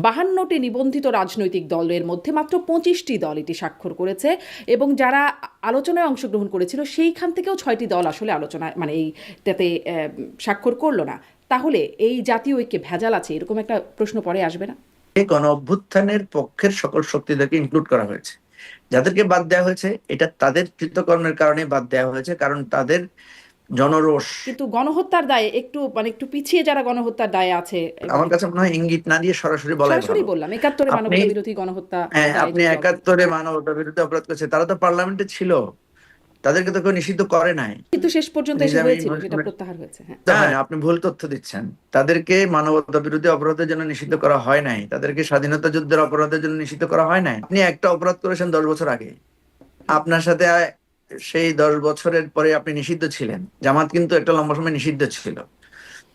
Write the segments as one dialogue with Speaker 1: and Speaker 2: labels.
Speaker 1: 52টি নিবন্ধিত রাজনৈতিক দলের মধ্যে মাত্র 25টি দল এটি স্বাক্ষর করেছে এবং যারা আলোচনায় অংশগ্রহণ করেছিল সেইখান থেকেও 6টি দল আসলে আলোচনায় মানে এইটাতে স্বাক্ষর করলো না। তাহলে এই জাতীয় ঐক্যে ভেজাল আছে, এরকম একটা প্রশ্ন পরে আসবে না?
Speaker 2: গণ অভ্যুত্থানের পক্ষের সকল শক্তিদেরকে ইনক্লুড করা হয়েছে। যাদেরকে বাদ দেওয়া হয়েছে এটা তাদের কৃতকর্মের কারণে বাদ দেওয়া হয়েছে, কারণ তাদের জনরোষ।
Speaker 1: কিন্তু গণহত্যার দায়ে একটু পিছিয়ে যারা গণহত্যার দায়ে আছে এবং
Speaker 2: আমার কাছে মনে হয় ইঙ্গিত না দিয়ে সরাসরি বলাই
Speaker 1: সরাসরি
Speaker 2: ভালো।
Speaker 1: বললাম 71-এ
Speaker 2: আপনি
Speaker 1: মানবতা বিরোধী গণহত্যা দায়ে
Speaker 2: আপনি
Speaker 1: যদি
Speaker 2: 71-এ মানবতা বিরুদ্ধে অপরাধ করেছে, তারা তো পার্লামেন্টে ছিল, তাদেরকে তো কেউ নিষিদ্ধ করে নাই।
Speaker 1: কিন্তু শেষ পর্যন্ত এসে
Speaker 2: নিজামী
Speaker 1: হয়েছিল, যেটা প্রত্যাহার হয়েছে। হ্যাঁ,
Speaker 2: হ্যাঁ, আপনি ভুল তথ্য দিচ্ছেন। তাদেরকে মানবতা বিরোধী অপরাধের জন্য নিষিদ্ধ করা হয় নাই, তাদেরকে স্বাধীনতা যুদ্ধের অপরাধের জন্য নিষিদ্ধ করা হয় নাই। আপনি একটা অপরাধ করেছেন 10 বছর আগে, আপনার সাথে সেই 10 বছরের পরে আপনি নিষিদ্ধ ছিলেন। জামাত কিন্তু একটা লম্বা সময় নিষিদ্ধ ছিল,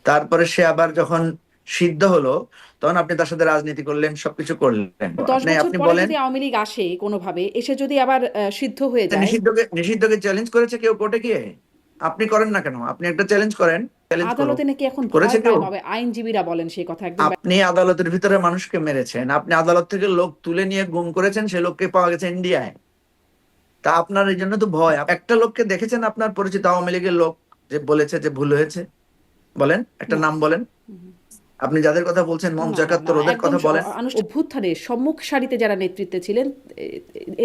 Speaker 2: তারপরে সে আবার যখন সিদ্ধ হলো তখন আপনি তার সাথে রাজনীতি করলেন, সবকিছু করলেন।
Speaker 1: দশ
Speaker 2: আপনি
Speaker 1: বছর
Speaker 2: আপনি
Speaker 1: পরে
Speaker 2: বলেন,
Speaker 1: যদি আওয়ামী লীগ আসে কোনোভাবে এসে যদি আবার সিদ্ধ হয়ে যায়।
Speaker 2: নিষিদ্ধকে চ্যালেঞ্জ করেছে কেউ কোর্টে গিয়ে? আপনি করেন না কেন? আপনি একটা চ্যালেঞ্জ করেন, চ্যালেঞ্জ করুক।
Speaker 1: আদালতে নাকি এখন ভয়
Speaker 2: করেছে
Speaker 1: পায়
Speaker 2: কেউ?
Speaker 1: হবে, আইনজীবীরা বলেন সেই কথা একদম।
Speaker 2: আপনি আদালতের ভিতরে মানুষকে মেরেছেন, আপনি আদালত থেকে লোক তুলে নিয়ে গুম করেছেন, সে লোককে পাওয়া গেছে ইন্ডিয়ায়। তা আপনার এই জন্য তো ভয়। একটা লোককে দেখেছেন আপনার পরিচিত আওয়ামী লীগের লোক যে বলেছে যে ভুল হয়েছে? বলেন, একটা
Speaker 1: না,
Speaker 2: নাম বলেন। আপনি যাদের কথা বলছেন মঞ্চ
Speaker 1: না, না, না,
Speaker 2: 71, ওদের
Speaker 1: একদম
Speaker 2: কথা বলেন।
Speaker 1: অভ্যুত্থানের সম্মুখ সারিতে যারা নেতৃত্বে ছিলেন,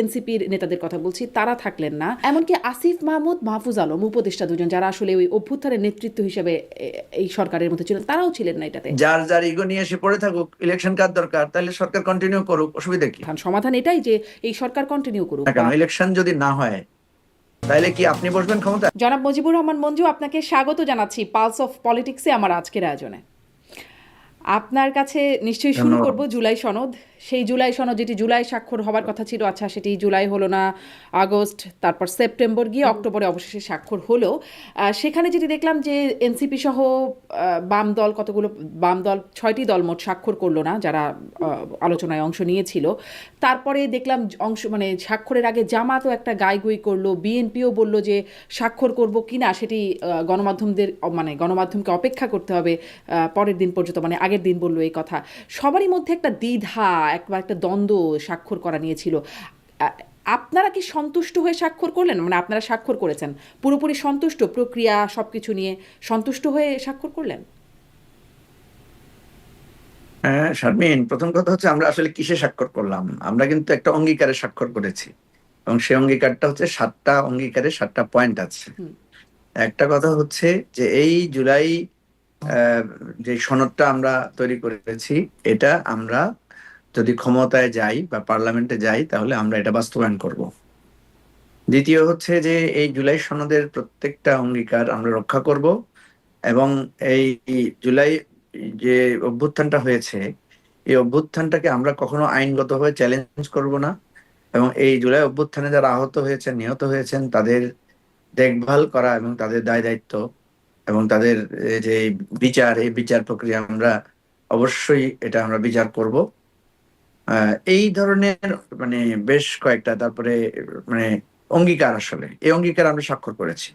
Speaker 1: এনসিপির নেতাদের কথা বলছি, তারা থাকলেন না। এমনকি আসিফ মাহমুদ, মাহফুজ আলম উপদেষ্টা দুজন যারা আসলে ওই অভ্যুত্থানের নেতৃত্ব হিসেবে এই সরকারের মধ্যে ছিলেন, তারাও ছিলেন না এটাতে।
Speaker 2: যার যার ইগো নিয়ে এসে পড়ে থাকুক, ইলেকশন কার দরকার, তাহলে সরকার কন্টিনিউ করুক, অসুবিধা কি?
Speaker 1: সমাধান এটাই যে এই সরকার কন্টিনিউ করুক।
Speaker 2: না কেন,
Speaker 1: বা
Speaker 2: ইলেকশন যদি না হয় তাহলে কি আপনি বসবেন ক্ষমতা?
Speaker 1: জনাব মুজিবুর রহমান মঞ্জু, আপনাকে স্বাগত জানাচ্ছি পালস অফ পলিটিক্সে আমার আজকের আয়োজনে। আপনার কাছে নিশ্চয়ই শুরু
Speaker 2: ধন্যবাদ।
Speaker 1: করব জুলাই সনদ। সেই জুলাই সনদ যেটি জুলাই স্বাক্ষর হবার কথা ছিল, আচ্ছা সেটি জুলাই হলো না, আগস্ট, তারপর সেপ্টেম্বর গিয়ে অক্টোবরে অবশেষে স্বাক্ষর হলো। সেখানে যেটি দেখলাম যে এনসিপি সহ বাম দল, কতগুলো বাম দল, 6টি দল মোট স্বাক্ষর করলো না যারা আলোচনায় অংশ নিয়েছিল। তারপরে দেখলাম মানে স্বাক্ষরের আগে জামাতও একটা গাইগুই করলো, বিএনপিও বলল যে স্বাক্ষর করব কিনা সেটি গণমাধ্যমকে অপেক্ষা করতে হবে পরের দিন পর্যন্ত, মানে আগের দিন বললো এই কথা। সবারই মধ্যে একটা দ্বিধা, একটা দ্বন্দ্ব স্বাক্ষর করা নিয়েছিল। আপনারা কি সন্তুষ্ট হয়ে স্বাক্ষর করলেন? মানে আপনারা স্বাক্ষর করেছেন, পুরোপুরি সন্তুষ্ট, প্রক্রিয়া সবকিছু নিয়ে সন্তুষ্ট হয়ে স্বাক্ষর করলেন?
Speaker 2: হ্যাঁ শারমিন, প্রথম কথা হচ্ছে আমরা আসলে কিসে স্বাক্ষর করলাম? আমরা কিন্তু একটা অঙ্গীকারে স্বাক্ষর করেছি, এবং সেই অঙ্গীকারটা হচ্ছে 7টা অঙ্গীকারে 7টা পয়েন্ট আছে। একটা কথা হচ্ছে যে এই জুলাই আহ, যে সনদটা আমরা তৈরি করেছি, এটা আমরা যদি ক্ষমতায় যাই বা পার্লামেন্টে যাই তাহলে আমরা এটা বাস্তবায়ন করব। দ্বিতীয় হচ্ছে যে এই জুলাই সনদের প্রত্যেকটা অঙ্গীকার আমরা রক্ষা করব, এবং এই জুলাই যে অভ্যুত্থানটা হয়েছে, এই অভ্যুত্থানটাকে আমরা কখনো আইনগতভাবে চ্যালেঞ্জ করব না। এবং এই জুলাই অভ্যুত্থানে যারা আহত হয়েছেন, নিহত হয়েছেন, তাদের দেখভাল করা এবং তাদের দায় দায়িত্ব এবং তাদের যে বিচার, এই বিচার প্রক্রিয়া আমরা অবশ্যই এটা আমরা বিচার করব। এই ধরনের মানে বেশ কয়েকটা তারপরে মানে অঙ্গীকার, আসলে এই অঙ্গীকার আমরা স্বাক্ষর করেছি।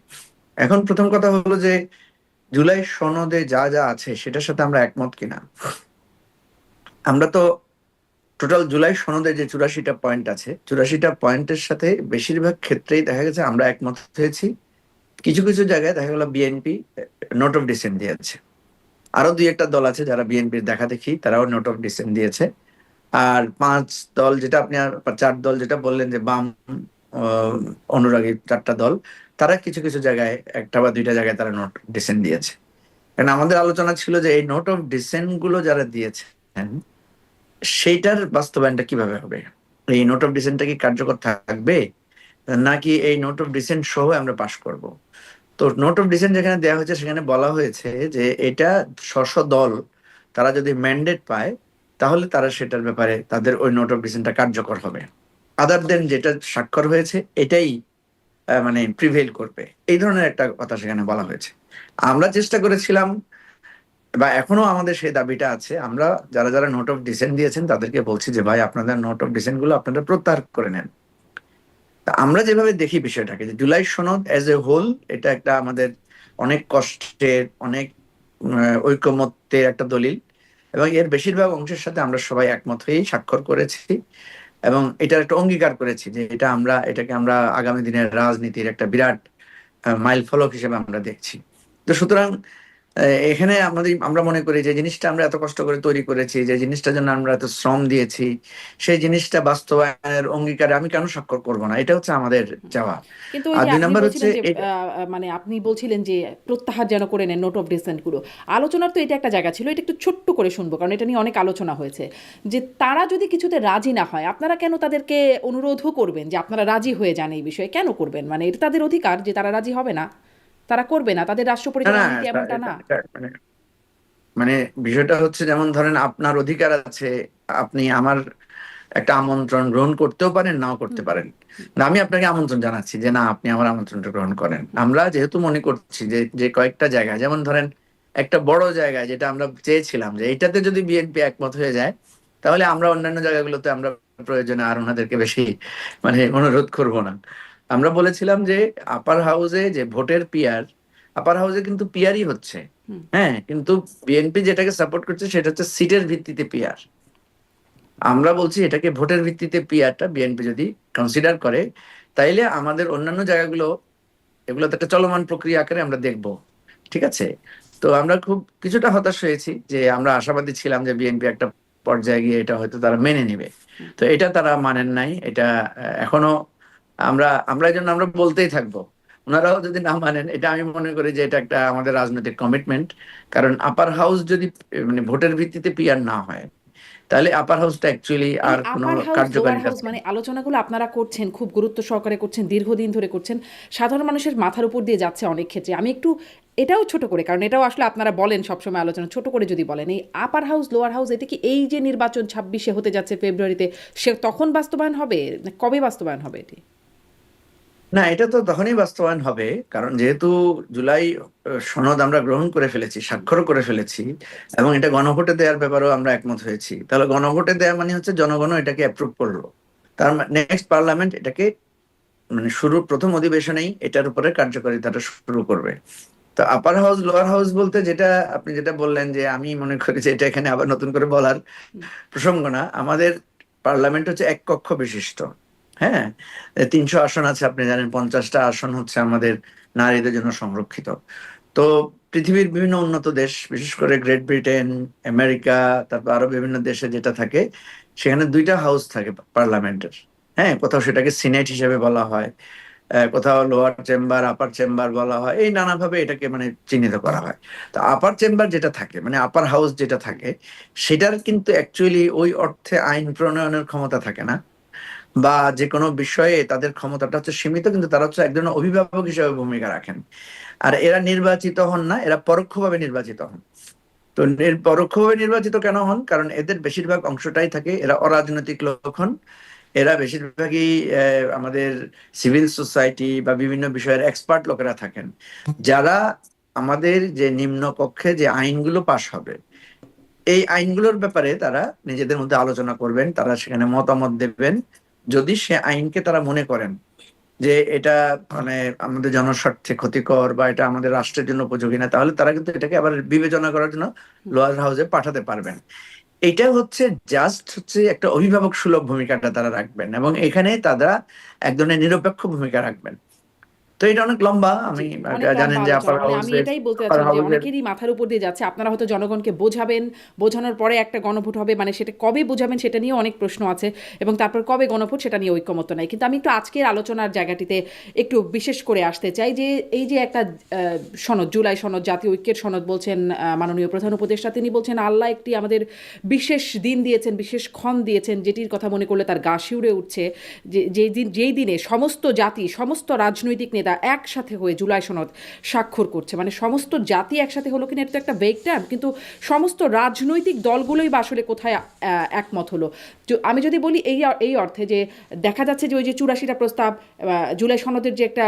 Speaker 2: এখন প্রথম কথা হলো যে জুলাই সনদে যা যা আছে সেটার সাথে আমরা একমত কিনা। আমরা তো টোটাল জুলাই সনদে যে 84টা পয়েন্ট আছে, 84টা পয়েন্টের সাথে বেশিরভাগ ক্ষেত্রেই দেখা গেছে আমরা একমত হয়েছি। কিছু কিছু জায়গায় দেখা গেল বিএনপি নোট অফ ডিসেন্ট দিয়েছে, আরো 2-1টা দল আছে যারা বিএনপির দেখা দেখি তারাও নোট অফ ডিসেন্ট দিয়েছে। আর 5 দল যেটা আপনি, আর 4 দল যেটা বললেন যে বাম আহ, অনুরাগী 4টা দল, তারা কিছু কিছু জায়গায়, একটা বা 2টা জায়গায় তারা নোট ডিসেন্ট দিয়েছে। কারণ আমাদের আলোচনা ছিল যে এই নোট অফ ডিসেন্ট গুলো যারা দিয়েছেন সেইটার বাস্তবায়নটা কিভাবে হবে। এই নোট অফ ডিসেন্টটা কি কার্যকর থাকবে, নাকি এই নোট অফ ডিসেন্ট সহ আমরা পাশ করব? তো নোট অফ ডিসেন্ট যেখানে দেওয়া হয়েছে সেখানে বলা হয়েছে যে এটা দল তারা যদি ম্যান্ডেট পায় তাহলে তারা সেটার ব্যাপারে তাদের ওই নোট অফ ডিসেন্টটা কার্যকর হবে। আদার দেন যেটা স্বাক্ষর হয়েছে এটাই মানে প্রিভেইল করবে, এই ধরনের একটা কথা সেখানে বলা হয়েছে। আমরা চেষ্টা করেছিলাম, বা এখনো আমাদের সেই দাবিটা আছে, আমরা যারা যারা নোট অফ ডিসেন্ট দিয়েছেন তাদেরকে বলছি যে ভাই আপনাদের নোট অফ ডিসেন্ট গুলো আপনারা প্রত্যাহার করে নেন। তা আমরা যেভাবে দেখি বিষয়টাকে, যে জুলাই সনদ এজ এ হোল এটা একটা আমাদের অনেক কষ্টের, অনেক ঐকমত্যের একটা দলিল। এবং এর বেশিরভাগ অংশের সাথে আমরা সবাই একমত হয়েই স্বাক্ষর করেছি এবং এটার একটা অঙ্গীকার করেছি যে এটাকে আমরা আগামী দিনের রাজনীতির একটা বিরাট মাইল ফলক হিসেবে আমরা দেখছি। তো সুতরাং এখানে আমরা মনে করি যে জিনিসটা আমরা এত কষ্ট করে তৈরি করেছি, যে জিনিসটার জন্য আমরা এত শ্রম দিয়েছি, সেই জিনিসটা বাস্তবায়নের অঙ্গীকারে আমি কেন স্বাক্ষর করব না, এটা হচ্ছে আমাদের চাওয়া।
Speaker 1: কিন্তু ওই
Speaker 2: আর
Speaker 1: যে
Speaker 2: দুই
Speaker 1: আপনি
Speaker 2: নাম্বার হচ্ছে
Speaker 1: বলছিলেন যে মানে আপনি বলছিলেন যে প্রত্যাহার যেন করে নেন নোট অফ ডিসেন্ট গুলো, আলোচনার তো এটা একটা জায়গা ছিল, এটা একটু ছোট্ট করে শুনবো কারণ এটা নিয়ে অনেক আলোচনা হয়েছে যে তারা যদি কিছুতে রাজি না হয় আপনারা কেন তাদেরকে অনুরোধও করবেন যে আপনারা রাজি হয়ে যান এই বিষয়ে, কেন করবেন? মানে এটা তাদের অধিকার যে তারা রাজি হবে না, তারা করবে না, তাদের রাষ্ট্র
Speaker 2: না না
Speaker 1: পরিচালনা নীতি এমনটা না।
Speaker 2: মানে মানে বিষয়টা হচ্ছে, যেমন ধরেন আপনার অধিকার আছে, আপনি আমার একটা আমন্ত্রণ গ্রহণ করতেও পারেন, নাও করতে
Speaker 1: হুম
Speaker 2: পারেন। না, আমি আপনাকে আমন্ত্রণ জানাচ্ছি যে না, আপনি আমার আমন্ত্রণটা গ্রহণ করেন।
Speaker 1: হুম
Speaker 2: আমরা যেহেতু মনে করছি যে যে কয়েকটা জায়গায়, যেমন ধরেন একটা বড় জায়গায় যেটা আমরা চেয়েছিলাম যে এইটাতে যদি বিএনপি একমত হয়ে যায়, তাহলে আমরা অন্যান্য জায়গাগুলোতে আমরা প্রয়োজনে আর ওনাদেরকে বেশি অনুরোধ করব না। আমরা বলেছিলাম যে আপার হাউসে যে ভোটের পিয়ার, আপার হাউসে কিন্তু পিয়ারই হচ্ছে।
Speaker 1: হুম
Speaker 2: হ্যাঁ, কিন্তু বিএনপি যেটাকে সাপোর্ট করছে সেটা হচ্ছে সিটের ভিত্তিতে পিয়ার। আমরা বলছি এটাকে ভোটের ভিত্তিতে পিয়ারটা বিএনপি যদি কনসিডার করে, তাইলে আমাদের অন্যান্য জায়গাগুলো, এগুলো তো একটা চলমান প্রক্রিয়া আকারে আমরা দেখব। ঠিক আছে? তো আমরা খুব কিছুটা হতাশ হয়েছি, যে আমরা আশাবাদী ছিলাম যে বিএনপি একটা পর্যায়ে গিয়ে এটা হয়তো তারা মেনে নেবে।
Speaker 1: হুম।
Speaker 2: তো এটা তারা মানেন নাই। এটা এখনো আমরা এই জন্য আমরা বলতেই থাকবো। ওনারাও যদি না মানেন, এটা আমি মনে করি যে এটা একটা আমাদের রাজনৈতিক কমিটমেন্ট। কারণ আপার হাউস যদি মানে ভোটের ভিত্তিতে পিয়ার না হয়, তাহলে আপার হাউসটা অ্যাকচুয়ালি
Speaker 1: এই
Speaker 2: আর কোনো
Speaker 1: আপার হাউস লোয়ার
Speaker 2: কার্যকারিতা
Speaker 1: হাউস
Speaker 2: থাকে
Speaker 1: মানে
Speaker 2: না।
Speaker 1: আলোচনাগুলো আপনারা করছেন খুব গুরুত্ব সহকারে করছেন, দীর্ঘদিন ধরে করছেন, সাধারণ মানুষের মাথার উপর দিয়ে যাচ্ছে অনেক ক্ষেত্রে। আমি একটু এটাও ছোট করে, কারণ এটাও আসলে আপনারা বলেন সবসময় আলোচনা ছোট করে যদি বলেন, এই আপার হাউস লোয়ার হাউস এটা কি এই যে নির্বাচন 26-এ হতে যাচ্ছে ফেব্রুয়ারিতে, সে তখন বাস্তবায়ন হবে না কবে বাস্তবায়ন হবে এটি?
Speaker 2: না, এটা তো তখনই বাস্তবায়ন হবে, কারণ যেহেতু জুলাই সনদ আমরা গ্রহণ করে ফেলেছি, স্বাক্ষর করে ফেলেছি, এবং এটা গণভোটে দেওয়ার ব্যাপারেও আমরা একমত হয়েছি। তাহলে গণভোটে দেওয়া মানে হচ্ছে জনগণও এটাকে অ্যাপ্রুভ করলো। তার নেক্সট পার্লামেন্ট এটাকে মানে প্রথম অধিবেশনেই এটার উপরে কার্যকারিতাটা শুরু করবে। তো আপার হাউস লোয়ার হাউস বলতে যেটা আপনি যেটা বললেন, যে আমি মনে করি যে এটা এখানে আবার নতুন করে বলার
Speaker 1: হুম
Speaker 2: প্রসঙ্গ না। আমাদের পার্লামেন্ট হচ্ছে এক কক্ষ বিশিষ্ট। হ্যাঁ, 300 আসন আছে, আপনি জানেন 50টা আসন হচ্ছে আমাদের নারীদের জন্য সংরক্ষিত। তো পৃথিবীর বিভিন্ন উন্নত দেশ, বিশেষ করে গ্রেট ব্রিটেন, আমেরিকা, তারপর আরো বিভিন্ন দেশে যেটা থাকে, সেখানে দুইটা হাউস থাকে পার্লামেন্টের। হ্যাঁ, কোথাও সেটাকে সিনেট হিসেবে বলা হয়, কোথাও লোয়ার চেম্বার, আপার চেম্বার বলা হয়, এই নানাভাবে এটাকে মানে চিহ্নিত করা হয়। তো আপার চেম্বার যেটা থাকে, মানে আপার হাউস যেটা থাকে, সেটার কিন্তু অ্যাকচুয়ালি ওই অর্থে আইন প্রণয়নের ক্ষমতা থাকে না, বা যে কোনো বিষয়ে তাদের ক্ষমতাটা হচ্ছে সীমিত, কিন্তু তারা হচ্ছে এক ধরনের অভিভাবক হিসেবে ভূমিকা রাখেন। আর এরা নির্বাচিত হন না, এরা পরোক্ষভাবে নির্বাচিত হন। তো পরোক্ষভাবে নির্বাচিত কেন হন? কারণ এদের বেশিরভাগ অংশটাই থাকে, এরা অরাজনৈতিক লোক হন। এরা বেশিরভাগই আমাদের সিভিল সোসাইটি বা বিভিন্ন বিষয়ের এক্সপার্ট লোকেরা থাকেন, যারা আমাদের যে নিম্ন কক্ষে যে আইনগুলো পাশ হবে, এই আইনগুলোর ব্যাপারে তারা নিজেদের মধ্যে আলোচনা করবেন, তারা সেখানে মতামত দেবেন। যদি সে আইনকে তারা মনে করেন যে এটা মানে আমাদের জনস্বার্থে ক্ষতিকর বা এটা আমাদের রাষ্ট্রের জন্য উপযোগী না, তাহলে তারা কিন্তু এটাকে আবার বিবেচনা করার জন্য
Speaker 1: হুম।
Speaker 2: লোয়ার হাউসে পাঠাতে পারবেন। এটা হচ্ছে জাস্ট হচ্ছে একটা অভিভাবক সুলভ ভূমিকাটা তারা রাখবেন, এবং এখানে তারা এক ধরনের নিরপেক্ষ ভূমিকা রাখবেন। তো এটা অনেক লম্বা,
Speaker 1: জি,
Speaker 2: আমি
Speaker 1: অনেক লম্বা
Speaker 2: জানেন যে
Speaker 1: আলোচনা। মানে আমি এটাই বলতে
Speaker 2: আপার
Speaker 1: চাচ্ছিলাম যে
Speaker 2: হাউসের
Speaker 1: অনেকেরই মাথার উপর দিয়ে যাচ্ছে। আপনারা হয়তো জনগণকে বোঝাবেন, বোঝানোর পরে একটা গণভোট হবে। মানে সেটা কবে বোঝাবেন সেটা নিয়েও অনেক প্রশ্ন আছে এবং তারপর কবে গণভোট সেটা নিয়ে ঐকমত্য নাই। কিন্তু আমি একটু আজকের আলোচনার জায়গাটিতে একটু বিশেষ করে আসতে চাই যে এই যে একটা সনদ, জুলাই সনদ, জাতীয় ঐক্যের সনদ বলছেন মাননীয় প্রধান উপদেষ্টা, তিনি বলছেন আল্লাহ একটি আমাদের বিশেষ দিন দিয়েছেন, বিশেষ ক্ষণ দিয়েছেন, যেটির কথা মনে করলে তার গা শিউরে উঠছে। যেই দিনে সমস্ত জাতি, সমস্ত রাজনৈতিক নেতা একসাথে হয়ে জুলাই সনদ স্বাক্ষর করছে। মানে সমস্ত জাতি একসাথে হলো কিনা এটা তো একটা ভেগ টার্ম, কিন্তু সমস্ত রাজনৈতিক দলগুলোই বা আসলে কোথায় একমত হলো? আমি যদি বলি এই অর্থে যে দেখা যাচ্ছে যে ওই যে 84টা প্রস্তাব, জুলাই সনদের যে একটা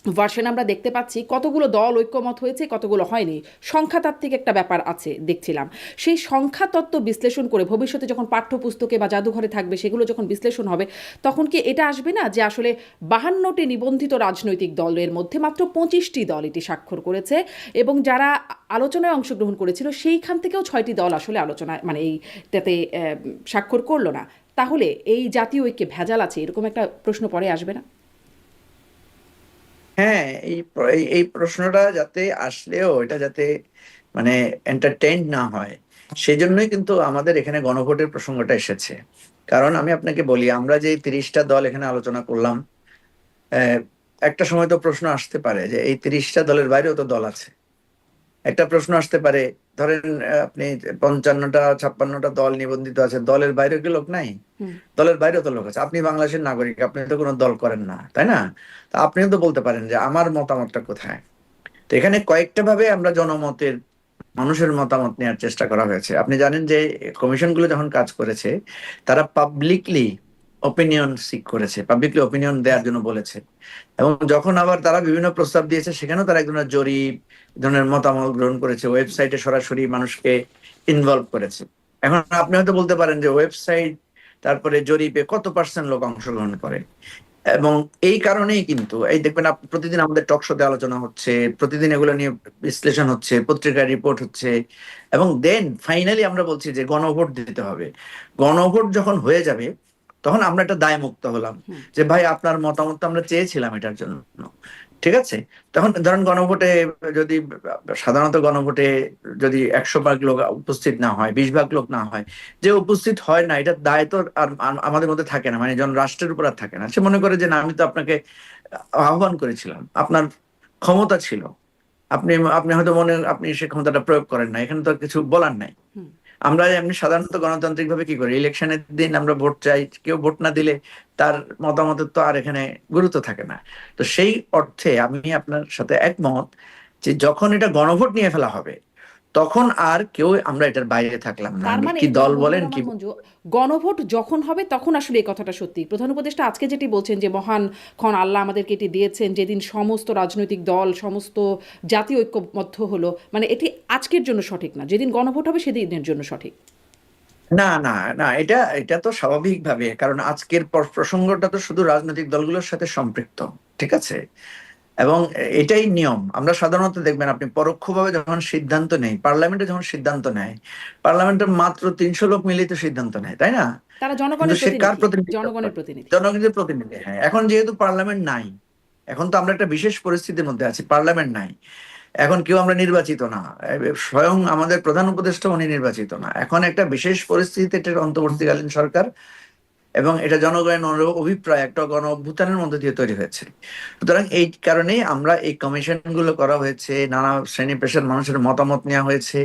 Speaker 1: ভার্সন আমরা দেখতে পাচ্ছি কতগুলো দল ঐক্যমত হয়েছে, কতগুলো হয়নি। সংখ্যাতাত্ত্বিক একটা ব্যাপার আছে দেখছিলাম। সেই সংখ্যাতত্ত্ব বিশ্লেষণ করে ভবিষ্যতে যখন পাঠ্যপুস্তকে বা জাদুঘরে থাকবে, সেগুলো যখন বিশ্লেষণ হবে, তখন কি এটা আসবে না যে আসলে 52টি নিবন্ধিত রাজনৈতিক দলের মধ্যে মাত্র 25টি দল এটি স্বাক্ষর করেছে, এবং যারা আলোচনায় অংশগ্রহণ করেছিল সেইখান থেকেও 6টি দল আসলে আলোচনায় মানে এইটাতে স্বাক্ষর করলো না। তাহলে এই জাতীয় ঐক্যে ভেজাল আছে, এরকম একটা প্রশ্ন পরে আসবে না?
Speaker 2: হ্যাঁ, এই প্রশ্নটা যাতে আসলেও এটা যাতে মানে এন্টারটেইন না হয়, সেই জন্যই কিন্তু আমাদের এখানে গণভোটের প্রসঙ্গটা এসেছে। কারণ আমি আপনাকে বলি, আমরা যে 30টা দল এখানে আলোচনা করলাম, আহ, একটা সময় তো প্রশ্ন আসতে পারে যে এই 30টা দলের বাইরেও তো দল আছে। একটা প্রশ্ন আসতে পারে, ধরেন আপনি 55টা 56টা দল নিবন্ধিত আছে, দলের বাইরেও কি লোক নাই? দলের বাইরেও তো লোক আছে। আপনি বাংলাদেশের নাগরিক, আপনি তো কোনো দল করেন না, তাই না? তা আপনিও তো বলতে পারেন যে আমার মতামতটা কোথায়। তো এখানে কয়েকটা ভাবে আমরা জনমতের, মানুষের মতামত নেওয়ার চেষ্টা করা হয়েছে। আপনি জানেন যে কমিশনগুলো যখন কাজ করেছে, তারা পাবলিকলি ওপিনিয়ন সিক করেছে, পাবলিকলি ওপিনিয়ন দেওয়ার জন্য বলেছে। এবং যখন আবার তারা বিভিন্ন প্রস্তাব দিয়েছে, সেখানেও তারা এক ধরনের জরিপ, এক ধরনের মতামত গ্রহণ করেছে, ওয়েবসাইটে সরাসরি মানুষকে ইনভলভ করেছে। এখন আপনি হয়তো বলতে পারেন যে ওয়েবসাইট, তারপরে জরিপে কত পার্সেন্ট লোক অংশগ্রহণ করে। এবং এই কারণেই কিন্তু এই দেখবেন, প্রতিদিন আমাদের টক শোতে আলোচনা হচ্ছে, প্রতিদিন এগুলো নিয়ে বিশ্লেষণ হচ্ছে, পত্রিকায় রিপোর্ট হচ্ছে, এবং দেন ফাইনালি আমরা বলছি যে গণভোট দিতে হবে। গণভোট যখন হয়ে যাবে, তখন আমরা একটা দায় মুক্ত হলাম যে ভাই আপনার মতামত তো আমরা চেয়েছিলাম এটার জন্য, ঠিক আছে? তখন ধরেন গণভোটে যদি, সাধারণত গণভোটে যদি 100 ভাগ লোক উপস্থিত না হয়, 20 ভাগ লোক না হয়, যে উপস্থিত হয় না, এটার দায় তো আর আমাদের মধ্যে থাকে না, মানে যখন রাষ্ট্রের উপর আর থাকে না। সে মনে করে যে না, আমি তো আপনাকে আহ্বান করেছিলাম, আপনার ক্ষমতা ছিল, আপনি আপনি হয়তো আপনি সে ক্ষমতাটা প্রয়োগ করেন না, এখানে তো আর কিছু বলার নাই। আমরা এমনি সাধারণত গণতান্ত্রিক ভাবে কি করি, ইলেকশনের দিন আমরা ভোট চাই, কেউ ভোট না দিলে তার মতামতের তো আর এখানে গুরুত্ব থাকে না। তো সেই অর্থে আমি আপনার সাথে একমত যে যখন এটা গণভোট নিয়ে ফেলা হবে, তখন আর কেউ আমরা এটার বাইরে থাকলাম না,
Speaker 1: তার মানে
Speaker 2: কি দল
Speaker 1: মঞ্জুর
Speaker 2: বলেন কি।
Speaker 1: রহমান মঞ্জু, গণভোট যখন হবে তখন আসলে এই কথাটা সত্যি। প্রধান উপদেষ্টা আজকে যেটি বলছেন যে মহান খন আল্লাহ আমাদেরকে এটি দিয়েছেন যেদিন সমস্ত রাজনৈতিক দল, সমস্ত জাতীয় ঐক্যবদ্ধ হলো, মানে এটি আজকের জন্য সঠিক না, যেদিন গণভোট হবে সেদিনের জন্য সঠিক।
Speaker 2: না না না, এটা এটা তো স্বাভাবিকভাবে, কারণ আজকের প্রসঙ্গটা তো শুধু রাজনৈতিক দলগুলোর সাথে সম্পৃক্ত, ঠিক আছে? এবং এটাই নিয়ম। আমরা সাধারণত দেখবেন, আপনি পরোক্ষভাবে যখন সিদ্ধান্ত নেই, পার্লামেন্টে যখন সিদ্ধান্ত নেয়, পার্লামেন্টের মাত্র 300 লোক মিলেই তো সিদ্ধান্ত নেয়, তাই না?
Speaker 1: তারা
Speaker 2: কিন্তু
Speaker 1: জনগণের
Speaker 2: সে কার
Speaker 1: প্রতিনিধি,
Speaker 2: প্রতিনিধিত্ব
Speaker 1: জনগণের
Speaker 2: করে?
Speaker 1: প্রতিনিধি।
Speaker 2: জনগণের প্রতিনিধি, হ্যাঁ। এখন যেহেতু পার্লামেন্ট নাই, এখন তো আমরা একটা বিশেষ পরিস্থিতির মধ্যে আছি, পার্লামেন্ট নাই। এখন কেউ আমরা নির্বাচিত না, স্বয়ং আমাদের প্রধান উপদেষ্টা উনি নির্বাচিত না। এখন একটা বিশেষ পরিস্থিতিতে একটা অন্তর্বর্তীকালীন সরকার, এবং এটা জনগণের অভিপ্রায় একটা গণ অভ্যুত্থানের মধ্যে দিয়ে তৈরি হয়েছে। সুতরাং এই কারণেই আমরা এই কমিশন গুলো করা হয়েছে, নানা শ্রেণী পেশার মানুষের মতামত নেওয়া হয়েছে।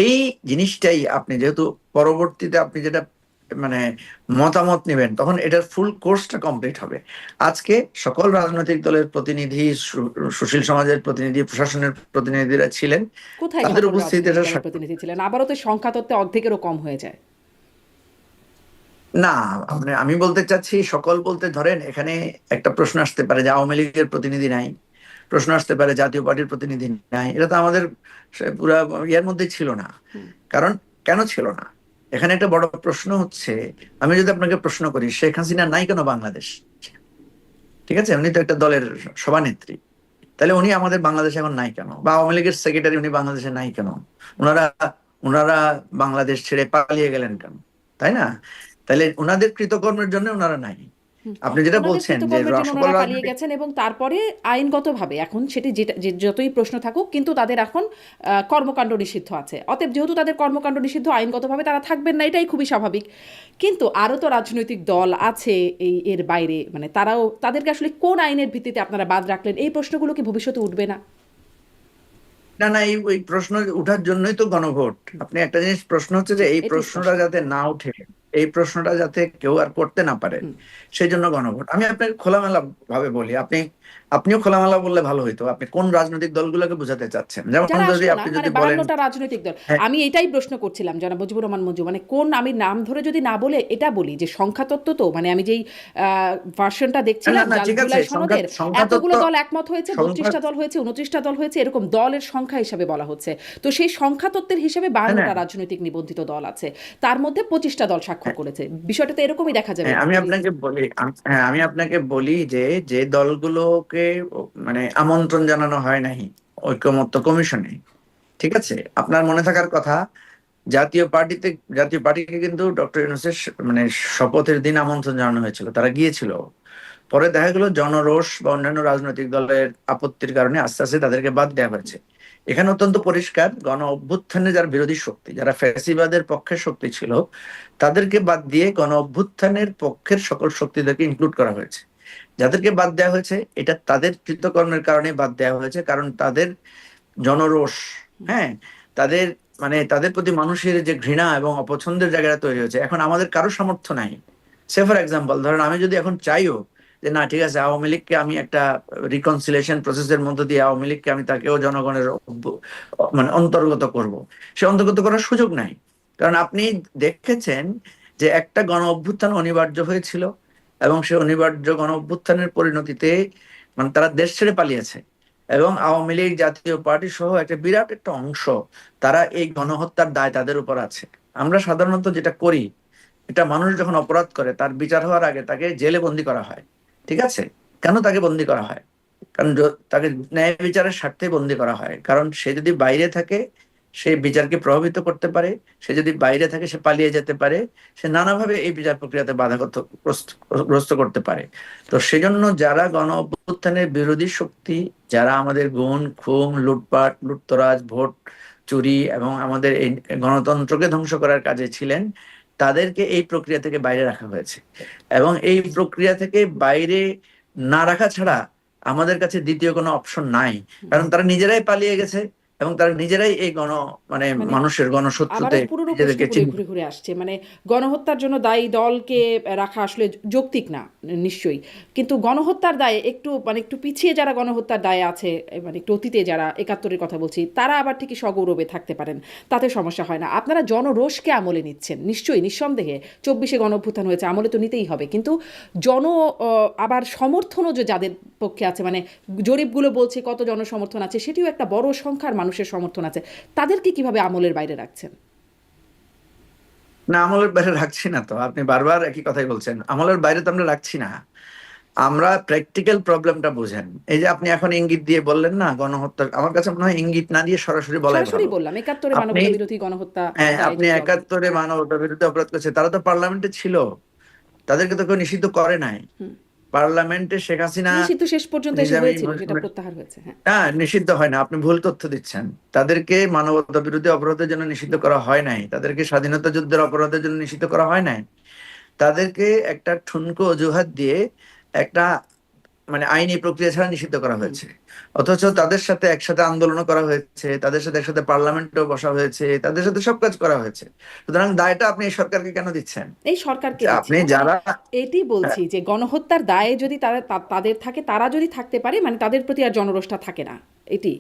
Speaker 2: এই জিনিসটাই আপনি যেহেতু পরবর্তীতে আপনি যেটা মানে মতামত নেবেন, তখন এটার ফুল কোর্সটা কমপ্লিট হবে। আজকে সকল রাজনৈতিক দলের প্রতিনিধি, সুশীল সমাজের প্রতিনিধি, প্রশাসনের প্রতিনিধিরা ছিলেন,
Speaker 1: কোথায়
Speaker 2: তাদের
Speaker 1: সকল
Speaker 2: উপস্থিতিতে
Speaker 1: রাজনৈতিক
Speaker 2: এটা
Speaker 1: দলের প্রতিনিধি ছিলেন? আবারও তো সংখ্যাতত্ত্বে অর্ধেকেরও কম হয়ে যায়।
Speaker 2: না, আমি বলতে চাচ্ছি সকল বলতে, ধরেন এখানে একটা প্রশ্ন আসতে পারে যে আওয়ামী লীগের প্রতিনিধি নাই, প্রশ্ন আসতে পারে জাতীয় পার্টির প্রতিনিধি নাই। এটা তো আমাদের পুরা ইয়ার মধ্যে ছিল না। কারণ কেন ছিল না, এখানে একটা বড় প্রশ্ন হচ্ছে, আমি যদি আপনাকে প্রশ্ন করি শেখ হাসিনা নাই কেন বাংলাদেশ, ঠিক আছে? উনি তো একটা দলের সভানেত্রী, তাহলে উনি আমাদের বাংলাদেশে এখন নাই কেন? বা আওয়ামী লীগের সেক্রেটারি উনি বাংলাদেশে নাই কেন? ওনারা ওনারা বাংলাদেশ ছেড়ে পালিয়ে গেলেন কেন, তাই না? তাহলে ওনাদের কৃতকর্মের জন্য ওনারা নাই। আপনি যেটা
Speaker 1: ওনাদের
Speaker 2: বলছেন যে
Speaker 1: কৃতকর্মের জন্য
Speaker 2: সকল
Speaker 1: ওনারা পালিয়ে
Speaker 2: রাজনৈতিক,
Speaker 1: গেছেন, এবং তারপরে আইনগতভাবে এখন সেটি যেটা যতই প্রশ্ন থাকুক, কিন্তু তাদের এখন কর্মকাণ্ড নিষিদ্ধ আছে। অতএব যেহেতু তাদের কর্মকাণ্ড নিষিদ্ধ, আইনগতভাবে তারা থাকবেন না, এটাই খুবই স্বাভাবিক। কিন্তু আরও তো রাজনৈতিক দল আছে এর বাইরে, মানে তারাও, তাদেরকে আসলে কোন আইনের ভিত্তিতে আপনারা বাদ রাখলেন, এই প্রশ্নগুলো কি ভবিষ্যতে উঠবে না?
Speaker 2: না না, এই ওই প্রশ্ন উঠার জন্যই তো গণভোট। আপনি একটা জিনিস, প্রশ্ন হচ্ছে যে
Speaker 1: জি,
Speaker 2: এই
Speaker 1: এটি
Speaker 2: প্রশ্নটা
Speaker 1: স্পষ্ট।
Speaker 2: যাতে না উঠে, এই প্রশ্নটা যাতে কেউ আর করতে না পারে,
Speaker 1: হুম।
Speaker 2: সেই জন্য গণভোট। আমি আপনাকে খোলামেলা ভাবে বলি, আপনিও খোলামেলা বললে ভালো হইতো। আপনি কোন রাজনৈতিক দলগুলোকে বোঝাতে চাচ্ছেন? যেমন
Speaker 1: যারা
Speaker 2: যদি
Speaker 1: আসলো না,
Speaker 2: আপনি
Speaker 1: মানে
Speaker 2: যদি বলেন,
Speaker 1: 52টা রাজনৈতিক দল।
Speaker 2: হ্যাঁ,
Speaker 1: আমি এটাই প্রশ্ন করছিলাম জনাব মুজিবুর রহমান মঞ্জু, মানে কোন, আমি নাম ধরে যদি না বলে এটা বলি যে সংখ্যাতত্ত্ব, তো মানে আমি যেই ভার্সনটা
Speaker 2: না
Speaker 1: দেখছিলাম
Speaker 2: না ঠিক আছে,
Speaker 1: জুলাই সনদের,
Speaker 2: সংখ্যা
Speaker 1: এতগুলো
Speaker 2: তত্ত্ব,
Speaker 1: দল একমত হয়েছে,
Speaker 2: সংখ্যা,
Speaker 1: 32টা দল হয়েছে, 29টা দল হয়েছে, এরকম দলের সংখ্যা হিসাবে বলা হচ্ছে। তো সেই সংখ্যাতত্ত্বের হিসেবে
Speaker 2: হ্যাঁ, না,
Speaker 1: 52টা রাজনৈতিক নিবন্ধিত দল আছে, তার মধ্যে 25টা দল স্বাক্ষর
Speaker 2: হ্যাঁ,
Speaker 1: করেছে। বিষয়টা তো এরকমই দেখা যাবে
Speaker 2: হ্যাঁ, আমি
Speaker 1: যদি।
Speaker 2: আপনাকে বলি, হ্যাঁ, আমি আপনাকে বলি যে যে দলগুলোকে মানে আমন্ত্রণ জানানো হয় নাই ঐকমত্য কমিশনে, ঠিক আছে, আপনার মনে থাকার কথা, জাতীয় পার্টিতে, জাতীয় পার্টিকে কিন্তু ডক্টর ইউনূসের মানে শপথের দিন আমন্ত্রণ জানানো হয়েছিল, তারা গিয়েছিল। পরে দেখা গেল জনরোষ বা অন্যান্য রাজনৈতিক দলের আপত্তির কারণে আস্তে আস্তে তাদেরকে বাদ দেওয়া হয়েছে। এখানে অত্যন্ত পরিষ্কার, গণ অভ্যুত্থানে যারা বিরোধী শক্তি, যারা ফ্যাসিবাদের পক্ষের শক্তি ছিল, তাদেরকে বাদ দিয়ে গণ অভ্যুত্থানের পক্ষের সকল শক্তিদেরকে ইনক্লুড করা হয়েছে। যাদেরকে বাদ দেওয়া হয়েছে, এটা তাদের কৃতকর্মের কারণে বাদ দেওয়া হয়েছে, কারণ তাদের জনরোষ, হ্যাঁ, তাদের মানে তাদের প্রতি মানুষের যে ঘৃণা এবং অপছন্দের জায়গাটা তৈরি হয়েছে। এখন আমাদের কারো সামর্থ্য নাই। সে ফর এক্সাম্পল ধরেন, আমি যদি এখন চাইও যে না ঠিক আছে, আওয়ামী লীগকে আমি একটা রিকনসিলেশন প্রসেসের মধ্য দিয়ে আওয়ামী লীগকে আমি তাকেও জনগণের মানে অন্তর্গত করব, সে অন্তর্গত করার সুযোগ নাই। কারণ আপনি দেখেছেন যে একটা গণ অভ্যুত্থান অনিবার্য হয়েছিল, এবং সে অনিবার্য গণ অভ্যুত্থানের পরিণতিতে মানে তারা দেশ ছেড়ে পালিয়েছে। এবং আওয়ামী লীগ, জাতীয় পার্টি সহ একটা বিরাট একটা অংশ, তারা এই গণহত্যার দায় তাদের উপর আছে। আমরা সাধারণত যেটা করি, এটা মানুষ যখন অপরাধ করে তার বিচার হওয়ার আগে তাকে জেলে বন্দি করা হয়, ঠিক আছে। কেন তাকে বন্দি করা হয়? কারণ তাকে ন্যায় বিচারের স্বার্থে বন্দি করা হয়, কারণ সে যদি বাইরে থাকে সে বিচারকে প্রভাবিত করতে পারে, সে যদি বাইরে থাকে সে পালিয়ে যেতে পারে, সে নানাভাবে এই বিচার প্রক্রিয়াতে বাধাগ্রস্ত গ্রস্ত করতে পারে। তো সেজন্য যারা গণ অভ্যুত্থানের বিরোধী শক্তি, যারা আমাদের গুম খুন লুটপাট লুটতরাজ ভোট চুরি এবং আমাদের এই গণতন্ত্রকে ধ্বংস করার কাজে ছিলেন, তাদেরকে এই প্রক্রিয়া থেকে বাইরে রাখা হয়েছে। এবং এই প্রক্রিয়া থেকে বাইরে না রাখা ছাড়া আমাদের কাছে দ্বিতীয় কোনো অপশন নাই। কারণ তারা নিজেরাই পালিয়ে গেছে এবং তারা নিজেরাই এই মানে
Speaker 1: মানে
Speaker 2: মানুষের গণশত্রুতে
Speaker 1: আবারও পুরনো প্রশ্ন
Speaker 2: নিজেদেরকে
Speaker 1: ঘুরে ঘুরে ঘুরে আসছে, মানে গণহত্যার জন্য দায়ী দলকে রাখা আসলে যৌক্তিক না, নিশ্চয়ই। কিন্তু গণহত্যার দায়ে একটু, মানে একটু পিছিয়ে যারা গণহত্যার দায়ে আছে, মানে একটু অতীতে যারা, 71-এর কথা বলছি, তারা আবার ঠিকই সগৌরবে থাকতে পারেন, তাতে সমস্যা হয় না। আপনারা জনরোষকে আমলে নিচ্ছেন নিশ্চয়ই, নিঃসন্দেহে। 24-এ গণঅভ্যুত্থান হয়েছে, আমলে তো নিতেই হবে, কিন্তু জন আবার সমর্থনও যে যাদের পক্ষে আছে, মানে জরিপগুলো বলছে কত জনসমর্থন আছে, সেটিও একটা বড় সংখ্যার মানুষের সমর্থন আছে, তাদেরকে কিভাবে আমলের বাইরে রাখছেন?
Speaker 2: না, আমলের বাইরে রাখছি না তো, আপনি বারবার একই কথাই বলছেন। আমলের বাইরে তো আমরা রাখছি না, আমরা প্র্যাকটিক্যাল প্রবলেমটা বুঝেন। এই যে আপনি এখন ইঙ্গিত দিয়ে বললেন না গণহত্যা, আমার কাছে মনে হয় ইঙ্গিত না দিয়ে সরাসরি বলাই
Speaker 1: সরাসরি
Speaker 2: ভালো।
Speaker 1: বললাম 71-এ
Speaker 2: আপনি,
Speaker 1: মানবতা বিরোধী গণহত্যা
Speaker 2: হ্যাঁ,
Speaker 1: দায়ে
Speaker 2: আপনি
Speaker 1: যদি অভিযোগ।
Speaker 2: 71-এ মানবতা বিরুদ্ধে অপরাধ করেছে, তারা তো পার্লামেন্টে ছিল, তাদেরকে তো কেউ নিষিদ্ধ করে নাই।
Speaker 1: হুম।
Speaker 2: পার্লামেন্টে শেখ হাসিনা
Speaker 1: নিষিদ্ধ শেষ পর্যন্ত এসে
Speaker 2: নিজামী,
Speaker 1: হয়েছিল, সেটা প্রত্যাহার হয়েছে, হ্যাঁ।
Speaker 2: হ্যাঁ, নিষিদ্ধ হয় না, আপনি ভুল তথ্য দিচ্ছেন। তাদেরকে মানবতা বিরোধী অপরাধের জন্য নিষিদ্ধ করা হয় নাই, তাদেরকে স্বাধীনতা যুদ্ধের অপরাধের জন্য নিষিদ্ধ করা হয় নাই। তাদেরকে একটা ঠুনকো অজুহাত দিয়ে একটা মানে আইনি প্রক্রিয়া ছাড়া নিষিদ্ধ করা
Speaker 1: হুম।
Speaker 2: হয়েছে। অথচ তাদের সাথে একসাথে আন্দোলনও করা হয়েছে, তাদের সাথে একসাথে পার্লামেন্টেও বসা হয়েছে, তাদের সাথে সব কাজ করা হয়েছে। সুতরাং দায়টা আপনি এই সরকারকে কেন দিচ্ছেন?
Speaker 1: এই সরকারকে
Speaker 2: যে
Speaker 1: দিচ্ছি
Speaker 2: আপনি
Speaker 1: না, মানে
Speaker 2: যারা,
Speaker 1: এটি
Speaker 2: হ্যাঁ,
Speaker 1: বলছি যে গণহত্যার দায়ে যদি তারা তাদের থাকে, তারা যদি থাকতে পারে, মানে তাদের প্রতি আর জনরোষটা থাকে না, এটি।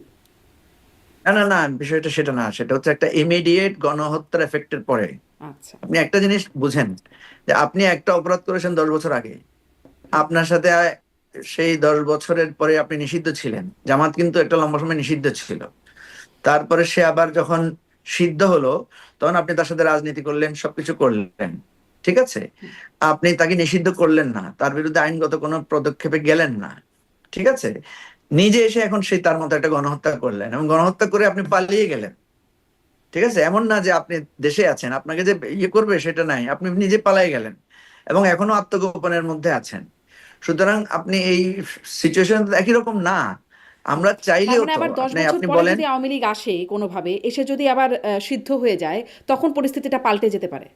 Speaker 2: না না না, বিষয়টা সেটা না, সেটা হচ্ছে একটা ইমিডিয়েট গণহত্যার এফেক্টের পরে।
Speaker 1: আচ্ছা।
Speaker 2: আপনি একটা জিনিস বুঝেন, যে আপনি একটা অপরাধ করেছেন 10 বছর আগে, আপনার সাথে সেই 10 বছরের পরে আপনি নিষিদ্ধ ছিলেন, জামাত কিন্তু একটা লম্বা সময় নিষিদ্ধ ছিল। তারপরে সে আবার যখন সিদ্ধ হলো, তখন আপনি তার সাথে রাজনীতি করলেন, সবকিছু করলেন, ঠিক আছে। আপনি তাকে নিষিদ্ধ করলেন না, তার বিরুদ্ধে আইনগত কোনো পদক্ষেপে গেলেন না, ঠিক আছে। নিজে এসে এখন সেই তার মতো একটা গণহত্যা করলেন, এবং গণহত্যা করে আপনি পালিয়ে গেলেন, ঠিক আছে। এমন না যে আপনি দেশে আছেন, আপনাকে যে ইয়ে করবে সেটা নাই, আপনি নিজে পালাই গেলেন এবং এখনো আত্মগোপনের মধ্যে আছেন। সুতরাং আপনি এই সিচুয়েশন একই রকম না। আমরা
Speaker 1: তার
Speaker 2: চাইলেও
Speaker 1: মানে
Speaker 2: তো,
Speaker 1: আবার 10
Speaker 2: আপনি
Speaker 1: বছর
Speaker 2: আপনি
Speaker 1: পরে
Speaker 2: বলেন,
Speaker 1: যদি আওয়ামী লীগ আসে কোনোভাবে, এসে যদি আবার সিদ্ধ হয়ে যায়, তখন পরিস্থিতিটা পাল্টে যেতে পারে।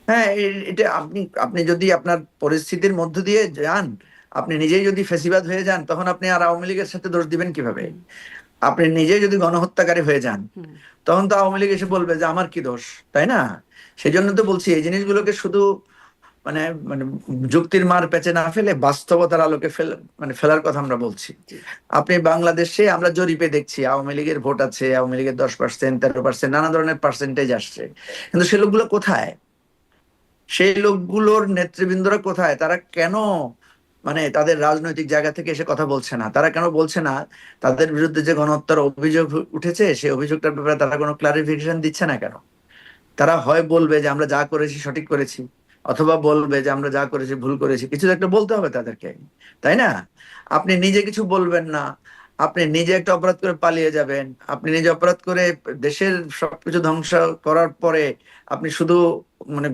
Speaker 2: হ্যাঁ, এটা আপনি, আপনি যদি আপনার পরিস্থিতির মধ্য দিয়ে যান, আপনি নিজেই যদি ফেসিবাদ হয়ে যান, তখন আপনি আর আওয়ামী লীগের সাথে দোষ দিবেন কিভাবে? আপনি নিজে যদি গণহত্যাকারী হয়ে যান,
Speaker 1: হুম।
Speaker 2: তখন তো আওয়ামী লীগ এসে বলবে যে আমার কি দোষ, তাই না? সেই জন্য তো বলছি এই জিনিসগুলোকে শুধু মানে মানে যুক্তির মার পেঁচে না ফেলে বাস্তবতার আলোকে ফেলার কথা আমরা বলছি।
Speaker 1: জি।
Speaker 2: আপনি বাংলাদেশে আমরা জরিপে দেখছি আওয়ামী লীগের ভোট আছে, আওয়ামী লীগের 10%, 13%, নানা ধরনের পার্সেন্টেজ আসছে, কিন্তু সে লোকগুলো কোথায়? সেই লোকগুলোর নেতৃবৃন্দরা কোথায়? তারা কেন তাদের রাজনৈতিক জায়গা থেকে এসে কথা বলছে না? তারা কেন বলছে না তাদের বিরুদ্ধে যে গণহত্যার অভিযোগ উঠেছে সেই অভিযোগটার ব্যাপারে তারা কোনো ক্লারিফিকেশন দিচ্ছে না কেন? তারা হয় বলবে যে আমরা যা করেছি সঠিক করেছি, অথবা বলবে যে আমরা যা করেছি ভুল করেছি, কিছু তো একটা বলতে হবে তাদেরকে, তাই না? আপনি নিজে কিছু বলবেন না, আপনি নিজে একটা অপরাধ করে পালিয়ে যাবেন, আপনি নিজে অপরাধ করে দেশের সবকিছু ধ্বংস করার পরে আপনি শুধু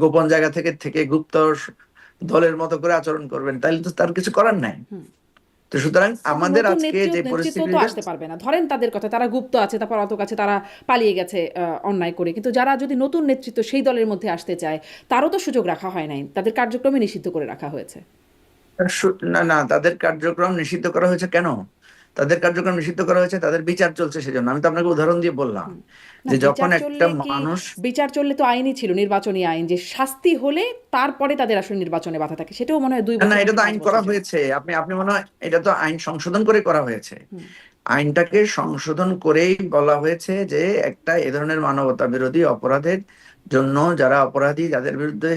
Speaker 2: গোপন জায়গা থেকে থেকে গুপ্ত দলের মতো করে আচরণ করবেন, তাইলে তো তার কিছু করার নাই।
Speaker 1: হুম।
Speaker 2: তো সুতরাং
Speaker 1: কিন্তু
Speaker 2: আমাদের
Speaker 1: নতুন
Speaker 2: আজকে যে
Speaker 1: নেতৃত্ব তো
Speaker 2: পরিস্থিতিটা,
Speaker 1: আসতে পারবে না, ধরেন তাদের কথা তারা গুপ্ত আছে, তারপর অত কাছে তারা পালিয়ে গেছে অন্যায় করে, কিন্তু যারা যদি নতুন নেতৃত্ব সেই দলের মধ্যে আসতে চায় তারও তো সুযোগ রাখা হয় নাই, তাদের কার্যক্রমে নিষিদ্ধ করে রাখা হয়েছে।
Speaker 2: না না, তাদের কার্যক্রম নিষিদ্ধ করা হয়েছে কেন? তাদের কার্যক্রম নিষিদ্ধ করা হয়েছে, তাদের বিচার চলছে সেজন্য। আমি তো আপনাকে উদাহরণ দিয়ে বললাম
Speaker 1: হুম। না,
Speaker 2: যে যখন
Speaker 1: বিচার
Speaker 2: একটা
Speaker 1: চললে কি,
Speaker 2: মানুষ,
Speaker 1: বিচার চললে তো আইনই ছিল, নির্বাচনী আইন, যে শাস্তি হলে তারপরে তাদের আসলে নির্বাচনে বাধা থাকে, সেটাও মনে হয় 2
Speaker 2: না না,
Speaker 1: বছর
Speaker 2: এটা
Speaker 1: নাকি
Speaker 2: তো
Speaker 1: 5
Speaker 2: আইন
Speaker 1: বছর
Speaker 2: করা
Speaker 1: যায়।
Speaker 2: হয়েছে। আপনি আপনি মনে হয় এটা তো আইন সংশোধন করে করা হয়েছে।
Speaker 1: হুম।
Speaker 2: আইনটাকে সংশোধন করেই বলা হয়েছে যে একটা এ ধরনের মানবতা বিরোধী অপরাধের জন্য যারা অপরাধী, যাদের বিরুদ্ধে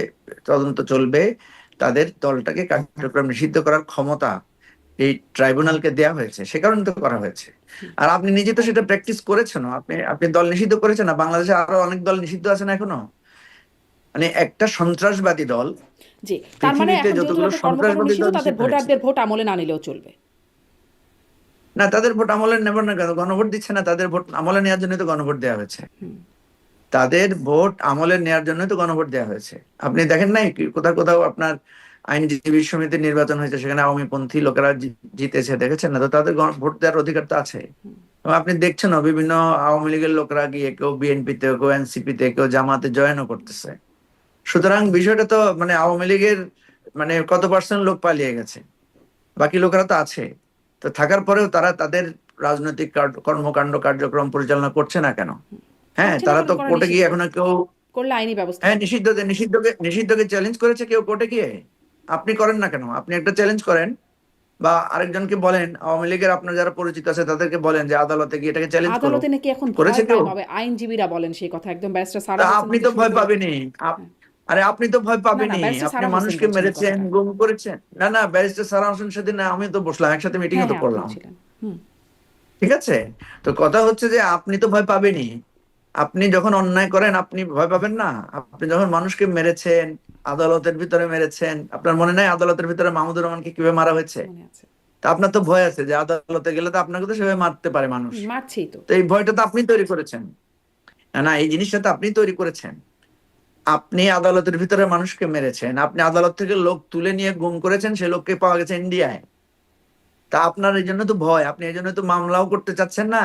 Speaker 2: তদন্ত চলবে, তাদের দলটাকে কার্যক্রম নিষিদ্ধ করার ক্ষমতা এই ট্রাইব্যুনালকে দেয়া হয়েছে, সে কারণে তো করা হয়েছে। আর আপনি নিজে তো সেটা প্র্যাকটিস করেছেন, আপনি আপনি দল নিষিদ্ধ করেছেন না? বাংলাদেশে আরো অনেক দল নিষিদ্ধ আছে না এখনো? একটা সন্ত্রাসবাদী দল,
Speaker 1: জি। তার মানে
Speaker 2: পৃথিবীতে
Speaker 1: এখন যেহেতু
Speaker 2: যতগুলো
Speaker 1: তাদের কর্মকাণ্ড
Speaker 2: সন্ত্রাসবাদী
Speaker 1: নিষিদ্ধ,
Speaker 2: দল
Speaker 1: তাদের
Speaker 2: নিষিদ্ধ হয়েছে,
Speaker 1: ভোটারদের ভোট আমলে না নিলেও চলবে।
Speaker 2: না তাদের ভোট আমলে নেবেন না কেন? গণভোট দিচ্ছে না, তাদের ভোট আমলে নেওয়ার জন্য তো গণভোট দেওয়া হয়েছে।
Speaker 1: হুম।
Speaker 2: তাদের ভোট আমলে নেওয়ার জন্য তো গণভোট দেওয়া হয়েছে। আপনি দেখেন নাই কি কোথাও কোথাও আপনার আইনজীবী সমিতির নির্বাচন হয়েছে, সেখানে আওয়ামী পন্থী লোকেরা জিতেছে, দেখেছেন না? তো তাদের ভোট দেওয়ার অধিকার তো আছে। এবং আপনি দেখছেন না, বিভিন্ন আওয়ামী লীগের লোকরা গিয়ে কেউ বিএনপিতে, কেউ এনসিপিতে, কেউ জামাতে জয়েনও করতেছে। সুতরাং বিষয়টা তো আওয়ামী লীগের কত পার্সেন্ট লোক পালিয়ে গেছে, বাকি লোকেরা তো আছে। তো থাকার পরেও তারা তাদের রাজনৈতিক কর্মকাণ্ড কার্যক্রম পরিচালনা করছে না কেন? হ্যাঁ,
Speaker 1: করছে না
Speaker 2: তারা
Speaker 1: কেন?
Speaker 2: তো
Speaker 1: করা
Speaker 2: কোর্টে গিয়ে
Speaker 1: নিষিদ্ধ,
Speaker 2: এখনো কেউ,
Speaker 1: করলে আইনি ব্যবস্থা
Speaker 2: হ্যাঁ
Speaker 1: হবে।
Speaker 2: নিষিদ্ধকে চ্যালেঞ্জ করেছে কেউ কোর্টে গিয়ে। আপনি করেন না কেন? আপনি একটা চ্যালেঞ্জ করেন, বা আরেকজনকে বলেন, আওয়ামী লীগের আপনার যারা পরিচিত আছে তাদেরকে বলেন যে আদালতে গিয়ে এটাকে চ্যালেঞ্জ করো।
Speaker 1: আদালতে নাকি এখন
Speaker 2: করেছে
Speaker 1: ভয়
Speaker 2: কেউ?
Speaker 1: পায়, হবে আইনজীবীরা বলেন সেই কথা, একদম ব্যারিস্টার
Speaker 2: তা
Speaker 1: সারাহ হোসেন
Speaker 2: আপনি
Speaker 1: থেকে
Speaker 2: তো
Speaker 1: শুরু
Speaker 2: ভয়
Speaker 1: করে।
Speaker 2: পাবেনই।
Speaker 1: হ্যাঁ।
Speaker 2: আরে আপনি তো ভয়
Speaker 1: না না,
Speaker 2: পাবেনই,
Speaker 1: ব্যারিস্টার
Speaker 2: আপনি
Speaker 1: সারাহ হোসেন
Speaker 2: মানুষকে
Speaker 1: বলছেন এই
Speaker 2: মেরেছেন,
Speaker 1: কথাটা।
Speaker 2: গুম করেছেন। না না, ব্যারিস্টার সারা হোসেন সেদিন আমি তো বসলাম একসাথে, মিটিংও
Speaker 1: হ্যাঁ
Speaker 2: তো
Speaker 1: হ্যাঁ, আপনিও
Speaker 2: করলাম।
Speaker 1: ছিলেন। হুম।
Speaker 2: ঠিক আছে? তো কথা হচ্ছে যে আপনি তো ভয় পাবেনই। আপনি যখন অন্যায় করেন আপনি ভয় পাবেন না? আপনি যখন মানুষকে মেরেছেন, আদালতের ভিতরে মেরেছেন, আপনার মনে নাই আদালতের ভিতরে মাহমুদুর রহমানকে কিভাবে মারা হয়েছে?
Speaker 1: মনে আছে।
Speaker 2: তা আপনার তো ভয় আছে যে আদালতে গেলে তো আপনাকে তো সেভাবে মারতে পারে মানুষ।
Speaker 1: মারছেই তো।
Speaker 2: তো এই ভয়টা তো আপনি তৈরি করেছেন। না না, এই জিনিসটা তো আপনি তৈরি করেছেন। আপনি আদালতের ভিতরে মানুষকে মেরেছেন, আপনি আদালত থেকে লোক তুলে নিয়ে গুম করেছেন, সে লোককে পাওয়া গেছে ইন্ডিয়ায়। তা আপনার এই জন্য তো ভয়, আপনি এই জন্য তো মামলাও করতে চাচ্ছেন না,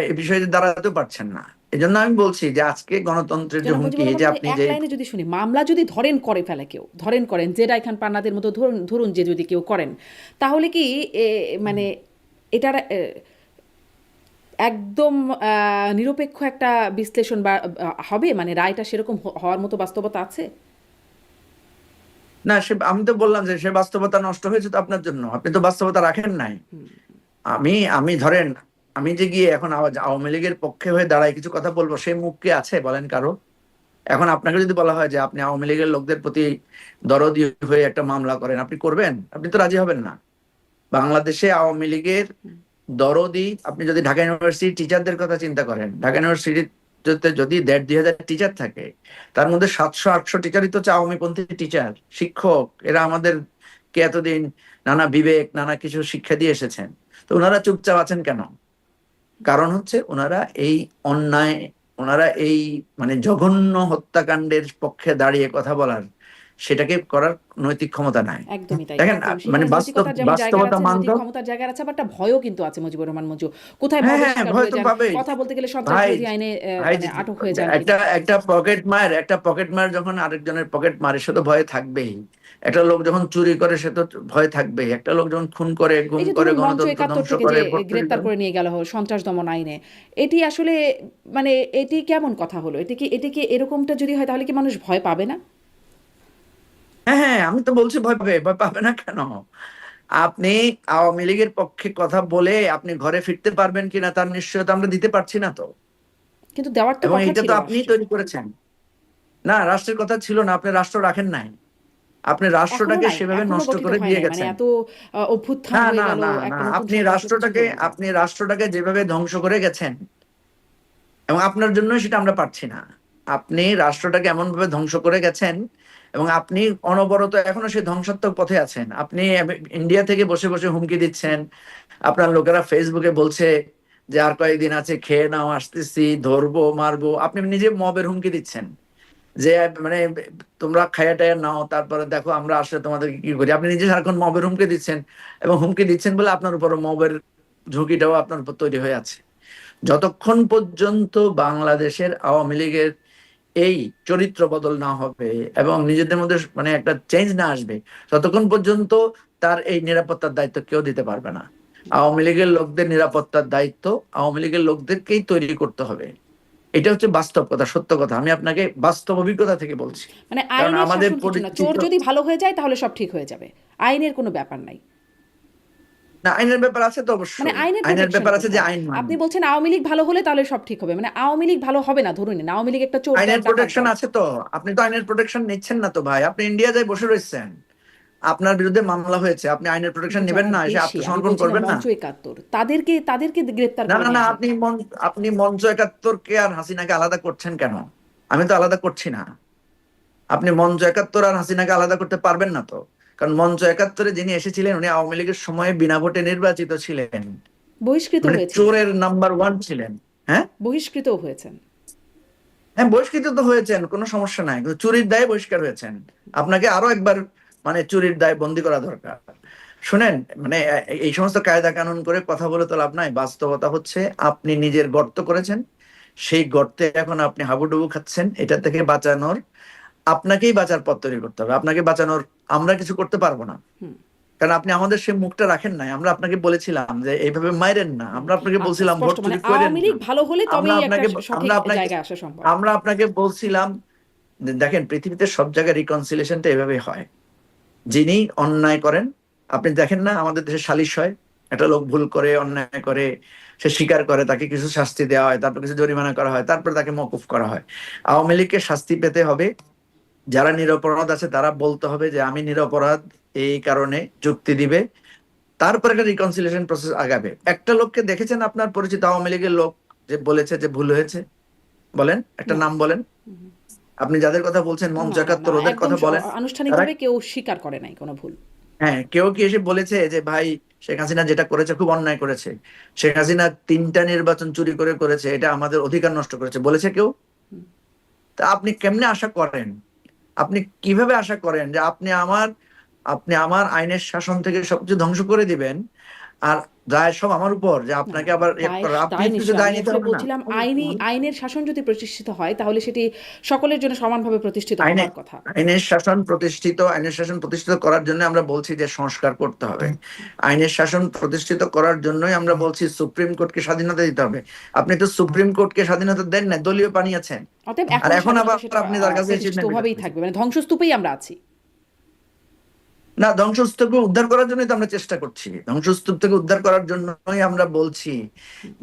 Speaker 2: এই বিষয়ে দাঁড়াতে পারছেন না। এই জন্য আমি বলছি যে আজকে গণতন্ত্রের যে
Speaker 1: জনাব
Speaker 2: হুমকি,
Speaker 1: মুজিবুর
Speaker 2: এই যে
Speaker 1: রহমান, যদি
Speaker 2: আপনি
Speaker 1: এক
Speaker 2: যে,
Speaker 1: লাইনে যদি শুনি, মামলা যদি ধরেন করে ফেলে কেউ, ধরেন করেন যে রায়খান পান্নাদের মতো, ধরুন ধরুন যে যদি কেউ করেন, তাহলে কি মানে এটার একদম নিরপেক্ষ একটা বিশ্লেষণ বা হবে, মানে রায়টা সেরকম হওয়ার মতো বাস্তবতা আছে?
Speaker 2: না সে, আমি তো বললাম যে সে বাস্তবতা নষ্ট হয়েছে তো আপনার জন্য, আপনি তো বাস্তবতা রাখেন নাই। আমি আমি ধরেন, আমি যে গিয়ে এখন আওয়ামী লীগের পক্ষে হয়ে দাঁড়ায় কিছু কথা বলবো, সে মুখ কি আছে বলেন কারো? এখন আপনাকে যদি বলা হয় যে আপনি আওয়ামী লীগের লোকদের প্রতি দরদি হয়ে একটা মামলা করেন, আপনি করবেন? আপনি তো রাজি হবেন না। বাংলাদেশে আওয়ামী লীগের দরদি, আপনি যদি ঢাকা ইউনিভার্সিটি টিচারদের কথা চিন্তা করেন, ঢাকা ইউনিভার্সিটিতে যদি 1,500-2,000 টিচার থাকে, তার মধ্যে 700-800 টিচারই তো হচ্ছে আওয়ামীপন্থী টিচার, শিক্ষক। এরা আমাদের কে এতদিন নানা বিবেক, নানা কিছু শিক্ষা দিয়ে এসেছেন। তো ওনারা চুপচাপ আছেন কেন? কারণ হচ্ছে ওনারা এই অন্যায়, ওনারা এই জঘন্য হত্যাকাণ্ডের পক্ষে দাঁড়িয়ে কথা বলার সেটাকে করার নৈতিক ক্ষমতা নাই।
Speaker 1: একদমই তাই,
Speaker 2: দেখেন
Speaker 1: একদম।
Speaker 2: মানে
Speaker 1: সেখানে নৈতিকতার যেমন জায়গা
Speaker 2: বাস্তবতা
Speaker 1: আছে, নৈতিক
Speaker 2: মানতে
Speaker 1: ক্ষমতার জায়গা আছে, আবার একটা ভয়ও কিন্তু আছে মুজিবুর রহমান মঞ্জু। কোথায়
Speaker 2: হ্যাঁ
Speaker 1: ভবের
Speaker 2: হ্যাঁ,
Speaker 1: শিকার
Speaker 2: ভয়
Speaker 1: হয়ে
Speaker 2: তো
Speaker 1: যান,
Speaker 2: পাবেই
Speaker 1: কথা বলতে গেলে সন্ত্রাস
Speaker 2: ভাই।
Speaker 1: বিরোধী আইনে
Speaker 2: ভাই
Speaker 1: মানে আটক হয়ে যান
Speaker 2: একটা
Speaker 1: কিনা।
Speaker 2: একটা পকেট মার যখন আরেকজনের পকেট মারে সে তো ভয়ে থাকবেই। একটা লোক যখন চুরি করে সে তো ভয় থাকবেই। একটা লোক যখন খুন করে, গুম
Speaker 1: এই যে
Speaker 2: করে,
Speaker 1: ধরুন মঞ্চ
Speaker 2: গণতন্ত্র
Speaker 1: ৭১
Speaker 2: ধ্বংস
Speaker 1: থেকে যে
Speaker 2: করে, ভোট চুরি
Speaker 1: গ্রেপ্তার
Speaker 2: করে।
Speaker 1: করে নিয়ে গেল সন্ত্রাস দমন আইনে, এটি আসলে মানে এটি কেমন কথা হলো? এটি কি এরকমটা যদি হয় তাহলে কি মানুষ ভয় পাবে না?
Speaker 2: হ্যাঁ হ্যাঁ, আমি তো বলছি ভয় পাবে। ভয় পাবে না কেন? আপনি আওয়ামী লীগের পক্ষে কথা বলে আপনি ঘরে ফিরতে পারবেন কিনা তার নিশ্চয়তা আমরা দিতে পারছি না তো।
Speaker 1: কিন্তু দেওয়ার তো
Speaker 2: এবং
Speaker 1: কথা
Speaker 2: এটা
Speaker 1: ছিল
Speaker 2: তো আপনিই
Speaker 1: রাষ্ট্রের।
Speaker 2: তৈরি করেছেন। না, রাষ্ট্রের কথা ছিল না, আপনি রাষ্ট্র রাখেন নাই। আপনি
Speaker 1: এখনো
Speaker 2: রাষ্ট্রটাকে
Speaker 1: নাই,
Speaker 2: সেভাবে
Speaker 1: এখনো
Speaker 2: নষ্ট
Speaker 1: গঠিত
Speaker 2: করে
Speaker 1: হয়
Speaker 2: দিয়ে
Speaker 1: নাই, মানে
Speaker 2: গেছেন।
Speaker 1: এত অভ্যুত্থান
Speaker 2: না
Speaker 1: হয়ে
Speaker 2: না
Speaker 1: গেল,
Speaker 2: না না,
Speaker 1: একটা নতুন সরকার প্রতিষ্ঠিত হলো যে।
Speaker 2: আপনি রাষ্ট্রটাকে যেভাবে ধ্বংস করে গেছেন, এবং আপনার জন্য সেটা আমরা পারছি না। আপনি রাষ্ট্রটাকে এমন ভাবে ধ্বংস করে গেছেন, এবং আপনি অনবরত এখনো সেই ধ্বংসাত্মক পথে আছেন। আপনি ইন্ডিয়া থেকে বসে বসে হুমকি দিচ্ছেন। আপনার লোকেরা ফেসবুকে বলছে যে আর কয়েকদিন আছে, খেয়ে নাও, আসতেছি, ধরবো, মারবো। আপনি নিজে মবের হুমকি দিচ্ছেন যে মানে তোমরা খায়া টায়া নাও, তারপরে দেখো আমরা আসলে তোমাদেরকে কি করি। আপনি নিজে সারাক্ষণ মবের হুমকি দিচ্ছেন, এবং হুমকি দিচ্ছেন বলে আপনার উপর মবের ঝুঁকিটাও আপনার উপর তৈরি হয়ে আছে। যতক্ষণ পর্যন্ত বাংলাদেশের আওয়ামী লীগের এই চরিত্র বদল না হবে এবং নিজেদের মধ্যে মানে একটা চেঞ্জ না আসবে, ততক্ষণ পর্যন্ত তার এই নিরাপত্তার দায়িত্ব কেউ দিতে পারবে না। আওয়ামী লীগের লোকদের নিরাপত্তার দায়িত্ব আওয়ামী লীগের লোকদেরকেই তৈরি করতে হবে। এটা হচ্ছে বাস্তব কথা, সত্য কথা। আমি আপনাকে বাস্তব অভিজ্ঞতা থেকে বলছি।
Speaker 1: মানে
Speaker 2: কারণ
Speaker 1: আইনের
Speaker 2: আমাদের
Speaker 1: শাসন কিছু না, চোর
Speaker 2: পরিচিত
Speaker 1: যদি ভালো হয়ে যায় তাহলে সব ঠিক হয়ে যাবে, আইনের কোনো ব্যাপার নাই।
Speaker 2: না, আইনের ব্যাপার আছে তো
Speaker 1: মানে
Speaker 2: অবশ্যই।
Speaker 1: আইনের
Speaker 2: আইনের
Speaker 1: প্রোটেকশন
Speaker 2: ব্যাপার আছে যে
Speaker 1: কোথায়?
Speaker 2: আইন মানি।
Speaker 1: আপনি বলছেন আওয়ামী লীগ ভালো হলে তাহলে সব ঠিক হবে, মানে আওয়ামী লীগ ভালো হবে না ধরুন না, আওয়ামী লীগ একটা চোর দল,
Speaker 2: আইনের
Speaker 1: ডাকাত
Speaker 2: প্রোটেকশন
Speaker 1: দল।
Speaker 2: আছে তো। আপনি তো আইনের প্রোটেকশন নিচ্ছেন না তো ভাই। আপনি ইন্ডিয়া যাই বসে রয়েছেন, আপনার বিরুদ্ধে মামলা হয়েছে, আপনি আইনের
Speaker 1: কিন্তু
Speaker 2: প্রোটেকশন নেবেন
Speaker 1: যারা
Speaker 2: না? এসে
Speaker 1: দেশে, আমি
Speaker 2: আত্মসমর্পণ
Speaker 1: বলছি না
Speaker 2: করবেন না?
Speaker 1: মঞ্চ ৭১, তাদেরকে গ্রেপ্তার
Speaker 2: না
Speaker 1: করে
Speaker 2: না না,
Speaker 1: নেওয়া হোক।
Speaker 2: আপনি মঞ্চ ৭১-কে আর হাসিনাকে আলাদা করছেন কেন? আমি তো আলাদা করছি না। আপনি মঞ্চ ৭১ আর হাসিনাকে আলাদা করতে পারবেন না তো। কারণ মঞ্চ ৭১-এ যিনি এসেছিলেন উনি আওয়ামী লীগের সময়ে বিনা ভোটে নির্বাচিত ছিলেন।
Speaker 1: বহিষ্কৃত
Speaker 2: মানে
Speaker 1: হয়েছিলেন।
Speaker 2: চোরের নাম্বার ওয়ান ছিলেন। হ্যাঁ
Speaker 1: বহিষ্কৃতও হয়েছেন।
Speaker 2: হ্যাঁ, বহিষ্কৃত তো হয়েছেন, কোনো সমস্যা নাই, কিন্তু চুরির দায়ে বহিষ্কার হয়েছেন। আপনাকে আরো একবার মানে চুরির দায়ে বন্দী করা দরকার। শুনেন, মানে এই সমস্ত কায়দা কানুন করে কথা বলে তো লাভ নাই। বাস্তবতা হচ্ছে আপনি নিজের গর্ত করেছেন, সেই গর্তে এখন আপনি হাবুডুবু খাচ্ছেন। এটা থেকে বাঁচানোর, আপনাকেই বাঁচার পথ তৈরি করতে হবে। আপনাকে বাঁচানোর আমরা কিছু করতে পারবো না,
Speaker 1: হুম।
Speaker 2: কারণ আপনি আমাদের সেই মুখটা রাখেন নাই। আমরা আপনাকে বলেছিলাম যে এইভাবে মাইরেন না, আমরা আপনাকে
Speaker 1: আচ্ছা,
Speaker 2: বলছিলাম ভোট
Speaker 1: স্পষ্ট মানে
Speaker 2: চুরি করেন
Speaker 1: আওয়ামী
Speaker 2: না।
Speaker 1: লীগ ভালো হলে
Speaker 2: আমরা
Speaker 1: তবেই একটা
Speaker 2: আপনাকে
Speaker 1: সঠিক
Speaker 2: আমরা আপনাকে
Speaker 1: জায়গায় আসা সম্ভব।
Speaker 2: আমরা আপনাকে বলছিলাম দেখেন, পৃথিবীতে সব জায়গায় রিকনসিলিয়েশনটা এভাবেই হয়। যিনি অন্যায় করেন, আপনি দেখেন না আমাদের দেশে সালিশ হয়, একটা লোক ভুল করে, অন্যায় করে, সে স্বীকার করে, তাকে কিছু শাস্তি দেওয়া হয়, তারপর কিছু জরিমানা করা হয়, তারপর তাকে মওকুফ করা হয়। আওয়ামী লীগকে শাস্তি পেতে হবে। যারা নিরপরাধ আছে তারা বলতে হবে যে আমি নিরপরাধ, এই কারণে যুক্তি দিবে। তারপর একটা রিকনসিলিয়েশন প্রসেস আগাবে। একটা লোককে দেখেছেন আপনার পরিচিত আওয়ামী লীগের লোক যে বলেছে যে ভুল হয়েছে? বলেন, একটা
Speaker 1: না।
Speaker 2: নাম বলেন। আপনি যাদের কথা বলছেন মঞ্চ
Speaker 1: না, না, না,
Speaker 2: ৭১, ওদের
Speaker 1: একদম
Speaker 2: কথা বলেন। তারা,
Speaker 1: আনুষ্ঠানিকভাবে কেউ স্বীকার করে নাই কোনো ভুল।
Speaker 2: হ্যাঁ, কেউ কি এসে বলেছে যে ভাই শেখ হাসিনা যেটা করেছে খুব অন্যায় করেছে, শেখ হাসিনা 3টা নির্বাচন চুরি করে করেছে, এটা আমাদের অধিকার নষ্ট করেছে, বলেছে কেউ? তা আপনি কেমনে আশা করেন, আপনি কিভাবে আশা করেন যে আপনি আমার আইনের শাসন থেকে সবকিছু ধ্বংস করে দিবেন, আর দায় সব আমার উপর, যে
Speaker 1: না,
Speaker 2: আপনাকে
Speaker 1: না,
Speaker 2: আবার
Speaker 1: দায়
Speaker 2: করার, আপনি
Speaker 1: দায়
Speaker 2: কিছু
Speaker 1: নিশ্চয়।
Speaker 2: দায়
Speaker 1: আমি
Speaker 2: নিতে
Speaker 1: আসলে
Speaker 2: হবে না?
Speaker 1: বলছিলাম আইনের শাসন যদি প্রতিষ্ঠিত হয় তাহলে সেটি সকলের জন্য সমানভাবে প্রতিষ্ঠিত
Speaker 2: আইনে
Speaker 1: হওয়ার কথা।
Speaker 2: আইনের শাসন প্রতিষ্ঠিত করার জন্য আমরা বলছি যে সংস্কার করতে হবে। আইনের শাসন প্রতিষ্ঠিত করার জন্যই আমরা বলছি সুপ্রিম কোর্টকে স্বাধীনতা দিতে হবে। আপনি তো সুপ্রিম কোর্টকে স্বাধীনতা দেন না, দলীয় বানিয়েছেন।
Speaker 1: অতএব
Speaker 2: আর
Speaker 1: এখনো
Speaker 2: এখন আবার
Speaker 1: স্বাধীনতা সেটা
Speaker 2: আপনি তার কাছে
Speaker 1: প্রতিষ্ঠিত
Speaker 2: অ্যাচিভমেন্ট
Speaker 1: ভাবেই থাকবে, মানে ধ্বংসস্তূপেই আমরা আছি।
Speaker 2: না, ধ্বংসস্তূপকে উদ্ধার করার জন্যই তো আমরা চেষ্টা করছি। ধ্বংসস্তূপ থেকে উদ্ধার করার জন্যই আমরা বলছি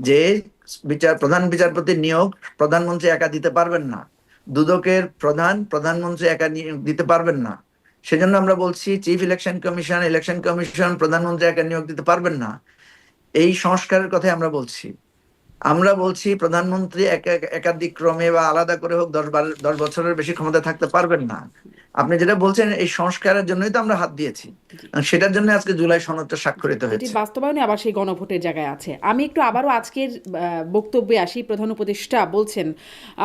Speaker 2: যে প্রধান বিচারপতির নিয়োগ প্রধানমন্ত্রী একা দিতে পারবেন না। দুদকের প্রধানমন্ত্রী একা দিতে পারবেন না। সেজন্য আমরা বলছি চিফ ইলেকশন কমিশন প্রধানমন্ত্রী একা নিয়োগ দিতে পারবেন না। এই সংস্কারের কথাই আমরা বলছি। আমরা বলছি প্রধানমন্ত্রী একাধিক ক্রমে বা আলাদা করে হোক 10 বছরের বেশি ক্ষমতা থাকতে পারবেন না। আপনি যেটা বলছেন এই সংস্কারের জন্যই তো আমরা হাত দিয়েছি,
Speaker 1: জি।
Speaker 2: সেটার জন্য আজকে জুলাই সনদটা
Speaker 1: জি,
Speaker 2: স্বাক্ষরিত
Speaker 1: এটির
Speaker 2: হয়েছে।
Speaker 1: বাস্তবায়নে আবার সেই গণভোটের জায়গায় আছে। আমি একটু আবারও আজকের বক্তব্যে আসি। প্রধান উপদেষ্টা বলছেন,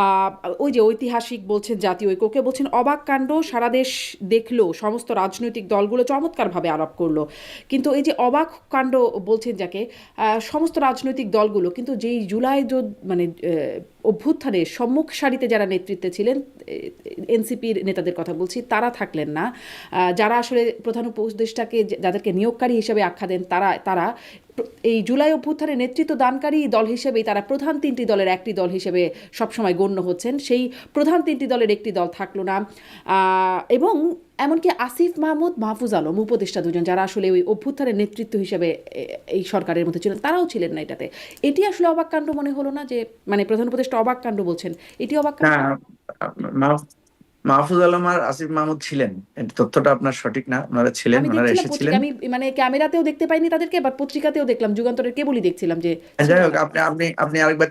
Speaker 1: আহ, ওই যে ঐতিহাসিক বলছেন, জাতীয় ঐক্যকে বলছেন অবাক কাণ্ড, সারা দেশ দেখলো, সমস্ত রাজনৈতিক দলগুলো চমৎকারভাবে আলাপ করলো। কিন্তু এই যে অবাক কাণ্ড বলছেন যাকে, সমস্ত রাজনৈতিক দলগুলো কিন্তু যেই জুলাই মানে অভ্যুত্থানে সম্মুখ সারিতে যারা নেতৃত্বে ছিলেন, এনসিপির নেতাদের কথা বলছি, তারা থাকলেন না। যারা আসলে প্রধান উপদেষ্টাকে যাদেরকে নিয়োগকারী হিসেবে আখ্যা দেন, তারা তারা এই জুলাই অভ্যুত্থানে নেতৃত্ব দানকারী দল হিসেবেই তারা প্রধান তিনটি দলের একটি দল হিসেবে সবসময় গণ্য হচ্ছেন। সেই প্রধান তিনটি দলের একটি দল থাকলো না। এবং এমনকি আসিফ মাহমুদ, মাহফুজ আলম উপদেষ্টা দুজন, যারা আসলে ওই অভ্যুত্থানের নেতৃত্ব হিসেবে এই সরকারের মধ্যে ছিলেন, তারাও ছিলেন না এটাতে। এটি আসলে অবাক কাণ্ড মনে হলো না? যে মানে প্রধান উপদেষ্টা অবাক কাণ্ড বলছেন, এটি অবাক
Speaker 2: না,
Speaker 1: কাণ্ড?
Speaker 2: মাহফুজ আলম আর আসিফ মাহমুদ ছিলেন, এই তথ্যটা আপনার সঠিক না। ওনারা ছিলেন,
Speaker 1: আমি
Speaker 2: ওনারা
Speaker 1: দেখছিলাম
Speaker 2: এসেছিলেন।
Speaker 1: পত্রিকা, আমি মানে ক্যামেরাতেও দেখতে পাইনি তাদেরকে, বাট পত্রিকাতেও দেখলাম, যুগান্তরের কেবলই দেখছিলাম যে
Speaker 2: যাই
Speaker 1: ছিলেন
Speaker 2: হোক,
Speaker 1: না
Speaker 2: আপনি
Speaker 1: তারা।
Speaker 2: আপনি আপনি আরেকবার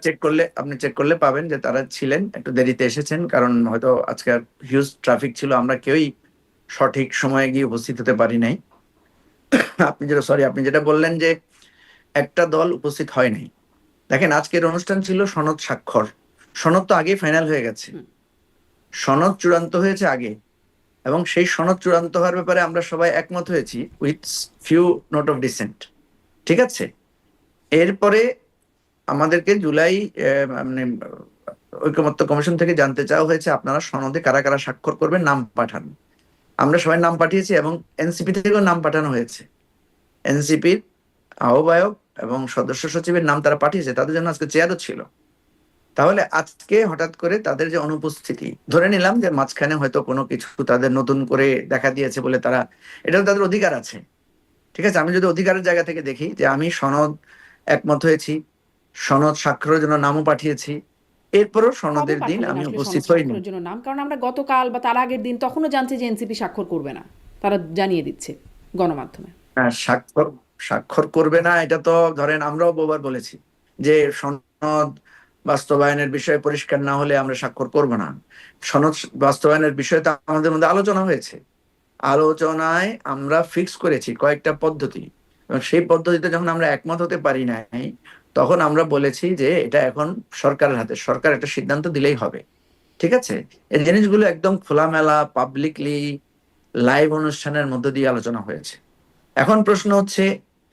Speaker 2: চেক করলে পাবেন যে তারা ছিলেন, একটু দেরিতে এসেছেন, কারণ হয়তো আজকে হিউজ ট্রাফিক ছিল, আমরা কেউই সঠিক সময়ে গিয়ে উপস্থিত হতে পারি নাই। আপনি যেটা বললেন যে একটা দল উপস্থিত হয় নাই, দেখেন আজকের অনুষ্ঠান ছিল সনদ স্বাক্ষর। সনদ তো আগেই ফাইনাল হয়ে গেছে,
Speaker 1: হুম।
Speaker 2: সনদ চূড়ান্ত হয়েছে আগে, এবং সেই সনদ চূড়ান্ত হওয়ার ব্যাপারে আমরা সবাই একমত হয়েছি with few note of dissent. ঠিক আছে, এরপরে আমাদেরকে জুলাই মানে ঐকমত্য কমিশন থেকে জানতে চাওয়া হয়েছে আপনারা সনদে কারা কারা স্বাক্ষর করবেন, নাম পাঠান। আমরা সবাই নাম পাঠিয়েছি এবং এনসিপি থেকেও নাম পাঠানো হয়েছে। এনসিপির আহ্বায়ক এবং সদস্য সচিবের নাম তারা পাঠিয়েছে, তাদের জন্য আজকে চেয়ারও ছিল। তাহলে আজকে হঠাৎ করে তাদের যে অনুপস্থিতি, ধরে নিলাম যে মাঝখানে হয়তো কোনো কিছু তাদের নতুন করে দেখা দিয়েছে বলে তারা, এটা তো তাদের অধিকার আছে। ঠিক আছে, আমি যদি অধিকারের জায়গা থেকে দেখি যে আমি সনদ একমত হয়েছি, সনদ স্বাক্ষরের জন্য নামও পাঠিয়েছি, এরপরও
Speaker 1: কবে
Speaker 2: সনদের দিন
Speaker 1: পাঠালেন
Speaker 2: আমি
Speaker 1: আসলে
Speaker 2: উপস্থিত
Speaker 1: সনদ
Speaker 2: হইনি।
Speaker 1: স্বাক্ষরের জন্য নাম? কারণ আমরা গতকাল বা তার আগের দিন তখনও জানছি যে এনসিপি স্বাক্ষর করবে না, তারা জানিয়ে দিচ্ছে গণমাধ্যমে।
Speaker 2: স্বাক্ষর স্বাক্ষর করবে না, এটা তো ধরেন আমরাও বহুবার বলেছি যে সনদ বাস্তবায়নের বিষয়ে পরিষ্কার না হলে আমরা স্বাক্ষর করব না। সনদ বাস্তবায়নের বিষয়ে তো আমাদের মধ্যে আলোচনা হয়েছে, আলোচনায় আমরা ফিক্স করেছি কয়েকটা পদ্ধতি, এবং সেই পদ্ধতিতে যখন আমরা একমত হতে পারি নাই, তখন আমরা বলেছি যে এটা এখন সরকারের হাতে, সরকার একটা সিদ্ধান্ত দিলেই হবে। ঠিক আছে, এই জিনিসগুলো একদম খোলামেলা পাবলিকলি লাইভ অনুষ্ঠানের মধ্য দিয়ে আলোচনা হয়েছে। এখন প্রশ্ন হচ্ছে,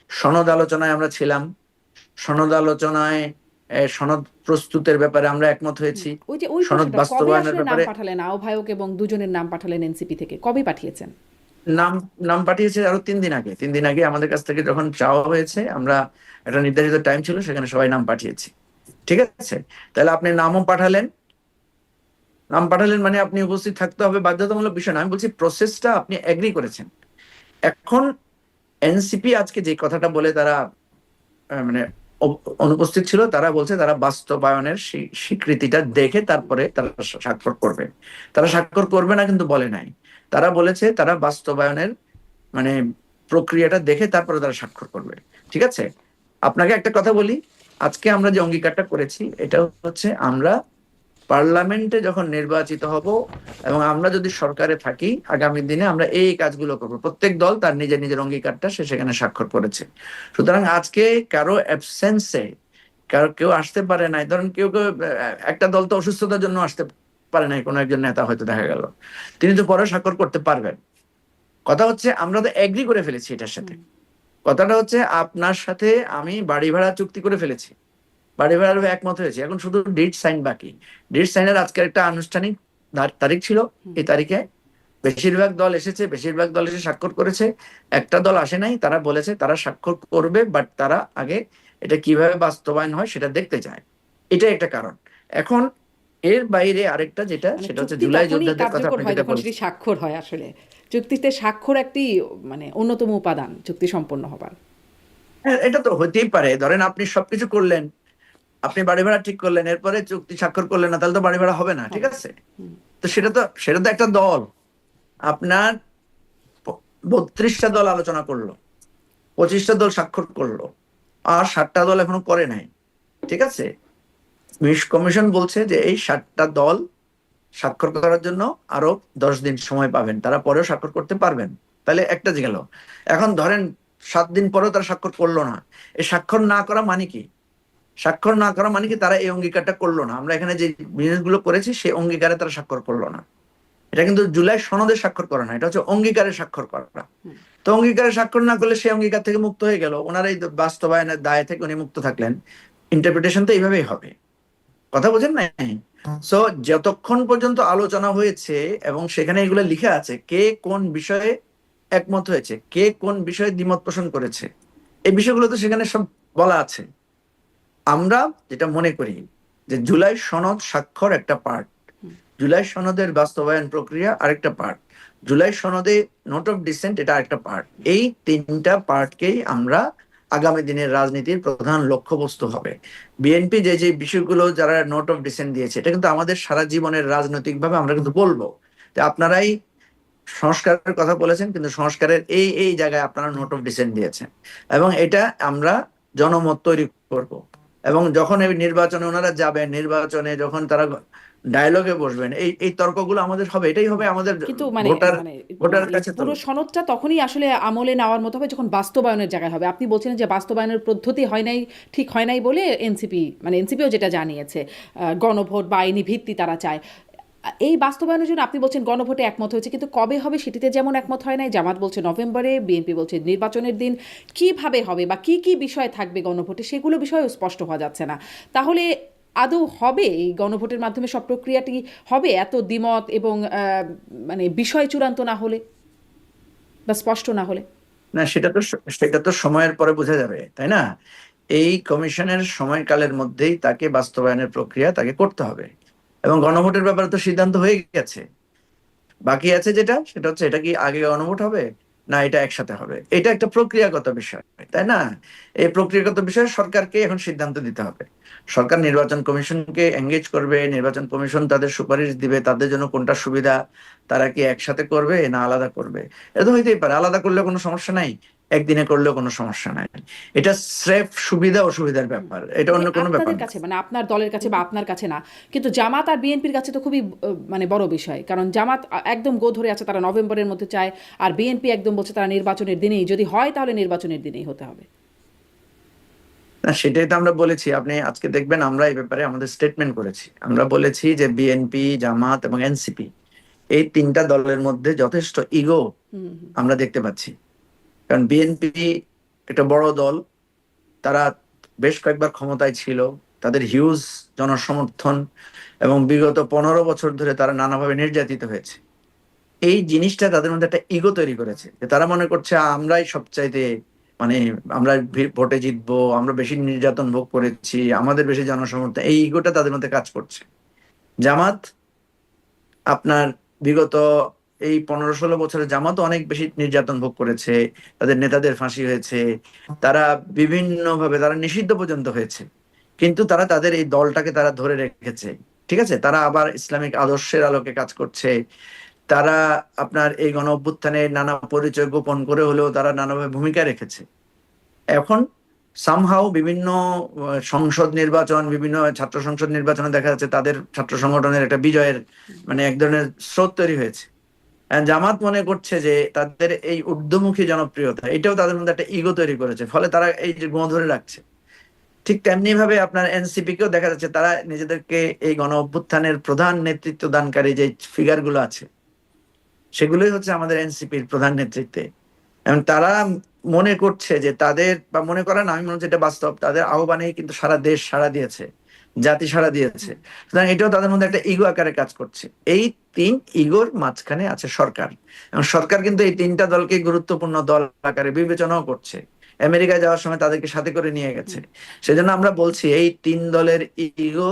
Speaker 2: সনদ আলোচনায় আমরা ছিলাম, সনদ আলোচনায় সনদ প্রস্তুতের ব্যাপারে আমরা একমত হয়েছি,
Speaker 1: ওই যে ওই
Speaker 2: সনদ
Speaker 1: প্রশ্নটা, কবে
Speaker 2: বাস্তবায়নের
Speaker 1: আসলে নাম
Speaker 2: ব্যাপারে
Speaker 1: পাঠালেন আহ্বায়ক এবং দুজনের নাম পাঠালেন এনসিপি থেকে, কবে পাঠিয়েছেন?
Speaker 2: নাম নাম পাঠিয়েছে আরো 3 দিন আগে। 3 দিন আগে আমাদের কাছ থেকে যখন চাওয়া হয়েছে, আমরা একটা নির্ধারিত টাইম ছিল, সেখানে সবাই নাম পাঠিয়েছি। ঠিক আছে, তাহলে আপনি নামও পাঠালেন, নাম পাঠালেন মানে আপনি উপস্থিত থাকতে হবে, বাধ্যতামূলক বিষয় না। আমি বলছি প্রসেসটা আপনি এগ্রি করেছেন। এখন এনসিপি আজকে যে কথাটা বলে তারা মানে অনুপস্থিত ছিল, তারা বলছে তারা বাস্তবায়নের স্বীকৃতিটা দেখে তারপরে তারা স্বাক্ষর করবে। তারা স্বাক্ষর করবে না কিন্তু বলে নাই, তারা বলেছে তারা বাস্তবায়নের মানে প্রক্রিয়াটা দেখে তারপরে তারা স্বাক্ষর করবে। ঠিক আছে, আপনাকে একটা কথা বলি, আজকে আমরা যে অঙ্গীকারটা করেছি এটা হচ্ছে আমরা পার্লামেন্টে যখন নির্বাচিত হব এবং আমরা যদি সরকারে থাকি আগামী দিনে আমরা এই কাজগুলো করব। প্রত্যেক দল তার নিজের নিজের অঙ্গীকারটা সে সেখানে স্বাক্ষর করেছে। সুতরাং আজকে কারো অ্যাবসেন্সে কেউ আসতে পারে নাই, ধরেন কেউ কেউ একটা দল তো অসুস্থতার জন্য আসতে পারে নাই, কোনো একজন নেতা হয়তো দেখা গেল, তিনি তো পরে স্বাক্ষর করতে পারবেন। কথা হচ্ছে আমরা তো এগ্রি করে ফেলেছি এটার সাথে। কথাটা হচ্ছে আপনার সাথে আমি বাড়ি ভাড়া চুক্তি করে ফেলেছি, বাড়ি ভাড়ার একমত হয়েছে, এখন শুধু ডিড সাইন বাকি। ডিড সাইনের আজকে একটা আনুষ্ঠানিক তারিখ ছিল, এই তারিখে বেশিরভাগ দল এসেছে, বেশিরভাগ দল এসে স্বাক্ষর করেছে। একটা দল আসে নাই, তারা বলেছে তারা স্বাক্ষর করবে, বাট তারা আগে এটা কিভাবে বাস্তবায়ন হয় সেটা দেখতে চায়। এটাই একটা কারণ। এখন এর বাইরে আরেকটা যেটা,
Speaker 1: মানে
Speaker 2: সেটা হচ্ছে
Speaker 1: চুক্তি
Speaker 2: জুলাই
Speaker 1: তখনই
Speaker 2: যোদ্ধাদের কথা
Speaker 1: কার্যকর
Speaker 2: আপনি
Speaker 1: হয়
Speaker 2: যেটা
Speaker 1: যখন সেটি
Speaker 2: বলেছেন।
Speaker 1: স্বাক্ষর হয়। আসলে চুক্তিতে স্বাক্ষর একটি মানে অন্যতম উপাদান চুক্তি সম্পন্ন হবার।
Speaker 2: হ্যাঁ, এটা তো হতেই পারে, ধরেন আপনি সবকিছু করলেন, আপনি বাড়ি ভাড়া ঠিক করলেন, এরপরে চুক্তি স্বাক্ষর করলেন না, তাহলে তো বাড়ি ভাড়া হবে না। ঠিক
Speaker 1: হবে না।
Speaker 2: আছে, তো সেটা তো একটা দল, আপনার 32টা দল আলোচনা করলো, 25টা দল স্বাক্ষর করলো, আর 7টা দল এখনো করে নাই। ঠিক আছে, কমিশন বলছে যে এই 7টা দল স্বাক্ষর করার জন্য আরো 10 দিন সময় পাবেন, তারা পরেও স্বাক্ষর করতে পারবেন। তাহলে একটা যে গেল। এখন ধরেন 7 দিন পরেও তারা স্বাক্ষর করলো না, এই স্বাক্ষর না করা মানে কি? স্বাক্ষর না করা মানে কি তারা এই অঙ্গীকারটা করলো না। আমরা এখানে যে জিনিসগুলো করেছি সেই অঙ্গীকারে তারা স্বাক্ষর করলো না। এটা কিন্তু জুলাই সনদে স্বাক্ষর করা না, এটা হচ্ছে অঙ্গীকারে স্বাক্ষর করা। তো অঙ্গীকারে স্বাক্ষর না করলে সেই অঙ্গীকার থেকে মুক্ত হয়ে গেল, ওনার এই বাস্তবায়নের দায় থেকে উনি মুক্ত থাকলেন। ইন্টারপ্রিটেশন তো এইভাবেই হবে, কথা বোঝেন না? সো যতক্ষণ পর্যন্ত আলোচনা হয়েছে এবং সেখানে এগুলো লিখা আছে কে কোন বিষয়ে একমত হয়েছে, কে কোন বিষয়ে দ্বিমত পোষণ করেছে, এই বিষয়গুলো তো সেখানে সব বলা আছে। আমরা যেটা মনে করি যে জুলাই সনদ স্বাক্ষর একটা পার্ট, জুলাই সনদের বাস্তবায়ন প্রক্রিয়া আরেকটা পার্ট, জুলাই সনদে নোট অফ ডিসেন্ট এটা আরেকটা পার্ট। এই তিনটা পার্টকেই আমরা আগামী দিনের রাজনীতির প্রধান লক্ষ্যবস্তু হবে। বিএনপি যে যে বিষয়গুলো যারা নোট অফ ডিসেন্ট দিয়েছে এটা কিন্তু আমাদের সারা জীবনের রাজনৈতিক ভাবে আমরা কিন্তু বলবো যে আপনারাই সংস্কারের কথা বলেছেন, কিন্তু সংস্কারের এই এই জায়গায় আপনারা নোট অফ ডিসেন্ট দিয়েছেন, এবং এটা আমরা জনমত তৈরি করব। এবং যখন এই নির্বাচনে ওনারা যাবেন, নির্বাচনে যখন তারা ডায়লগে বসবেন, এই এই তর্কগুলো আমাদের হবে, এটাই হবে আমাদের
Speaker 1: কিন্তু মানে
Speaker 2: ভোটার
Speaker 1: মানে
Speaker 2: ভোটার
Speaker 1: মানে
Speaker 2: কাছে
Speaker 1: পুরো সনদটা তখনই আসলে আমলে নেওয়ার মতো হবে যখন বাস্তবায়নের জায়গায় হবে। আপনি বলছেন যে বাস্তবায়নের পদ্ধতি হয় নাই, ঠিক হয় নাই বলে এনসিপি মানে এনসিপিও যেটা জানিয়েছে গণভোট বা আইনি ভিত্তি তারা চায়। এই বাস্তবায়নের জন্য আপনি বলছেন গণভোটে একমত হয়েছে, কিন্তু কবে হবে সেটিতে যেমন একমত হয় নাই। জামাত বলছে নভেম্বরে, বিএনপি বলছে নির্বাচনের দিন। কিভাবে হবে বা কি কি বিষয় থাকবে গণভোটে সেগুলো বিষয়েও স্পষ্ট হওয়া যাচ্ছে না। তাহলে আদৌ হবে এই গণভোটের মাধ্যমে সব প্রক্রিয়াটি হবে এত দ্বিমত এবং মানে বিষয় চূড়ান্ত না হলে বা স্পষ্ট না হলে?
Speaker 2: না, সেটা তো সময়ের পরে বোঝা যাবে, তাই না? এই কমিশনের সময়কালের মধ্যেই তাকে বাস্তবায়নের প্রক্রিয়া তাকে করতে হবে। এবং গণভোটের ব্যাপারে তো সিদ্ধান্ত হয়ে গেছে, বাকি আছে যেটা, সেটা হচ্ছে এটা কি আগে গণভোট হবে না এটা একসাথে হবে, এটা একটা প্রক্রিয়াগত বিষয়, তাই না? এই প্রক্রিয়াগত বিষয়ে সরকারকে এখন সিদ্ধান্ত দিতে হবে। সরকার নির্বাচন কমিশনকে এঙ্গেজ করবে, নির্বাচন কমিশন তাদের সুপারিশ দিবে তাদের জন্য কোনটা সুবিধা, তারা কি একসাথে করবে না আলাদা করবে। এটা তো হইতেই পারে, আলাদা করলে কোনো সমস্যা নাই, একদিনে করলেও কোনো সমস্যা নাই। এটা স্রেফ সুবিধা অসুবিধার ব্যাপার, এটা
Speaker 1: মানে
Speaker 2: অন্য কোনো ব্যাপার
Speaker 1: আপনাদের
Speaker 2: না।
Speaker 1: কাছে মানে আপনার দলের কাছে বা আপনার কাছে না, কিন্তু জামাত আর বিএনপির কাছে তো খুবই মানে বড় বিষয়। কারণ জামাত একদম গো ধরে আছে, তারা নভেম্বরের মধ্যে চায়, আর বিএনপি একদম বলছে তারা নির্বাচনের দিনেই, যদি হয় তাহলে নির্বাচনের দিনেই হতে হবে।
Speaker 2: না, সেটাই তো আমরা বলেছি। আপনি আজকে দেখবেন আমরা এই ব্যাপারে আমাদের স্টেটমেন্ট করেছি, আমরা বলেছি যে বিএনপি, জামাত এবং এনসিপি এই তিনটা দলের মধ্যে যথেষ্ট ইগো আমরা দেখতে পাচ্ছি। কারণ বিএনপি একটা বড় দল, তারা বেশ কয়েকবার ক্ষমতায় ছিল, তাদের হিউজ জনসমর্থন, এবং বিগত 15 বছর ধরে তারা নানাভাবে নির্যাতিত হয়েছে। এই জিনিসটা তাদের মধ্যে একটা ইগো তৈরি করেছে, যে তারা মনে করছে আমরাই সবচাইতে মানে আমরা ভোটে জিতবো, আমরা বেশি নির্যাতন ভোগ করেছি, আমাদের বেশি জনসমর্থন, এই ইগোটা তাদের মধ্যে কাজ করছে। জামাত আপনার বিগত এই 15-16 বছরে জামাত অনেক বেশি নির্যাতন ভোগ করেছে, তাদের নেতাদের ফাঁসি হয়েছে, তারা বিভিন্ন ভাবে তারা নিষিদ্ধ পর্যন্ত হয়েছে, কিন্তু তারা তাদের এই দলটাকে তারা ধরে রেখেছে। ঠিক আছে, তারা আবার ইসলামিক আদর্শের আলোকে কাজ করছে। তারা আপনার এই গণ অভ্যুত্থানে নানা পরিচয় গোপন করে হলেও তারা নানাভাবে ভূমিকা রেখেছে। এখন সামহাও বিভিন্ন সংসদ নির্বাচন, বিভিন্ন ছাত্র সংসদ নির্বাচনে দেখা যাচ্ছে তাদের ছাত্র সংগঠনের একটা বিজয়ের মানে এক ধরনের স্রোত তৈরি হয়েছে। জামাত মনে করছে যে তাদের এই ঊর্ধ্বমুখী জনপ্রিয়তা এটাও তাদের মধ্যে একটা ইগো তৈরি করেছে, ফলে তারা এই যে গোঁ ধরে রাখছে। ঠিক তেমনি ভাবে আপনার এনসিপি কেও দেখা যাচ্ছে তারা নিজেদেরকে এই গণ অভ্যুত্থানের প্রধান নেতৃত্ব দানকারী যে ফিগার গুলো আছে সেগুলোই হচ্ছে আমাদের এনসিপির প্রধান নেতৃত্বে। এবং তারা মনে করছে যে তাদের, বা মনে করে না, আমি মনে হচ্ছে এটা বাস্তব, তাদের আহ্বানেই কিন্তু সারা দেশ সাড়া দিয়েছে, জাতি সাড়া দিয়েছে। সুতরাং এটাও তাদের মধ্যে একটা ইগো আকারে কাজ করছে। এই তিন ইগোর মাঝখানে আছে সরকার, এবং সরকার কিন্তু এই তিনটা দলকে গুরুত্বপূর্ণ দল আকারে বিবেচনাও করছে। আমেরিকায় যাওয়ার সময় তাদেরকে সাথে করে নিয়ে গেছে। সেজন্য আমরা বলছি এই তিন দলের ইগো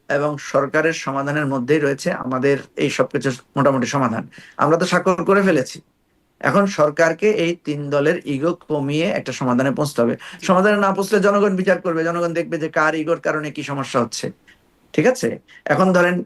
Speaker 2: এবং সরকারের সমাধানের মধ্যেই রয়েছে আমাদের এই সবকিছু মোটামুটি সমাধান। আমরা তো স্বাক্ষর করে ফেলেছি, এখন সরকারকে এই তিন দলের ইগো কমিয়ে একটা সমাধানে পৌঁছতে হবে। সমাধানে না পৌঁছলে জনগণ বিচার করবে, জনগণ দেখবে যে কার ইগোর কারণে কি সমস্যা হচ্ছে। ঠিক আছে, এখন ধরেন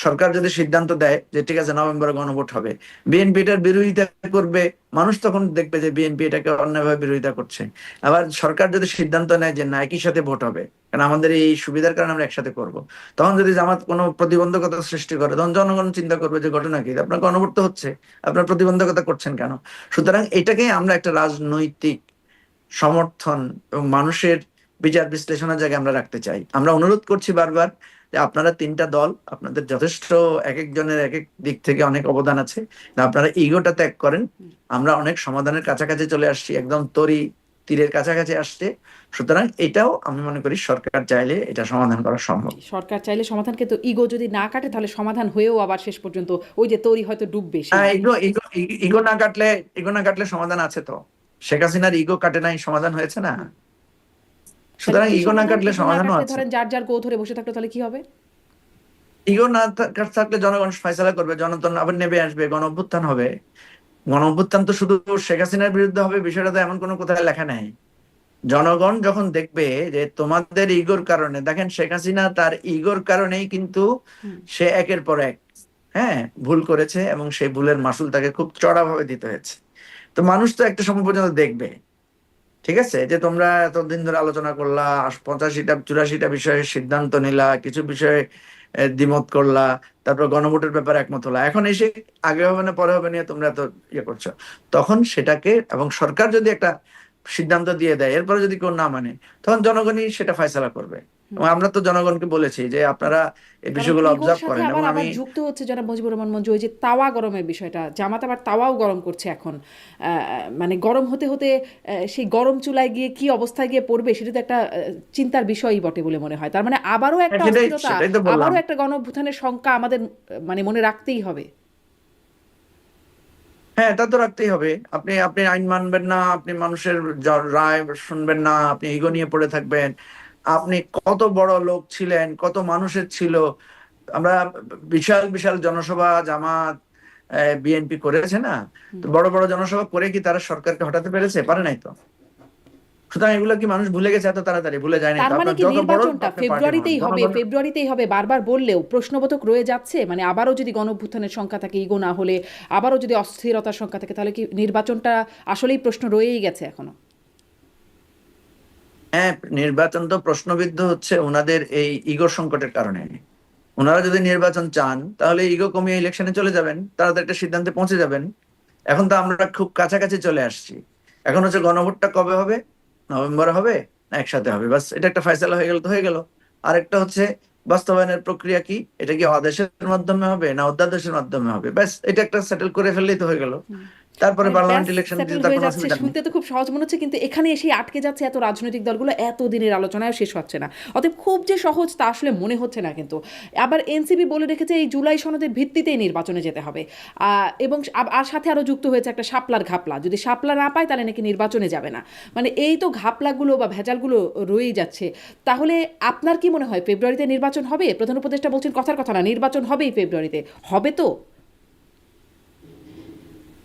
Speaker 2: সরকার যদি সিদ্ধান্ত দেয় যে ঠিক আছে নভেম্বরে গণভোট হবে, বিএনপি এটার বিরোধিতা করবে, মানুষ তখন দেখবে যে বিএনপি এটাকে অন্যায়ভাবে বিরোধিতা করছে। আবার সরকার যদি সিদ্ধান্ত নেয় যে না একই সাথে ভোট হবে, কারণ আমাদের এই সুবিধার কারণে আমরা একসাথে করব, তখন যদি জামাত কোনো প্রতিবন্ধকতা সৃষ্টি করে, তখন জনগণ চিন্তা করবে যে ঘটনা কি, আপনার গণভোট তো হচ্ছে, আপনার প্রতিবন্ধকতা করছেন কেন? সুতরাং এটাকে আমরা একটা রাজনৈতিক সমর্থন এবং মানুষের বিচার বিশ্লেষণের জায়গায় আমরা রাখতে চাই। আমরা অনুরোধ করছি বারবার যে আপনারা তিনটা দল, আপনাদের যথেষ্ট এক একজনের এক এক দিক থেকে অনেক অবদান আছে, আপনারা ইগোটা ত্যাগ করেন। আমরা অনেক সমাধানের কাছাকাছি চলে আসছি, একদম তীরের কাছাকাছি আসছে। সুতরাং এটাও আমি মনে করি সরকার চাইলে এটা সমাধান করা সম্ভব।
Speaker 1: সরকার চাইলে সমাধান, কিন্তু ইগো যদি না কাটে তাহলে সমাধান হয়েও আবার শেষ পর্যন্ত ওই যে তৈরি হয়তো ডুববে সেই
Speaker 2: ইগো ইগো ইগো না কাটলে সমাধান আছে তো। শেখ হাসিনার ইগো কাটে নাই, সমাধান হয়েছে না। সুতরাং ইগো না কাটলে সমাধানও আছে।
Speaker 1: ধরেন যার যার গো ধরে বসে থাকলো তাহলে কি হবে?
Speaker 2: ইগো না থাকলে জনগণ ফয়সালা করবে, জনগণ আবার নেমে আসবে, গণ অভ্যুত্থান হবে। গণ অভ্যুত্থান তো শুধু শেখ হাসিনার বিরুদ্ধে হবে বিষয়টা তো এমন কোনো কোথায় লেখা নাই। জনগণ যখন দেখবে যে তোমাদের ইগোর কারণে, দেখেন শেখ হাসিনা তার ইগোর কারণেই কিন্তু সে একের পর এক ভুল করেছে এবং সেই ভুলের মাসুল তাকে খুব চড়াভাবে দিতে হয়েছে। তো মানুষ তো একটা সময় পর্যন্ত দেখবে, ঠিক আছে, যে তোমরা এতদিন ধরে আলোচনা করলা, 85টা 84টা বিষয়ে সিদ্ধান্ত নিলা, কিছু বিষয়ে দ্বিমত করলা, তারপর গণভোটের ব্যাপারে একমত হলা, এখন এসে আগে হবে না পরে হবে নিয়ে তোমরা তো ইয়ে করছো। তখন সেটাকে, এবং সরকার যদি একটা সিদ্ধান্ত দিয়ে দেয়, এরপরে যদি কেউ না মানে, তখন জনগণই সেটা ফয়সালা করবে। এবং আমরা তো জনগণকে বলেছি যে আপনারা এই বিষয়গুলো অবজার্ভ করেন। এবং আমি
Speaker 1: যুক্ত হচ্ছে যারা মুজিবুর রহমান মঞ্জু, ওই যে তাওয়া গরমের বিষয়টা, জামাত আবার তাওয়াও গরম করছে এখন। মানে গরম হতে হতে সেই গরম চুলায় গিয়ে কি অবস্থায় গিয়ে পড়বে সেটা তো একটা চিন্তার বিষয়ই বটে বলে মনে হয়। তার মানে আবারও একটা অস্থিরতা, আবারও একটা গণঅভ্যুত্থানের শঙ্কা আমাদের মানে মনে রাখতেই হবে।
Speaker 2: হ্যাঁ, তা তো রাখতেই হবে। আপনি আপনি আইন মানবেন না, আপনি মানুষের রায় শুনবেন না, আপনি ইগো নিয়ে পড়ে থাকবেন। আপনি কত বড় লোক ছিলেন, কত মানুষের ছিল, আমরা বিশাল বিশাল জনসভা জামাত বিএনপি করেছে না, তো বড় বড় জনসভা করে কি তারা সরকারকে হটাতে পেরেছে? পারে নাই তো। সুতরাং এগুলো কি মানুষ ভুলে গেছে এত তাড়াতাড়ি? ভুলে যায়নি।
Speaker 1: তার মানে কি নির্বাচনটা ফেব্রুয়ারিতেই হবে? ফেব্রুয়ারিতেই হবে বারবার বললেও প্রশ্নবোধক রয়ে যাচ্ছে। মানে আবারও যদি গণঅভ্যুত্থানের সংখ্যা থাকে, ইগো না হলে, আবারও যদি অস্থিরতার সংখ্যা থাকে, তাহলে কি নির্বাচনটা আসলেই প্রশ্ন রয়েই গেছে এখনো?
Speaker 2: হ্যাঁ, নির্বাচন তো প্রশ্নবিদ্ধ হচ্ছে ওনাদের এই ইগোর সংকটের কারণে। ওনারা যদি নির্বাচন চান তাহলে ইগো কমিয়ে ইলেকশনে চলে যাবেন, তারা একটা সিদ্ধান্তে পৌঁছে যাবেন। এখন তো আমরা খুব কাছাকাছি চলে আসছি। এখন হচ্ছে গণভোটটা কবে হবে, নভেম্বরে হবে না একসাথে হবে, বাস এটা একটা ফয়সালা হয়ে গেল তো হয়ে গেল। আরেকটা হচ্ছে বাস্তবায়নের প্রক্রিয়া কি, এটা কি আদেশের মাধ্যমে হবে না অধ্যাদেশের মাধ্যমে হবে, ব্যাস এটা একটা সেটেল করে ফেললেই তো হয়ে গেল। তারপরে পার্লামেন্ট ইলেকশন দিতে তার কোনো অসুবিধা নেই।
Speaker 1: শুনতে তো খুব সহজ মনে হচ্ছে, কিন্তু এখানে এসে আটকে যাচ্ছে এত রাজনৈতিক দলগুলো, এত দিনের আলোচনায় শেষ হচ্ছে না। অতএব খুব যে সহজ তা আসলে মনে হচ্ছে না। কিন্তু আবার এনসিপি বলে রেখেছে এই জুলাই সনদের ভিত্তিতেই নির্বাচনে যেতে হবে, এবং আর সাথে আরো যুক্ত হয়েছে একটা শাপলার ঘাপলা, যদি শাপলা না পায় তাহলে নাকি নির্বাচনে যাবে না। মানে এই তো ঘাপলাগুলো বা ভেজালগুলো রয়েই যাচ্ছে। তাহলে আপনার কি মনে হয় ফেব্রুয়ারিতে নির্বাচন হবে? প্রধান উপদেষ্টা বলছেন কথার কথা না, নির্বাচন হবেই ফেব্রুয়ারিতে, হবে তো?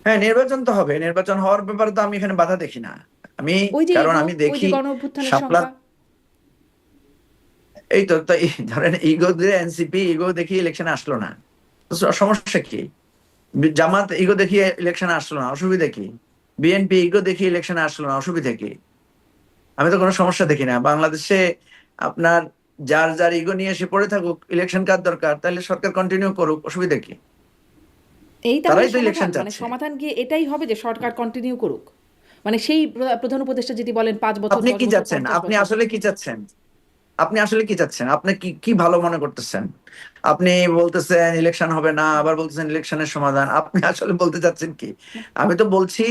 Speaker 2: হ্যাঁ, নির্বাচন তো হবে। নির্বাচন হওয়ার ব্যাপারে তো আমি এখানে বাধা দেখি না। আমি কারণ আমি দেখি শাপলা, এই তো ধরেন ইগো দিয়ে এনসিপি ইগো দেখিয়ে ইলেকশনে আসলো না, সমস্যা কি? জামাত ইগো দেখিয়ে ইলেকশনে আসলো না, অসুবিধা কি? বিএনপি ইগো দেখিয়ে ইলেকশনে আসলো না, অসুবিধা কি? আমি তো কোনো সমস্যা দেখি না। বাংলাদেশে আপনার যার যার ইগো নিয়ে এসে পড়ে থাকুক, ইলেকশন কার দরকার, তাহলে সরকার কন্টিনিউ করুক, অসুবিধা কি? তারাই তো ইলেকশন চাচ্ছে।
Speaker 1: সমাধান গিয়ে এটাই হবে যে সরকার কন্টিনিউ করুক, মানে সেই প্রধান উপদেষ্টা যেটি বলেন 5 বছর।
Speaker 2: আপনি কি চাচ্ছেন? আপনি আসলে কি চাচ্ছেন? আপনি আসলে কি চাচ্ছেন? আপনি কি কি ভালো মনে করতেছেন? আপনি বলতেছেন ইলেকশন হবে না, আবার বলতেছেন ইলেকশনের সমাধান। আপনি আসলে বলতে চাচ্ছেন কি? আমি তো বলছি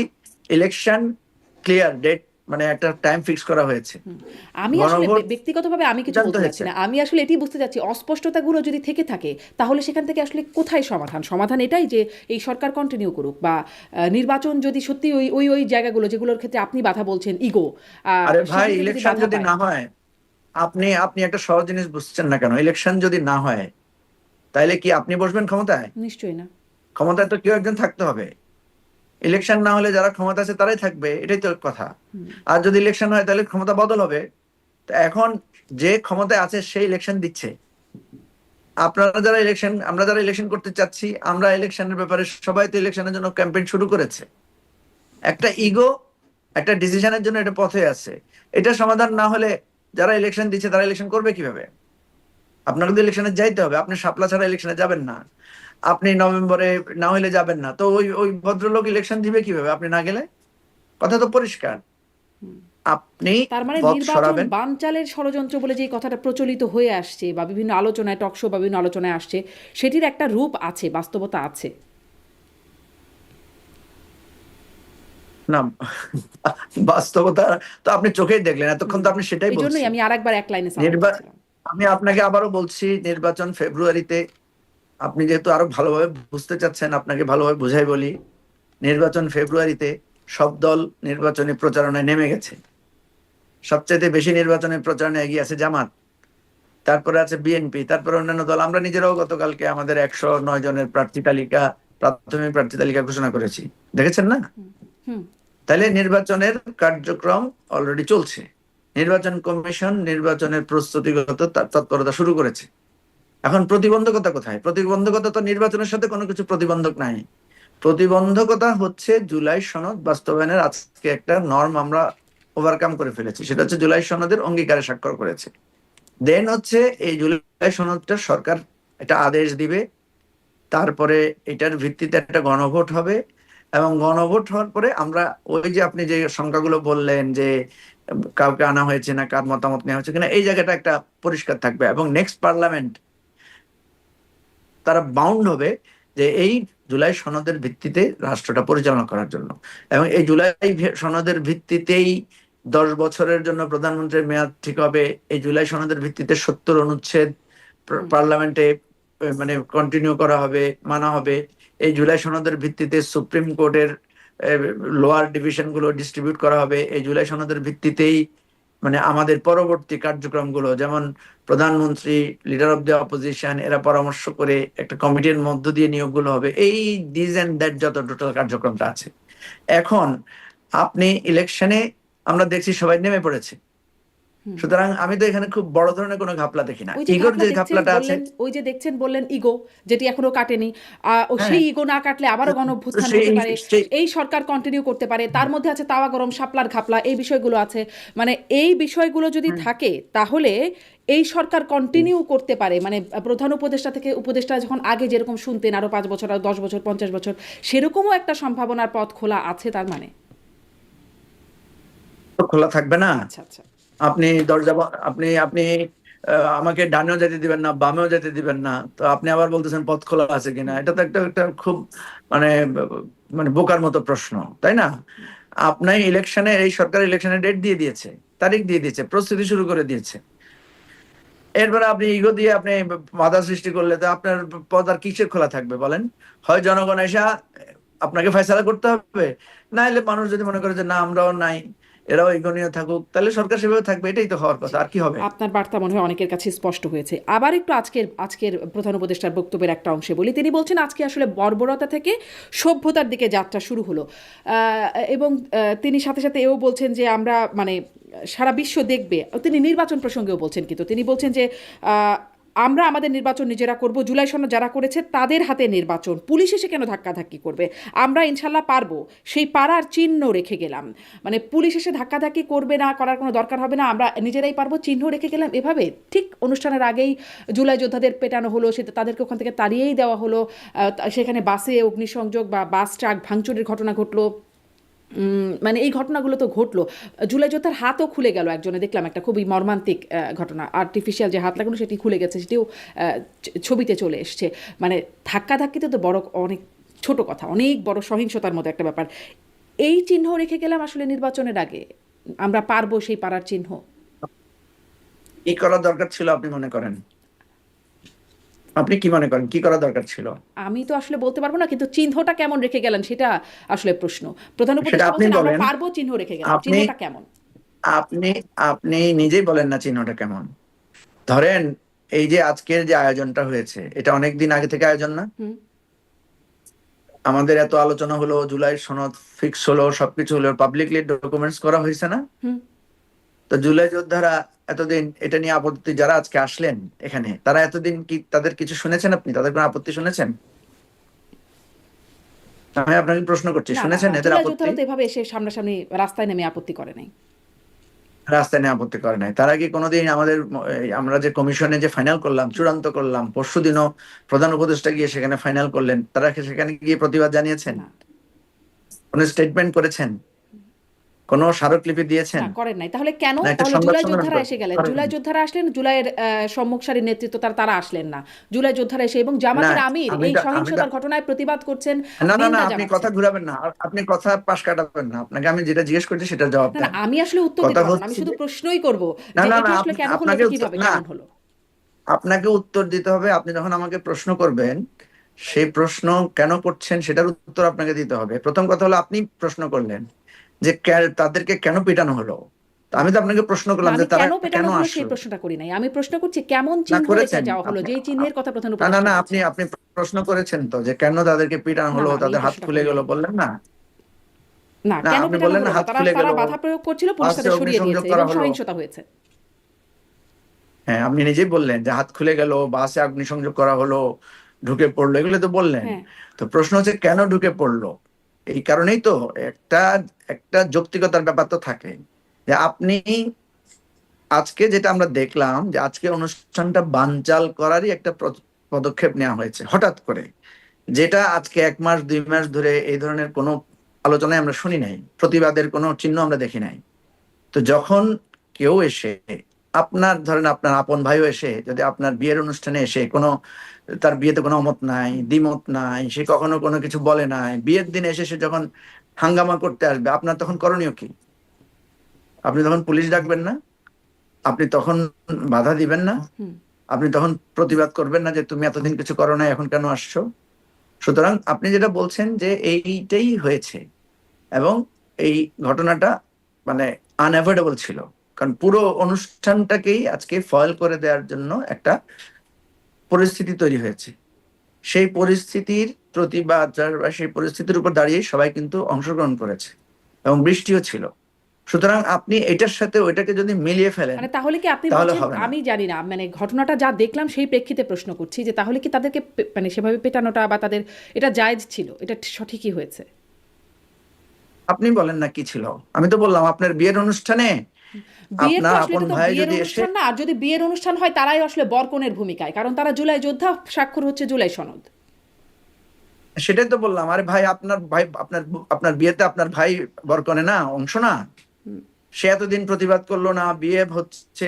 Speaker 2: ইলেকশন ক্লিয়ার ডেট, মানে একটা টাইম ফিক্স করা হয়েছে।
Speaker 1: আমি আসলে ব্যক্তিগতভাবে আমি কিছু বলতে চাচ্ছি না, আমি আসলে এটি বুঝতে চাচ্ছি অস্পষ্টতাগুলো যদি থেকে থাকে তাহলে সেখান থেকে আসলে কোথায় সমাধান? সমাধান এটাই যে এই সরকার কন্টিনিউ করুক, বা নির্বাচন যদি সত্যি ওই ওই ওই জায়গাগুলো যেগুলোর ক্ষেত্রে আপনি বাধা বলছেন ইগো।
Speaker 2: আরে ভাই, ইলেকশন যদি না হয়, আপনি আপনি একটা সহজ জিনিস বুঝছেন না কেন? ইলেকশন যদি না হয় তাহলে কি আপনি বসবেন ক্ষমতায়?
Speaker 1: নিশ্চয়ই না।
Speaker 2: ক্ষমতায় তো কেউ একজন থাকতে হবে। ইলেকশন না হলে যারা ক্ষমতা আছে তারাই থাকবে, এটাই তো কথা। আর যদি ইলেকশন হয় তাহলে ক্ষমতা বদল হবে। তো এখন যে ক্ষমতায় আছে সেই ইলেকশন দিচ্ছে, আমরা যারা ইলেকশন করতে চাচ্ছি, আমরা ইলেকশনের ব্যাপারে সবাই তো ইলেকশনের জন্য ক্যাম্পেইন শুরু করেছে। একটা ইগো, একটা ডিসিশনের জন্য এটা পথে আছে। এটা সমাধান না হলে যারা ইলেকশন দিচ্ছে তারা ইলেকশন করবে কিভাবে? আপনাকে তো ইলেকশনে যাইতে হবে। আপনি শাপলা ছাড়া ইলেকশনে যাবেন না। আপনি নভেম্বরে না হলে যাবেন না, তো ওই ওই ভদ্রলোক ইলেকশন দিবে কিভাবে আপনি না গেলে? কথা তো পরিষ্কার। আপনি
Speaker 1: তার মানে
Speaker 2: পথ
Speaker 1: নির্বাচন
Speaker 2: সরাবেন।
Speaker 1: বানচালের ষড়যন্ত্র বলে যে কথাটা প্রচলিত হয়ে আসছে বা বিভিন্ন আলোচনায়, টকশো বা বিভিন্ন আলোচনায় আসছে, সেটির একটা রূপ আছে, বাস্তবতা আছে।
Speaker 2: না, বাস্তবতা তো আপনি চোখেই দেখলেন, এতক্ষণ তো আপনি সেটাই
Speaker 1: এই জন্যই
Speaker 2: বলছেন।
Speaker 1: আমি আরেকবার এক লাইনে সামারি
Speaker 2: নির্বা
Speaker 1: করছিলাম।
Speaker 2: আমি আপনাকে আবারও বলছি, নির্বাচন ফেব্রুয়ারিতে। আপনি যেহেতু আরো ভালোভাবে বুঝতে চাচ্ছেন, আপনাকে ভালোভাবে বুঝাই বলি। নির্বাচন ফেব্রুয়ারিতে। সব দল নির্বাচনী প্রচারণায় নেমে গেছে। সবচেয়ে বেশি নির্বাচনী প্রচারণায় এগিয়ে আছে জামাত, তারপরে আছে বিএনপি, তারপরে অন্যান্য দল। আমরা নিজেরাও গতকালকে আমাদের 109 জনের প্রার্থী তালিকা, প্রাথমিক প্রার্থী তালিকা ঘোষণা করেছি। দেখেছেন না?
Speaker 1: হুম।
Speaker 2: তাহলে নির্বাচনের কার্যক্রম অলরেডি চলছে। নির্বাচন কমিশন নির্বাচনের প্রস্তুতিগত তৎপরতা শুরু করেছে। এখন প্রতিবন্ধকতা কোথায়? প্রতিবন্ধকতা তো নির্বাচনের সাথে কোনো কিছু প্রতিবন্ধক নাই। প্রতিবন্ধকতা হচ্ছে জুলাই সনদ বাস্তবায়নের আজকে একটা নর্ম আমরা ওভারকাম করে ফেলেছি। সেটা হচ্ছে জুলাই সনদের অঙ্গীকারে স্বাক্ষর করেছে। দেন হচ্ছে এই জুলাই সনদটা সরকার একটা আদেশ দিবে, তারপরে এটার ভিত্তিতে একটা গণভোট হবে, এবং গণভোট হওয়ার পরে আমরা ওই যে আপনি যে সংখ্যাগুলো বললেন যে কাউকে আনা হয়েছে না, কার মতামত নেওয়া হয়েছে কিনা, এই জায়গাটা একটা পরিষ্কার থাকবে। এবং নেক্সট পার্লামেন্ট তারা বাউন্ড হবে যে এই জুলাই সনদের ভিত্তিতে রাষ্ট্রটা পরিচালনা করার জন্য। এবং এই জুলাই সনদের ভিত্তিতেই 10 বছরের জন্য প্রধানমন্ত্রীর মেয়াদ ঠিক হবে। এই জুলাই সনদের ভিত্তিতে 70 অনুচ্ছেদ পার্লামেন্টে মানে কন্টিনিউ করা হবে, মানা হবে। এই জুলাই সনদের ভিত্তিতে সুপ্রিম কোর্টের লোয়ার ডিভিশন গুলো ডিস্ট্রিবিউট করা হবে। এই জুলাই সনদের ভিত্তিতেই মানে আমাদের পরবর্তী কার্যক্রমগুলো, যেমন প্রধানমন্ত্রী, লিডার অফ দ্য অপোজিশন, এরা পরামর্শ করে একটা কমিটির মধ্য দিয়ে নিয়োগগুলো হবে। এই দিস এন্ড দ্যাট যত টোটাল কার্যক্রমটা আছে। এখন আপনি ইলেকশনে আমরা দেখছি সবাই নেমে পড়েছে। সুতরাং আমি তো এখানে খুব বড় ধরনের কোনো ঘাপলা দেখি না।
Speaker 1: ওই যে
Speaker 2: ইগোর
Speaker 1: ঘাপলা
Speaker 2: যে
Speaker 1: দেখছেন
Speaker 2: ঘাপলাটা আছে,
Speaker 1: বললেন, ওই যে দেখছেন বললেন ইগো, যেটি এখনো কাটেনি। ও
Speaker 2: হ্যাঁ,
Speaker 1: সেই ইগো না কাটলে আবারও গণঅভ্যুত্থান
Speaker 2: সেই
Speaker 1: হতে পারে,
Speaker 2: সেই
Speaker 1: এই সরকার কন্টিনিউ করতে পারে। তার মধ্যে আছে তাওয়া গরম, শাপলার ঘাপলা, এই বিষয়গুলো আছে। মানে এই বিষয়গুলো যদি থাকে তাহলে এই সরকার কন্টিনিউ করতে পারে। মানে প্রধান উপদেষ্টা থেকে উপদেষ্টা যখন আগে যেরকম শুনতেন আরো 5 বছর, আর 10 বছর, 50 বছর, সেরকমও একটা সম্ভাবনার পথ খোলা আছে তার মানে।
Speaker 2: খোলা থাকবে না।
Speaker 1: আচ্ছা আচ্ছা।
Speaker 2: আপনি আপনি আপনি আমাকে ডানেও যেতে দিবেন না, বামেও যেতে দিবেন না, তো আপনি আবার বলতেছেন পথ খোলা আছে কিনা। এটা তো একটা একটা খুব মানে মানে বোকার মতো প্রশ্ন, তাই না? আপনার ইলেকশনে, এই সরকার ইলেকশনের ডেট দিয়ে দিয়েছে, তারিখ দিয়ে দিয়েছে, প্রস্তুতি শুরু করে দিয়েছে। এরপরে আপনি ইগো দিয়ে আপনি বাধা সৃষ্টি করলে তো আপনার পথ আর কিসের খোলা থাকবে বলেন? হয় জনগণ এসে আপনাকে ফয়সালা করতে হবে, না হলে মানুষ যদি মনে করে যে না আমরাও নাই, এরাও ইগো নিয়ে থাকুক, তাহলে সরকার সেভাবে থাকবে। এটাই তো হওয়ার কথা, আর কি হবে?
Speaker 1: আপনার বার্তা মনে হয় অনেকের কাছে স্পষ্ট হয়েছে। আবার একটু আজকের আজকের প্রধান উপদেষ্টার বক্তব্যের একটা অংশে বলি। তিনি বলছেন আজকে আসলে বর্বরতা থেকে সভ্যতার দিকে যাত্রা শুরু হলো। এবং তিনি সাথে সাথে এও বলছেন যে আমরা মানে সারা বিশ্ব দেখবে। তিনি নির্বাচন প্রসঙ্গেও বলছেন, কিন্তু তিনি বলছেন যে আমরা আমাদের নির্বাচন নিজেরা করব, জুলাই সনদ যারা করেছে তাদের হাতে নির্বাচন, পুলিশ এসে কেন ধাক্কাধাক্কি করবে, আমরা ইনশাল্লাহ পারবো, সেই পারার চিহ্ন রেখে গেলাম। মানে পুলিশ এসে ধাক্কাধাক্কি করবে না, করার কোনো দরকার হবে না, আমরা নিজেরাই পারবো, চিহ্ন রেখে গেলাম। এভাবে ঠিক অনুষ্ঠানের আগেই জুলাই যোদ্ধাদের পেটানো হলো, সে তাদেরকে ওখান থেকে তাড়িয়েই দেওয়া হলো। সেখানে বাসে অগ্নিসংযোগ বা বাস ট্রাক ভাঙচুরের ঘটনা ঘটলো। মানে এই ঘটনাগুলো তো ঘটলো। জুলাই যোদ্ধার হাতও খুলে গেল একজনে, দেখলাম একটা খুবই মর্মান্তিক ঘটনা। আর্টিফিশিয়াল যে হাত লাগানো সেটি খুলে গেছে, সেটিও ছবিতে চলে এসছে। মানে ধাক্কাধাক্কিতে তো বড় অনেক ছোট কথা, অনেক বড় সহিংসতার মতো একটা ব্যাপার। এই চিহ্ন রেখে গেলাম আসলে নির্বাচনের আগে, আমরা পারবো সেই পারার চিহ্ন।
Speaker 2: কি করা দরকার ছিল আপনি মনে করেন? আপনি কি মনে করেন কি করা দরকার ছিল?
Speaker 1: আমি তো আসলে বলতে পারবো না, কিন্তু চিহ্নটা কেমন রেখে গেলেন সেটা আসলে প্রশ্ন। প্রধান
Speaker 2: সেটা
Speaker 1: উপদেষ্টা
Speaker 2: আপনি
Speaker 1: বলছেন আমরা
Speaker 2: বলেন।
Speaker 1: পারবো, চিহ্ন রেখে গেলাম,
Speaker 2: আপনি
Speaker 1: চিহ্নটা কেমন?
Speaker 2: আপনি আপনি নিজেই বলেন না চিহ্নটা কেমন। ধরেন এই যে আজকের যে আয়োজনটা হয়েছে, এটা অনেক দিন আগে থেকে আয়োজন না?
Speaker 1: হুম।
Speaker 2: আমাদের এত আলোচনা হলো, জুলাই সনদ ফিক্স হলো, সবকিছু হলো, পাবলিকলি ডকুমেন্টস করা হয়েছে না?
Speaker 1: হুম।
Speaker 2: তো তো জুলাই যোদ্ধারা এতদিন এটা নিয়ে আপত্তি, যারা আজকে আসলেন এখানে, তারা এতদিন কি তাদের কিছু শুনেছেন? আপনি তাদের কোনো আপত্তি শুনেছেন? আমি আপনাকে প্রশ্ন করছি,
Speaker 1: না না
Speaker 2: শুনেছেন
Speaker 1: না,
Speaker 2: এদের
Speaker 1: জুলাই
Speaker 2: আপত্তি?
Speaker 1: যোদ্ধারা তো এভাবে এসে সামনাসামনি রাস্তায় নেমে আপত্তি করে নাই।
Speaker 2: রাস্তায় নিয়ে আপত্তি করে নাই। তারা কি কোনোদিন আমাদের আমরা যে কমিশনে যে ফাইনাল করলাম, চূড়ান্ত করলাম, পরশুদিনও প্রধান উপদেষ্টা গিয়ে সেখানে ফাইনাল করলেন, তারা কি সেখানে গিয়ে প্রতিবাদ জানিয়েছেন?
Speaker 1: না
Speaker 2: কোনো স্টেটমেন্ট করেছেন? কোনো স্মারকলিপি দিয়েছেন?
Speaker 1: না, করেন নাই। তাহলে কেন?
Speaker 2: না একটা
Speaker 1: তাহলে
Speaker 2: সংবাদ
Speaker 1: জুলাই
Speaker 2: সম্মেলন
Speaker 1: যোদ্ধারা এসে গেলেন,
Speaker 2: করেন?
Speaker 1: জুলাই যোদ্ধারা আসলেন, জুলাইয়ের সম্মুখ সারির নেতৃত্ব তারা আসলেন না। জুলাই যোদ্ধারা এসে এবং
Speaker 2: না
Speaker 1: জামাতের আমির
Speaker 2: আমি
Speaker 1: এই
Speaker 2: তো আমি তো
Speaker 1: সহিংসতার ঘটনায় প্রতিবাদ করছেন,
Speaker 2: না না না,
Speaker 1: নিন্দা
Speaker 2: আপনি কথা
Speaker 1: জানাচ্ছেন।
Speaker 2: ঘুরাবেন না, আপনি কথা পাশ কাটাবেন না। আপনাকে আমি যেটা জিজ্ঞেস করছি সেটার জবাব
Speaker 1: না না,
Speaker 2: দেন।
Speaker 1: আমি আসলে উত্তর দিতে
Speaker 2: কথা
Speaker 1: পারবো না, আমি
Speaker 2: হচ্ছে
Speaker 1: শুধু
Speaker 2: যে
Speaker 1: প্রশ্নই করব
Speaker 2: না
Speaker 1: যে
Speaker 2: না
Speaker 1: এটা
Speaker 2: না,
Speaker 1: আসলে কেন হলো,
Speaker 2: আপনাকে
Speaker 1: এটা
Speaker 2: উত্তর
Speaker 1: কিভাবে
Speaker 2: না,
Speaker 1: কেমন হলো।
Speaker 2: আপনাকে উত্তর দিতে হবে। আপনি যখন আমাকে প্রশ্ন করবেন, সেই প্রশ্ন কেন করছেন সেটার উত্তর আপনাকে দিতে হবে। প্রথম কথা হলো, আপনি প্রশ্ন করলেন যে তাদেরকে কেন পিটানো হলো। তো আমি তো আপনাকে প্রশ্ন
Speaker 1: না,
Speaker 2: করলাম যে
Speaker 1: আমি
Speaker 2: তারা
Speaker 1: কেন
Speaker 2: কেন
Speaker 1: পেটানো হলো সেই
Speaker 2: আসলো।
Speaker 1: প্রশ্নটা করি নাই, আমি প্রশ্ন করছি কেমন
Speaker 2: না
Speaker 1: চিহ্ন রেখে
Speaker 2: করেছেন
Speaker 1: যাওয়া হলো,
Speaker 2: আপনি,
Speaker 1: যেই চিহ্নের কথা প্রধান
Speaker 2: না না
Speaker 1: উপদেষ্টা
Speaker 2: না, আপনি
Speaker 1: বলছেন।
Speaker 2: আপনি প্রশ্ন করেছেন তো যে কেন তাদেরকে পিটানো
Speaker 1: না
Speaker 2: হলো,
Speaker 1: না, আমি এই
Speaker 2: তাদের হাত
Speaker 1: প্রশ্নটা
Speaker 2: খুলে
Speaker 1: করি
Speaker 2: গেল,
Speaker 1: নাই।
Speaker 2: বললেন না?
Speaker 1: না,
Speaker 2: না
Speaker 1: কেন
Speaker 2: আপনি
Speaker 1: পেটানো
Speaker 2: বললেন
Speaker 1: হলো
Speaker 2: না
Speaker 1: না,
Speaker 2: হাত
Speaker 1: তারা
Speaker 2: খুলে গেল,
Speaker 1: তারা বাধা প্রয়োগ করছিল, পুলিশ
Speaker 2: বাসে
Speaker 1: তাদের সরিয়ে
Speaker 2: অগ্নিসংযোগ
Speaker 1: দিয়েছে
Speaker 2: করা
Speaker 1: এবং
Speaker 2: হলো।
Speaker 1: সহিংসতা হয়েছে।
Speaker 2: হ্যাঁ আপনি নিজেই বললেন যে হাত খুলে গেল, বাসে অগ্নিসংযোগ করা হলো, ঢুকে পড়লো, এগুলো তো বললেন।
Speaker 1: হ্যাঁ,
Speaker 2: তো প্রশ্ন হচ্ছে কেন ঢুকে পড়লো। এই কারণেই তো একটা একটা যৌক্তিকতার ব্যাপার তো থাকে, যে আপনি আজকে যেটা আমরা দেখলাম যে আজকে অনুষ্ঠানটা বানচাল করারই একটা পদক্ষেপ নেওয়া হয়েছে হঠাৎ করে, যেটা আজকে 1 মাস 2 মাস ধরে এই ধরনের কোনো আলোচনায় আমরা শুনি নাই, প্রতিবাদের কোনো চিহ্ন আমরা দেখি নাই। তো যখন কেউ এসে আপনার ধরেন আপনার আপন ভাইও এসে যদি আপনার বিয়ের অনুষ্ঠানে এসে কোনো, তার বিয়েতে কোনো অমত নাই, দ্বিমত নাই, সে কখনো কোনো কিছু বলে নাই, বিয়ের দিনে এসে সে যখন হাঙ্গামা করতে আসবে, আপনার তখন করণীয় কি? আপনি তখন পুলিশ ডাকবেন না? আপনি তখন বাধা দিবেন না?
Speaker 1: হুম।
Speaker 2: আপনি তখন প্রতিবাদ করবেন না যে তুমি এতদিন কিছু করো না, এখন কেন আসছো? সুতরাং আপনি যেটা বলছেন যে এইটাই হয়েছে, এবং এই ঘটনাটা মানে আনঅ্যাভয়েডেবল ছিল, কারণ পুরো অনুষ্ঠানটাকেই আজকে ফয়েল করে দেওয়ার জন্য একটা পরিস্থিতি তৈরি হয়েছে। সেই পরিস্থিতির প্রতিবাদ বা সেই পরিস্থিতির উপর দাঁড়িয়ে সবাই কিন্তু অংশগ্রহণ করেছে, এবং বৃষ্টিও ছিল। সুতরাং আপনি এটার সাথে ওইটাকে যদি মিলিয়ে ফেলেন
Speaker 1: মানে তাহলে কি আপনি
Speaker 2: তাহলে
Speaker 1: বলছেন,
Speaker 2: হবে না।
Speaker 1: আমি জানি না, মানে ঘটনাটা যা দেখলাম সেই প্রেক্ষিতে প্রশ্ন করছি যে তাহলে কি তাদেরকে মানে সেভাবে পেটানোটা বা তাদের এটা জায়েজ ছিল, এটা সঠিকই হয়েছে?
Speaker 2: আপনি বলেন না কি ছিল। আমি তো বললাম আপনার বিয়ের অনুষ্ঠানে
Speaker 1: বিয়ের তো
Speaker 2: আপনার
Speaker 1: আসলে
Speaker 2: আপন
Speaker 1: এটা তো
Speaker 2: ভাই
Speaker 1: বিয়ের
Speaker 2: যদি এসে,
Speaker 1: অনুষ্ঠান না, আর যদি বিয়ের অনুষ্ঠান হয় তারাই আসলে বরকনের ভূমিকায়, কারণ তারা জুলাই যোদ্ধা, স্বাক্ষর হচ্ছে জুলাই সনদ।
Speaker 2: সেটাই তো বললাম, আরে ভাই আপনার ভাই, আপনার আপনার বিয়েতে আপনার ভাই বরকনে না, অংশ না? সে এতদিন প্রতিবাদ করলো না, বিয়ে হচ্ছে,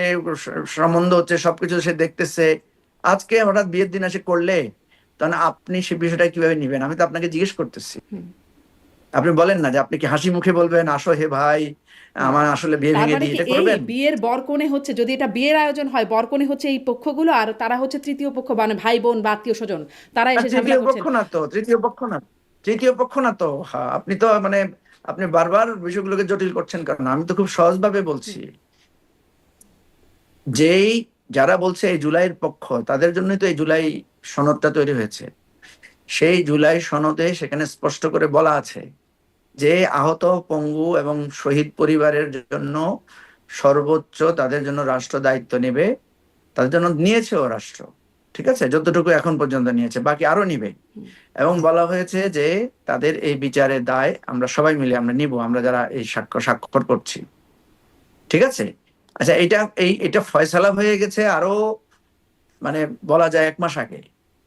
Speaker 2: সম্বন্ধ হচ্ছে, সবকিছু সে দেখতেছে, আজকে হঠাৎ বিয়ের দিন এসে করলে, তাহলে আপনি সে বিষয়টা কিভাবে নিবেন? আমি তো আপনাকে জিজ্ঞেস করতেছি। আপনি বলেন না যে আপনি কি হাসি মুখে বলবেন আসো হে ভাই
Speaker 1: না,
Speaker 2: আমার আসলে বিয়ে
Speaker 1: তার
Speaker 2: ভেঙে
Speaker 1: মানে
Speaker 2: দিই,
Speaker 1: কি
Speaker 2: এটা
Speaker 1: এই
Speaker 2: করবেন?
Speaker 1: বিয়ের বরকনে হচ্ছে, যদি এটা বিয়ের আয়োজন হয়, বরকনে হচ্ছে এই পক্ষগুলো আর তারা হচ্ছে তৃতীয় পক্ষ, মানে ভাই বোন বা আত্মীয় স্বজন, তারা
Speaker 2: আর
Speaker 1: এসে ঝামেলা
Speaker 2: তৃতীয় পক্ষ
Speaker 1: করছেন।
Speaker 2: না তো, তৃতীয় পক্ষ না, তৃতীয় পক্ষ না তো। হ্যাঁ আপনি তো মানে আপনি বারবার বিষয়গুলোকে জটিল করছেন, কারণ আমি তো খুব সহজভাবে বলছি। যেই যারা বলছে এই জুলাইয়ের পক্ষ, তাদের জন্যই তো এই জুলাই সনদটা তৈরি হয়েছে। সেই জুলাই সনদে সেখানে স্পষ্ট করে বলা আছে যে আহত, পঙ্গু এবং শহীদ পরিবারের জন্য সর্বোচ্চ তাদের জন্য রাষ্ট্র দায়িত্ব নেবে, তাদের জন্য নিয়েছেও রাষ্ট্র। ঠিক আছে, যতটুকু এখন পর্যন্ত নিয়েছে, বাকি আরো নিবে। এবং বলা হয়েছে যে তাদের এই বিচারের দায় আমরা সবাই মিলে আমরা নিব, আমরা যারা এই স্বাক্ষর করছি। ঠিক আছে। আচ্ছা, এটা ফয়সালা হয়ে গেছে আরো মানে বলা যায় 1 মাস আগে।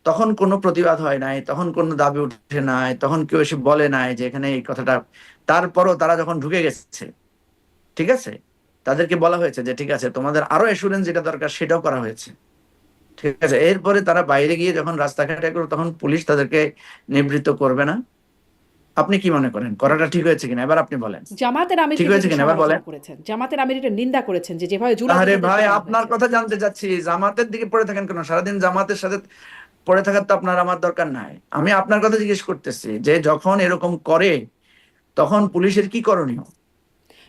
Speaker 2: তখন কোনো প্রতিবাদ হয় নাই, তখন কোনো দাবি উঠে নাই, তখন কেউ এসে বলে নাই যে এখানে এই কথাটা। তারপরও তারা যখন ঢুকে গেছে, ঠিক আছে, তাদেরকে বলা হয়েছে যে ঠিক আছে তোমাদের আরো অ্যাসুরেন্স যেটা দরকার সেটাও করা হয়েছে। ঠিক আছে, এরপরে তারা বাইরে গিয়ে যখন রাস্তাঘাটে করবে তখন পুলিশ তাদেরকে নিবৃত্ত করবে না? আপনি কি মনে করেন করাটা ঠিক হয়েছে কিনা, এবার আপনি বলেন।
Speaker 1: জামাতের আমির
Speaker 2: ঠিক
Speaker 1: কিন্তু
Speaker 2: হয়েছে
Speaker 1: এটা
Speaker 2: কিনা এবার বলেন।
Speaker 1: সমালোচনা করেছেন, জামাতের আমির এটা নিন্দা করেছেন যে যেভাবে জুলাই
Speaker 2: আরে
Speaker 1: যোদ্ধাদের
Speaker 2: ভাই
Speaker 1: পেটানো
Speaker 2: আপনার
Speaker 1: হয়েছে।
Speaker 2: কথা জানতে চাচ্ছি, জামাতের দিকে পড়ে থাকেন কেন সারাদিন? জামাতের সাথে পড়ে থাকার তো আপনার আমার দরকার নাই। আমি আপনার কথা জিজ্ঞেস করতেছি যে যখন এরকম করে তখন পুলিশের কি করণীয়?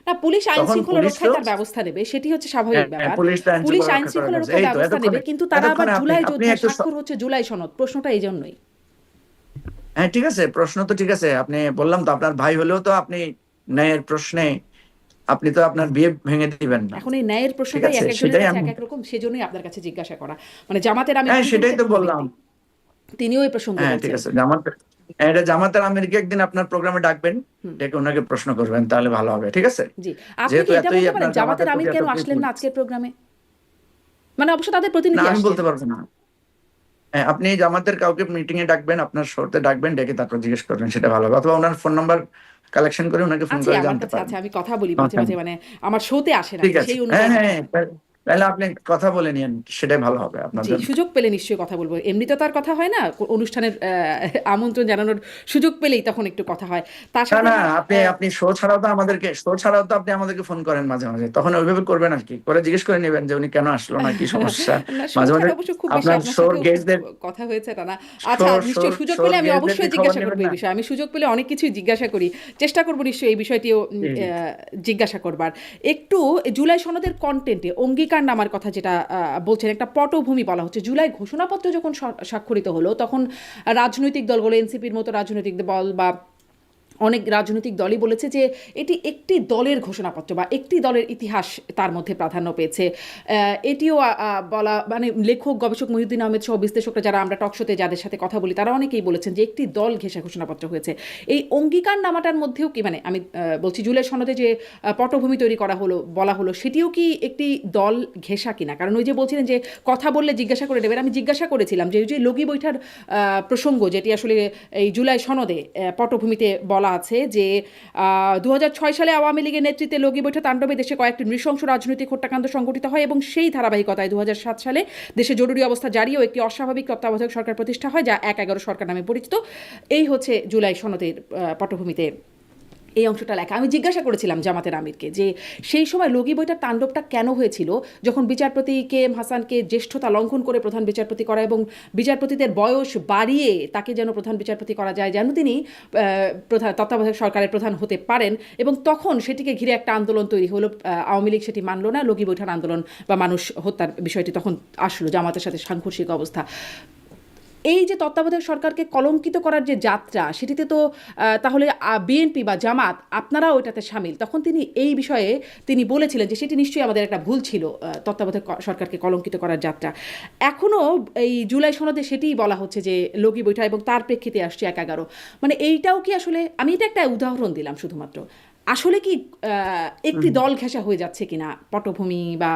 Speaker 1: না, পুলিশ আইন
Speaker 2: তখন
Speaker 1: শৃঙ্খলা
Speaker 2: পুলিশ তো,
Speaker 1: রক্ষায় তার ব্যবস্থা নেবে, সেটি হচ্ছে স্বাভাবিক ব্যাপার।
Speaker 2: পুলিশ তো আইন
Speaker 1: পুলিশ
Speaker 2: শৃঙ্খলা
Speaker 1: আইন
Speaker 2: রক্ষা করার
Speaker 1: শৃঙ্খলা
Speaker 2: কাছে।
Speaker 1: রক্ষায়
Speaker 2: এই তো
Speaker 1: ব্যবস্থা নেবে,
Speaker 2: এতক্ষণে,
Speaker 1: কিন্তু তারা আবার
Speaker 2: এতক্ষণে আপনি
Speaker 1: জুলাই
Speaker 2: আপনি
Speaker 1: যোদ্ধা,
Speaker 2: একটু
Speaker 1: স্বাক্ষর হচ্ছে জুলাই সনদ, প্রশ্নটা এই জন্যই।
Speaker 2: হ্যাঁ ঠিক আছে, প্রশ্ন তো ঠিক আছে, আপনি বললাম তো আপনার ভাই হলেও তো আপনি ন্যায়ের প্রশ্নে আপনি তো আপনার বিয়ে ভেঙে দিবেন না।
Speaker 1: এখন এই ন্যায়ের
Speaker 2: ঠিক
Speaker 1: প্রশ্নটাই
Speaker 2: আছে,
Speaker 1: এক একজনের
Speaker 2: সেটাই
Speaker 1: কাছে
Speaker 2: আমি,
Speaker 1: এক এক রকম, সেজন্যই আপনার কাছে জিজ্ঞাসা করা। মানে জামাতের আমির
Speaker 2: হ্যাঁ
Speaker 1: দুজন
Speaker 2: সেটাই তো
Speaker 1: ক্ষেত্রফল
Speaker 2: বললাম।
Speaker 1: ব্যক্তি, তিনিও এই প্রসঙ্গে
Speaker 2: হ্যাঁ ঠিক
Speaker 1: বলছেন।
Speaker 2: আছে, এটা জামাতের আমিরকে একদিন আপনার প্রোগ্রামে ডাকবেন,
Speaker 1: হুম।
Speaker 2: ডেকে ওনাকে প্রশ্ন করবেন, তাহলে ভালো হবে। ঠিক আছে,
Speaker 1: জি, আপনি
Speaker 2: যেহেতু
Speaker 1: কি এটা
Speaker 2: এতই
Speaker 1: বলতে পারেন
Speaker 2: আপনার
Speaker 1: জামাতের
Speaker 2: জামাতের প্রতি
Speaker 1: আমির
Speaker 2: এত
Speaker 1: কেন আসলেন
Speaker 2: প্রিয়।
Speaker 1: না আজকের প্রোগ্রামে? মানে অবশ্য তাদের
Speaker 2: না
Speaker 1: প্রতিনিধি
Speaker 2: আমি
Speaker 1: আসছেন।
Speaker 2: বলতে পারবো না। হ্যাঁ, আপনি জামাতের কাউকে মিটিং এ ডাকবেন, আপনার শোতে ডাকবেন, ডেকে তারপর জিজ্ঞেস করবেন, সেটা ভালো হবে। অথবা ওনার ফোন নাম্বার কালেকশন করে ওনাকে ফোন
Speaker 1: আছে
Speaker 2: করে
Speaker 1: আমার
Speaker 2: জানতে
Speaker 1: কাছে,
Speaker 2: পারেন।
Speaker 1: আছে, আমি কথা বলি মাঝে
Speaker 2: সমস্যা
Speaker 1: মাঝে,
Speaker 2: নেই।
Speaker 1: মানে আমার শোতে আসেন আর
Speaker 2: ঠিক
Speaker 1: কি,
Speaker 2: আছে,
Speaker 1: সেই
Speaker 2: হ্যাঁ
Speaker 1: অনুযায়ী
Speaker 2: হ্যাঁ
Speaker 1: কথা
Speaker 2: হ্যাঁ,
Speaker 1: হয়।
Speaker 2: তাহলে আপনি কথা বলে নিন, সেটাই ভালো হবে আপনার
Speaker 1: জি,
Speaker 2: জন্য।
Speaker 1: সুযোগ পেলে নিশ্চয়ই কথা বলবো, এমনিতে তো আর কথা হয় না, অনুষ্ঠানের আমন্ত্রণ জানানোর সুযোগ পেলেই তখন একটু কথা হয়। তার
Speaker 2: না
Speaker 1: সাথে
Speaker 2: না,
Speaker 1: আমার
Speaker 2: আপনি আপনি শো ছাড়াও তো আপনি আমাদেরকে ফোন করেন মাঝে মাঝে, তখন ওইভাবে করবেন আর কি, করে জিজ্ঞেস করে নেবেন যে উনি কেন আসলো না, কি সমস্যা।
Speaker 1: না, শো
Speaker 2: মাঝে মাঝে
Speaker 1: ছাড়া অবশ্য খুব বেশি
Speaker 2: আপনার
Speaker 1: আপনার
Speaker 2: শোর
Speaker 1: সাথেও খুব
Speaker 2: গেস্টদের,
Speaker 1: কথা হয়েছে তা না। আচ্ছা, নিশ্চয়ই সুযোগ পেলে আমি অবশ্যই
Speaker 2: খবর
Speaker 1: জিজ্ঞাসা
Speaker 2: নেবেন
Speaker 1: করবো
Speaker 2: না।
Speaker 1: এই বিষয়ে, আমি সুযোগ পেলে অনেক কিছুই জিজ্ঞাসা করি, চেষ্টা করবো নিশ্চয়ই এই বিষয়টিও
Speaker 2: জি।
Speaker 1: জিজ্ঞাসা করবার। একটু জুলাই সনদের কন্টেন্টে অঙ্গীকার নামার কথা যেটা বলছেন, একটা পটভূমি বলা হচ্ছে। জুলাই ঘোষণাপত্র যখন স্বাক্ষরিত হলো তখন রাজনৈতিক দলগুলো, এনসিপির মতো রাজনৈতিক দল বা অনেক রাজনৈতিক দলই বলেছে যে এটি একটি দলের ঘোষণাপত্র বা একটি দলের ইতিহাস তার মধ্যে প্রাধান্য পেয়েছে। এটিও বলা, মানে লেখক গবেষক মহিউদ্দিন আহমেদ সহ বিশ্লেষকরা যারা আমরা টকশোতে যাদের সাথে কথা বলি তারা অনেকেই বলেছেন যে একটি দল ঘেঁষা ঘোষণাপত্র হয়েছে। এই অঙ্গীকার নামাটার মধ্যেও কি, মানে আমি বলছি জুলাই সনদে যে পটভূমি তৈরি করা হলো, বলা হলো, সেটিও কি একটি দল ঘেঁষা কিনা? কারণ ওই যে বলছিলেন যে কথা বললে জিজ্ঞাসা করে নেবেন, আমি জিজ্ঞাসা করেছিলাম যে ওই যে লগি বৈঠার প্রসঙ্গ, যেটি আসলে এই জুলাই সনদে পটভূমিতে বলা আছে যে 2006 সালে আওয়ামী লীগের নেতৃত্বে লগি বৈঠা তাণ্ডবে দেশে কয়েকটি নৃশংস রাজনৈতিক হত্যাকাণ্ড সংঘটিত হয় এবং সেই ধারাবাহিকতায় 2007 সালে দেশে জরুরি অবস্থা জারি ও একটি অস্বাভাবিক তত্ত্বাবধায়ক সরকার প্রতিষ্ঠা হয়, যা 1/11 সরকার নামে পরিচিত। এই হচ্ছে জুলাই সনদের পটভূমিতে এই অংশটা লেখা। আমি জিজ্ঞাসা করেছিলাম জামাতের আমিরকে যে সেই সময় লগি বইটার তাণ্ডবটা কেন হয়েছিল, যখন বিচারপতি কে এম হাসানকে জ্যেষ্ঠতা লঙ্ঘন করে প্রধান বিচারপতি করা এবং বিচারপতিদের বয়স বাড়িয়ে তাকে যেন প্রধান বিচারপতি করা যায়, যেন তিনি প্রধান তত্ত্বাবধায়ক সরকারের প্রধান হতে পারেন। এবং তখন সেটিকে ঘিরে একটা আন্দোলন তৈরি হলো, আওয়ামী লীগ সেটি মানল না, লগি বৈঠার আন্দোলন বা মানুষ হত্যার বিষয়টি তখন আসলো, জামাতের সাথে সাংঘর্ষিক অবস্থা। এই যে তত্ত্বাবধায়ক সরকারকে কলঙ্কিত করার যে যাত্রা, সেটিতে তো তাহলে বিএনপি বা জামাত আপনারাও ওইটাতে সামিল। তখন তিনি এই বিষয়ে তিনি বলেছিলেন যে সেটি নিশ্চয়ই আমাদের একটা ভুল ছিল, তত্ত্বাবধায়ক সরকারকে কলঙ্কিত করার যাত্রা। এখনও এই জুলাই সনদে সেটিই বলা হচ্ছে যে লগি বৈঠা এবং তার প্রেক্ষিতে আসছে 1/11। মানে এইটাও কি আসলে, আমি এটা একটা উদাহরণ দিলাম শুধুমাত্র, আসলে কি একটি দল ঘেঁষা হয়ে যাচ্ছে কিনা পটভূমি বা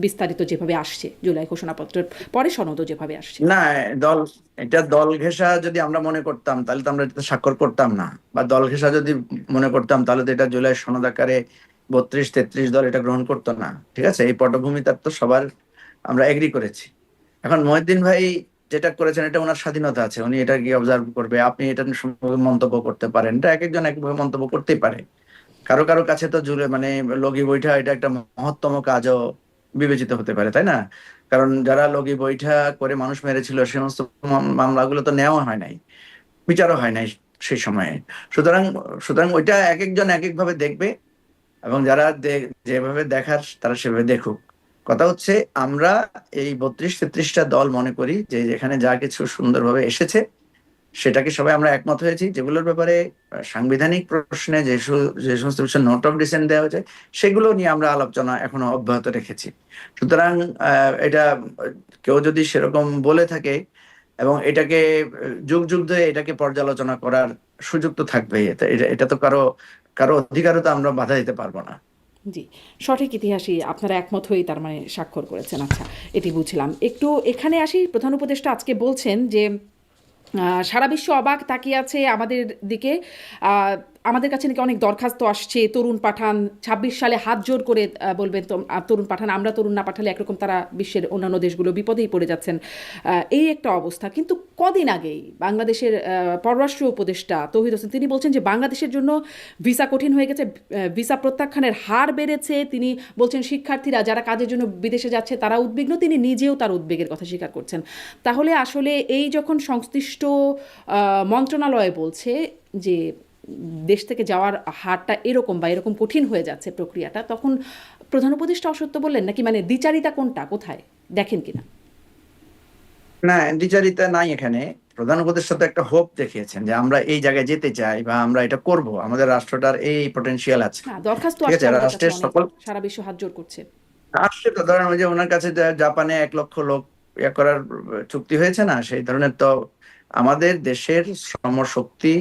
Speaker 1: বিস্তারিত যেভাবে আসছে জুলাই ঘোষণাপত্রের পরে সনদও যেভাবে আসছে?
Speaker 2: না, দল, এটা দল ঘেঁষা যদি আমরা মনে করতাম তাহলে তো আমরা এটা স্বাক্ষর করতাম না, বা দল ঘেঁষা যদি মনে করতাম তাহলে তো এটা জুলাই সনদ আকারে 32-33 দল এটা গ্রহণ করতো না। ঠিক আছে, এই পটভূমি তার তো সবার আমরা এগ্রি করেছি। এখন মহিউদ্দিন ভাই যেটা করেছেন এটা ওনার স্বাধীনতা আছে, উনি এটা কি অবজার্ভ করবে, আপনি এটা সম্পর্কে মন্তব্য করতে পারেন, এটা এক একজন একভাবে মন্তব্য করতেই পারে। কারো কারো কাছে তো জুড়ে মানে লগি বৈঠা এটা একটা মহত্তম কাজও বিবেচিত হতে পারে, তাই না? কারণ যারা লগি বৈঠা করে মানুষ মেরেছিল সে সমস্ত মামলাগুলো তো নেওয়া হয় নাই, বিচারও হয় নাই সেই সময়ে। সুতরাং সুতরাং ওইটা এক একজন এক এক ভাবে দেখবে, এবং যারা যেভাবে দেখার তারা সেভাবে দেখুক। কথা হচ্ছে আমরা এই 32-33টা দল মনে করি যে এখানে যা কিছু সুন্দরভাবে এসেছে সেটাকে সবাই আমরা একমত হয়েছি। যেগুলোর ব্যাপারে সাংবিধানিক প্রশ্নে যে সমস্ত বিষয়ে নোট অফ ডিসেন্ট দেওয়া হয়েছে সেগুলো নিয়ে আমরা আলোচনা এখনো অব্যাহত রেখেছি। সুতরাং এটা কেউ যদি সেরকম বলে থাকে এবং এটাকে যুগ যুগ ধরে এটাকে পর্যালোচনা করার সুযোগ তো থাকবেই, এটা তো কারো কারো অধিকারও তো আমরা বাধা দিতে পারবো না।
Speaker 1: জি, সঠিক ইতিহাসই আপনারা একমত হয়েই তার মানে স্বাক্ষর করেছেন। আচ্ছা, এটি বুঝলাম। একটু এখানে আসি, প্রধান উপদেষ্টা আজকে বলছেন যে সারা বিশ্ব অবাক তাকিয়ে আছে আমাদের দিকে, আমাদের কাছে নাকি অনেক দরখাস্ত আসছে, তরুণ পাঠান 26 সালে হাত জোর করে বলবেন তো তরুণ পাঠান, আমরা তরুণ না পাঠালে একরকম তারা বিশ্বের অন্যান্য দেশগুলো বিপদেই পড়ে যাচ্ছেন, এই একটা অবস্থা। কিন্তু কদিন আগেই বাংলাদেশের পররাষ্ট্র উপদেষ্টা তৌহিদ হোসেন তিনি বলছেন যে বাংলাদেশের জন্য ভিসা কঠিন হয়ে গেছে, ভিসা প্রত্যাখ্যানের হার বেড়েছে। তিনি বলছেন শিক্ষার্থীরা যারা কাজের জন্য বিদেশে যাচ্ছে তারা উদ্বিগ্ন, তিনি নিজেও তার উদ্বেগের কথা স্বীকার করছেন। তাহলে আসলে এই যখন সংশ্লিষ্ট মন্ত্রণালয় বলছে যে দেশ থেকে যাওয়ার হারটা এরকম বা এরকম কঠিন হয়ে যাচ্ছে প্রক্রিয়াটা, তখন প্রধান উপদেষ্টা অসত্য বললেন নাকি? মানে দ্বিচারিতা কোনটা, কোথায় দেখেন কিনা?
Speaker 2: না, দ্বিচারিতা নাই এখানে। প্রধান উপদেষ্টা তো একটা হোপ দেখিয়েছেন যে আমরা এই জায়গায় যেতে চাই বা আমরা এটা করব, আমাদের রাষ্ট্রটার এই পটেনশিয়াল আছে।
Speaker 1: না, দরখাস্ত
Speaker 2: ঠিক
Speaker 1: আসছে
Speaker 2: আছে,
Speaker 1: আমাদের কাছে
Speaker 2: রাষ্ট্রের
Speaker 1: অনেক,
Speaker 2: সকল
Speaker 1: সারা বিশ্ব হাত জোড় করছে।
Speaker 2: আসছে তো, ধরেন ওই যে ওনার কাছে জাপানে 1 লক্ষ লোক ইয়ে করার চুক্তি হয়েছে না, সেই ধরনের। তো আমাদের দেশের শ্রমশক্তি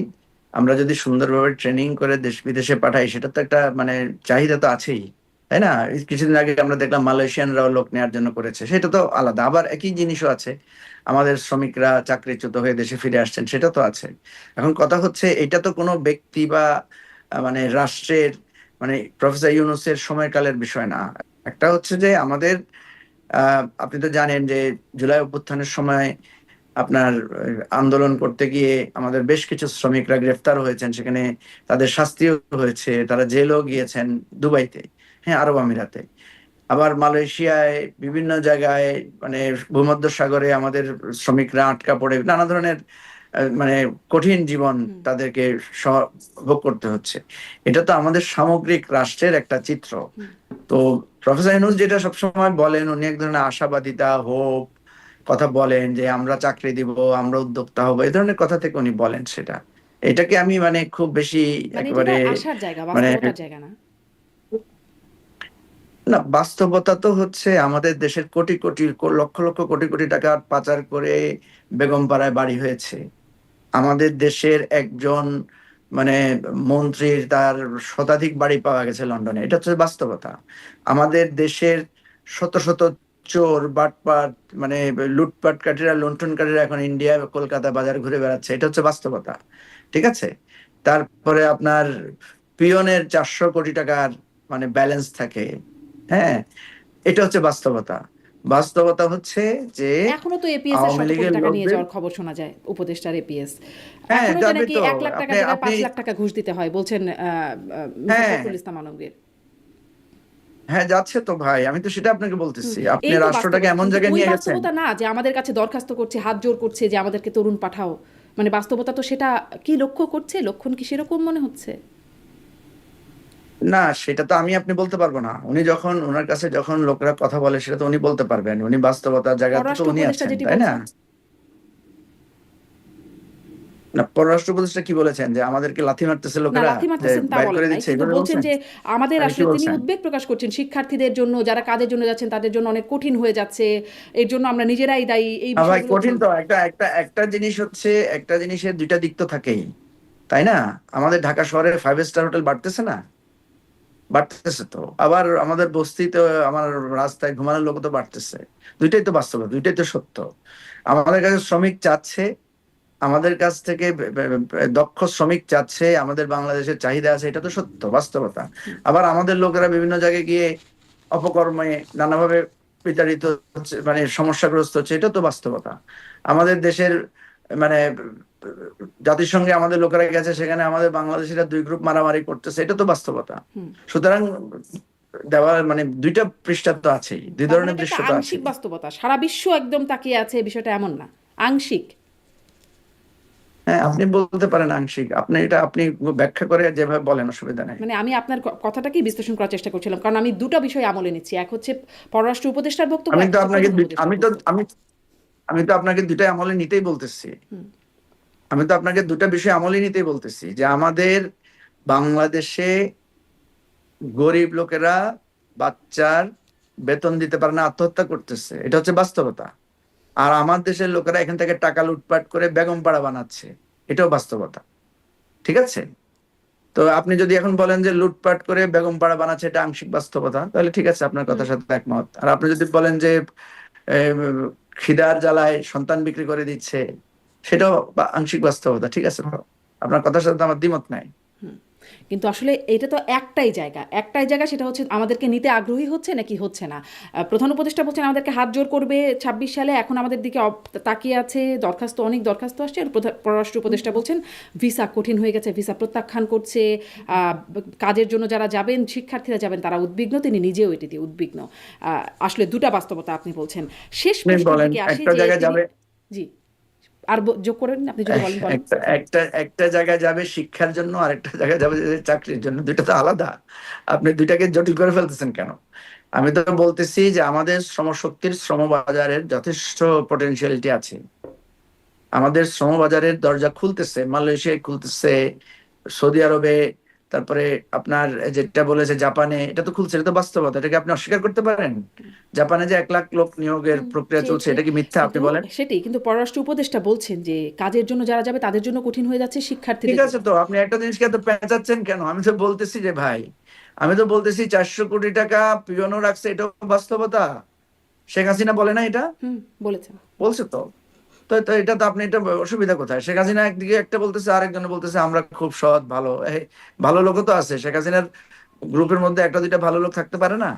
Speaker 2: আমরা যদি সুন্দরভাবে ট্রেনিং করে দেশ বিদেশে পাঠাই, সেটা তো একটা মানে চাহিদা তো আছেই, তাই না? এই কিছুদিন আগে আমরা দেখলাম মালয়েশিয়ানরাও লোক নেওয়ার জন্য করেছে, সেটা তো আলাদা। আবার একই জিনিসও আছে, আমাদের শ্রমিকরা চাকরিচ্যুত হয়ে দেশে ফিরে আসছেন, সেটা তো আছে। এখন কথা হচ্ছে, এটা তো কোনো ব্যক্তি বা মানে রাষ্ট্রের মানে প্রফেসর ইউনূসের সময়কালের বিষয় না। একটা হচ্ছে যে আমাদের আপনি তো জানেন যে জুলাই অভ্যুত্থানের সময় আপনার আন্দোলন করতে গিয়ে আমাদের বেশ কিছু শ্রমিকরা গ্রেফতার হয়েছেন, সেখানে তাদের শাস্তিও হয়েছে, তারা জেলও গিয়েছেন, দুবাইতে, হ্যাঁ, আরব আমিরাতে, আবার মালয়েশিয়ায়, বিভিন্ন জায়গায়, মানে ভূমধ্য সাগরে আমাদের শ্রমিকরা আটকা পড়ে নানা ধরনের মানে কঠিন জীবন
Speaker 1: হুম।
Speaker 2: তাদেরকে ভোগ করতে হচ্ছে। এটা তো আমাদের সামগ্রিক রাষ্ট্রের একটা চিত্র।
Speaker 1: হুম।
Speaker 2: তো প্রফেসর ইউনূস যেটা সবসময় বলেন, উনি এক ধরনের আশাবাদিতা, হোপ কথা বলেন যে আমরা চাকরি দিব, আমরা উদ্যোক্তা হবো, এই ধরনের কথা থেকে উনি বলেন। সেটা এটাকে আমি মানে খুব বেশি
Speaker 1: মানে এটা তো
Speaker 2: একেবারে
Speaker 1: আশার জায়গা,
Speaker 2: মানে
Speaker 1: বাস্তবতার জায়গা না।
Speaker 2: না, বাস্তবতা তো হচ্ছে আমাদের দেশের কোটি কোটি লক্ষ লক্ষ কোটি কোটি টাকা পাচার করে বেগমপাড়ায় বাড়ি হয়েছে। আমাদের দেশের একজন মানে মন্ত্রীর তার শতাধিক বাড়ি পাওয়া গেছে লন্ডনে, এটা হচ্ছে বাস্তবতা। আমাদের দেশের শত শত চোর বাটপাট মানে লুটপাটকারীরা, লুণ্ঠনকারীরা এখন ইন্ডিয়া কলকাতা বাজার ঘুরে বেড়াচ্ছে, এটা হচ্ছে বাস্তবতা। ঠিক আছে, তারপরে আপনার পিয়নের 400 কোটি টাকার মানে ব্যালেন্স থাকে, হ্যাঁ, এটা হচ্ছে বাস্তবতা। বাস্তবতা হচ্ছে যে
Speaker 1: এখনো তো এপিএস এর
Speaker 2: আওয়ামী
Speaker 1: শত কোটি
Speaker 2: লীগের
Speaker 1: টাকা নিয়ে
Speaker 2: লোকদের,
Speaker 1: যাওয়ার খবর শোনা যায়, উপদেষ্টার এপিএস।
Speaker 2: হ্যাঁ,
Speaker 1: এখনো যে
Speaker 2: যাবে
Speaker 1: নাকি
Speaker 2: তো।
Speaker 1: 1 লাখ টাকার
Speaker 2: আপনি
Speaker 1: জায়গায়
Speaker 2: আপনি
Speaker 1: 5 লাখ টাকা ঘুষ দিতে হয় বলছেন মির্জা
Speaker 2: হ্যাঁ,
Speaker 1: ফখরুল ইসলাম আলমগীর।
Speaker 2: হ্যাঁ, যাচ্ছে তো ভাই, আমি তো সেটা আপনাকে
Speaker 1: হুম।
Speaker 2: বলতেছি। আপনি
Speaker 1: এই তো
Speaker 2: রাষ্ট্রটাকে
Speaker 1: বাস্তবতা,
Speaker 2: এমন
Speaker 1: কিন্তু
Speaker 2: জায়গায়
Speaker 1: ওই
Speaker 2: নিয়ে গেছেন।
Speaker 1: বাস্তবতা না যে আমাদের কাছে দরখাস্ত করছে, হাত জোর করছে যে আমাদেরকে তরুণ পাঠাও। মানে বাস্তবতা তো সেটা কি লক্ষ্য করছে, লক্ষণ কি সেরকম মনে হচ্ছে?
Speaker 2: না, সেটা তো আমি আপনি বলতে পারবো না। উনি যখন ওনার কাছে যখন লোকরা কথা বলে, সেটা তো উনি বলতে পারবেন। উনি বাস্তবতার জায়গাতে তো
Speaker 1: পররাষ্ট্র
Speaker 2: উনি
Speaker 1: উপদেষ্টা
Speaker 2: আছেন,
Speaker 1: যেটি
Speaker 2: তাই না?
Speaker 1: বলছেন।
Speaker 2: না, পররাষ্ট্র উপদেষ্টা কি বলেছেন যে আমাদেরকে লাথি মারতেছে
Speaker 1: না,
Speaker 2: লোকেরা,
Speaker 1: লাথি
Speaker 2: যে
Speaker 1: মারতেছেন তা
Speaker 2: বাইর
Speaker 1: বলেন
Speaker 2: করে
Speaker 1: নাই,
Speaker 2: দিচ্ছে,
Speaker 1: কিন্তু
Speaker 2: এভাবে
Speaker 1: বলছেন
Speaker 2: বলছেন?
Speaker 1: যে আমাদের
Speaker 2: তাহলে কি
Speaker 1: আসলে তিনি
Speaker 2: বলছেন?
Speaker 1: উদ্বেগ প্রকাশ করছেন শিক্ষার্থীদের জন্য, যারা কাজের জন্য যাচ্ছেন তাদের জন্য অনেক কঠিন হয়ে যাচ্ছে, এর জন্য আমরা নিজেরাই দায়ী, এই
Speaker 2: ভাই,
Speaker 1: বিষয়গুলো
Speaker 2: কঠিন
Speaker 1: বলছেন।
Speaker 2: তো। একটা একটা একটা জিনিস হচ্ছে, একটা জিনিসের দুইটা দিক তো থাকেই, তাই না? আমাদের ঢাকা শহরে 5 স্টার হোটেল বাড়তেছে না? বাড়তেছে তো। আবার আমাদের বস্তিতে, আমার রাস্তায় ঘুমানোর লোক তো বাড়তেছে। দুইটাই তো বাস্তবতা, দুইটাই তো সত্য। আমাদের কাছে শ্রমিক চাচ্ছে, আমাদের কাছ থেকে দক্ষ শ্রমিক চাচ্ছে, আমাদের বাংলাদেশের চাহিদা আছে, এটা তো সত্য, বাস্তবতা। আবার আমাদের লোকেরা বিভিন্ন জায়গায় গিয়ে অপকর্মে নানাভাবে বিতাড়িত হচ্ছে, মানে সমস্যাগ্রস্ত হচ্ছে, এটা তো বাস্তবতা। আমাদের দেশের মানে জাতিসংঘে আমাদের লোকেরা গেছে, সেখানে আমাদের বাংলাদেশিরা 2 গ্রুপ মারামারি করতেছে, এটা তো বাস্তবতা।
Speaker 1: হুম।
Speaker 2: সুতরাং দেওয়া মানে দুইটা পৃষ্ঠা তো আছেই, দুই
Speaker 1: তার মানে
Speaker 2: ধরনের
Speaker 1: এটা
Speaker 2: দৃশ্য
Speaker 1: একটা
Speaker 2: তো
Speaker 1: আংশিক
Speaker 2: আছেই।
Speaker 1: বাস্তবতা, সারা বিশ্ব একদম তাকিয়ে আছে বিষয়টা এমন না, আংশিক।
Speaker 2: হ্যাঁ, আপনি বলতে পারেন আংশিক, আপনি এটা আপনি ব্যাখ্যা করে যেভাবে বলেন, অসুবিধা নেই।
Speaker 1: মানে আমি আপনার কথাটাকেই বিশ্লেষণ করার চেষ্টা করছিলাম, কারণ আমি দুটো বিষয় আমলে নিচ্ছি, এক হচ্ছে পররাষ্ট্র উপদেষ্টার বক্তব্য,
Speaker 2: আমি
Speaker 1: এক
Speaker 2: তো
Speaker 1: হচ্ছে
Speaker 2: আপনাকে
Speaker 1: প্রধান উপদেষ্টার
Speaker 2: আমি তো
Speaker 1: বক্তব্য।
Speaker 2: আমি তো আপনাকে দুটাই আমলে নিতেই বলতেছি।
Speaker 1: হুম।
Speaker 2: আমি তো আপনাকে দুটা বিষয় আমলে নিতেই বলতেছি, যে আমাদের বাংলাদেশে গরিব লোকেরা বাচ্চার বেতন দিতে পারে না, আত্মহত্যা করতেছে, এটা হচ্ছে বাস্তবতা। আর আমার দেশের লোকেরা এখান থেকে টাকা লুটপাট করে বেগম পাড়া বানাচ্ছে, এটাও বাস্তবতা। ঠিক আছে, তো আপনি যদি এখন বলেন যে লুটপাট করে বেগম পাড়া বানাচ্ছে, এটা আংশিক বাস্তবতা, তাহলে ঠিক আছে, আপনার
Speaker 1: হুম।
Speaker 2: কথার সাথে একমত। আর আপনি যদি বলেন যে এম, খিদার জ্বালায় সন্তান বিক্রি করে দিচ্ছে, সেটাও আংশিক বাস্তবতা। ঠিক আছে, তো আপনার কথার সাথে তো আমার দ্বিমত নাই।
Speaker 1: হুম। কিন্তু আসলে এটা তো একটাই জায়গা, একটাই জায়গা, সেটা হচ্ছে আমাদেরকে নিতে আগ্রহী হচ্ছে নাকি হচ্ছে না। প্রধান উপদেষ্টা বলছেন আমাদেরকে হাত জোর করবে 26 সালে, এখন আমাদের দিকে তাকিয়ে আছে, দরখাস্ত, অনেক দরখাস্ত আসছে। আর পররাষ্ট্র উপদেষ্টা বলছেন ভিসা কঠিন হয়ে গেছে, ভিসা প্রত্যাখ্যান করছে। আহ, কাজের জন্য যারা যাবেন, শিক্ষার্থীরা যাবেন, তারা উদ্বিগ্ন, তিনি নিজেও এটি দিয়ে উদ্বিগ্ন। আসলে দুটা বাস্তবতা আপনি বলছেন। শেষ
Speaker 2: আপনি
Speaker 1: প্রশ্নের
Speaker 2: বলেন
Speaker 1: দিকে আসি
Speaker 2: একটা
Speaker 1: যে
Speaker 2: জায়গায়
Speaker 1: তিনি,
Speaker 2: যাবে,
Speaker 1: জি, আর যোগ করেন আপনি যদি বলেন, বলেন।
Speaker 2: একটা একটা একটা জায়গায় যাবে শিক্ষার জন্য, আর একটা জায়গায় যাবে যে চাকরির জন্য, দুইটা তো আলাদা। আপনি দুইটাকে জটিল করে ফেলতেছেন কেন? আমি তো বলতেছি যে আমাদের শ্রমশক্তির, শ্রমবাজারের যথেষ্ট পটেনশিয়ালিটি আছে। আমাদের শ্রমবাজারের দরজা খুলতেছে, মালয়েশিয়ায় খুলতেছে, সৌদি আরবে, তারপরে আপনার যেটা বলেছে জাপানে, এটা তো খুলছে, এটা তো বাস্তবতা, এটাকে আপনি অস্বীকার করতে পারেন? জাপানে যে 1 লাখ লোক নিয়োগের প্রক্রিয়া চলছে,
Speaker 1: চেয়েছে,
Speaker 2: এটা কি মিথ্যা? আপনি
Speaker 1: কিন্তু
Speaker 2: বলেন।
Speaker 1: সেটাই, কিন্তু পররাষ্ট্র উপদেষ্টা বলছেন যে কাজের জন্য যারা যাবে তাদের জন্য কঠিন হয়ে যাচ্ছে,
Speaker 2: ঠিক
Speaker 1: শিক্ষার্থীদের
Speaker 2: আছে,
Speaker 1: জন্য।
Speaker 2: তো আপনি একটা জিনিসকে এত পেঁচাচ্ছেন কেন? আমি তো বলতেছি যে ভাই, আমি তো বলতেছি 400 কোটি টাকা পিয়নও রাখছে, এটাও বাস্তবতা। শেখ হাসিনা বলে না এটা?
Speaker 1: হুম, বলেছেন।
Speaker 2: বলছে তো। তো তো এটা তো আপনি, এটা অসুবিধা কোথায়? শেখ হাসিনা একদিকে একটা বলতেছে, আরেকজন বলতেছে আমরা খুব সৎ ভালো। ভালো লোকও তো আছে শেখ হাসিনার গ্রুপের মধ্যে, একটা দুইটা ভালো লোক থাকতে পারে না?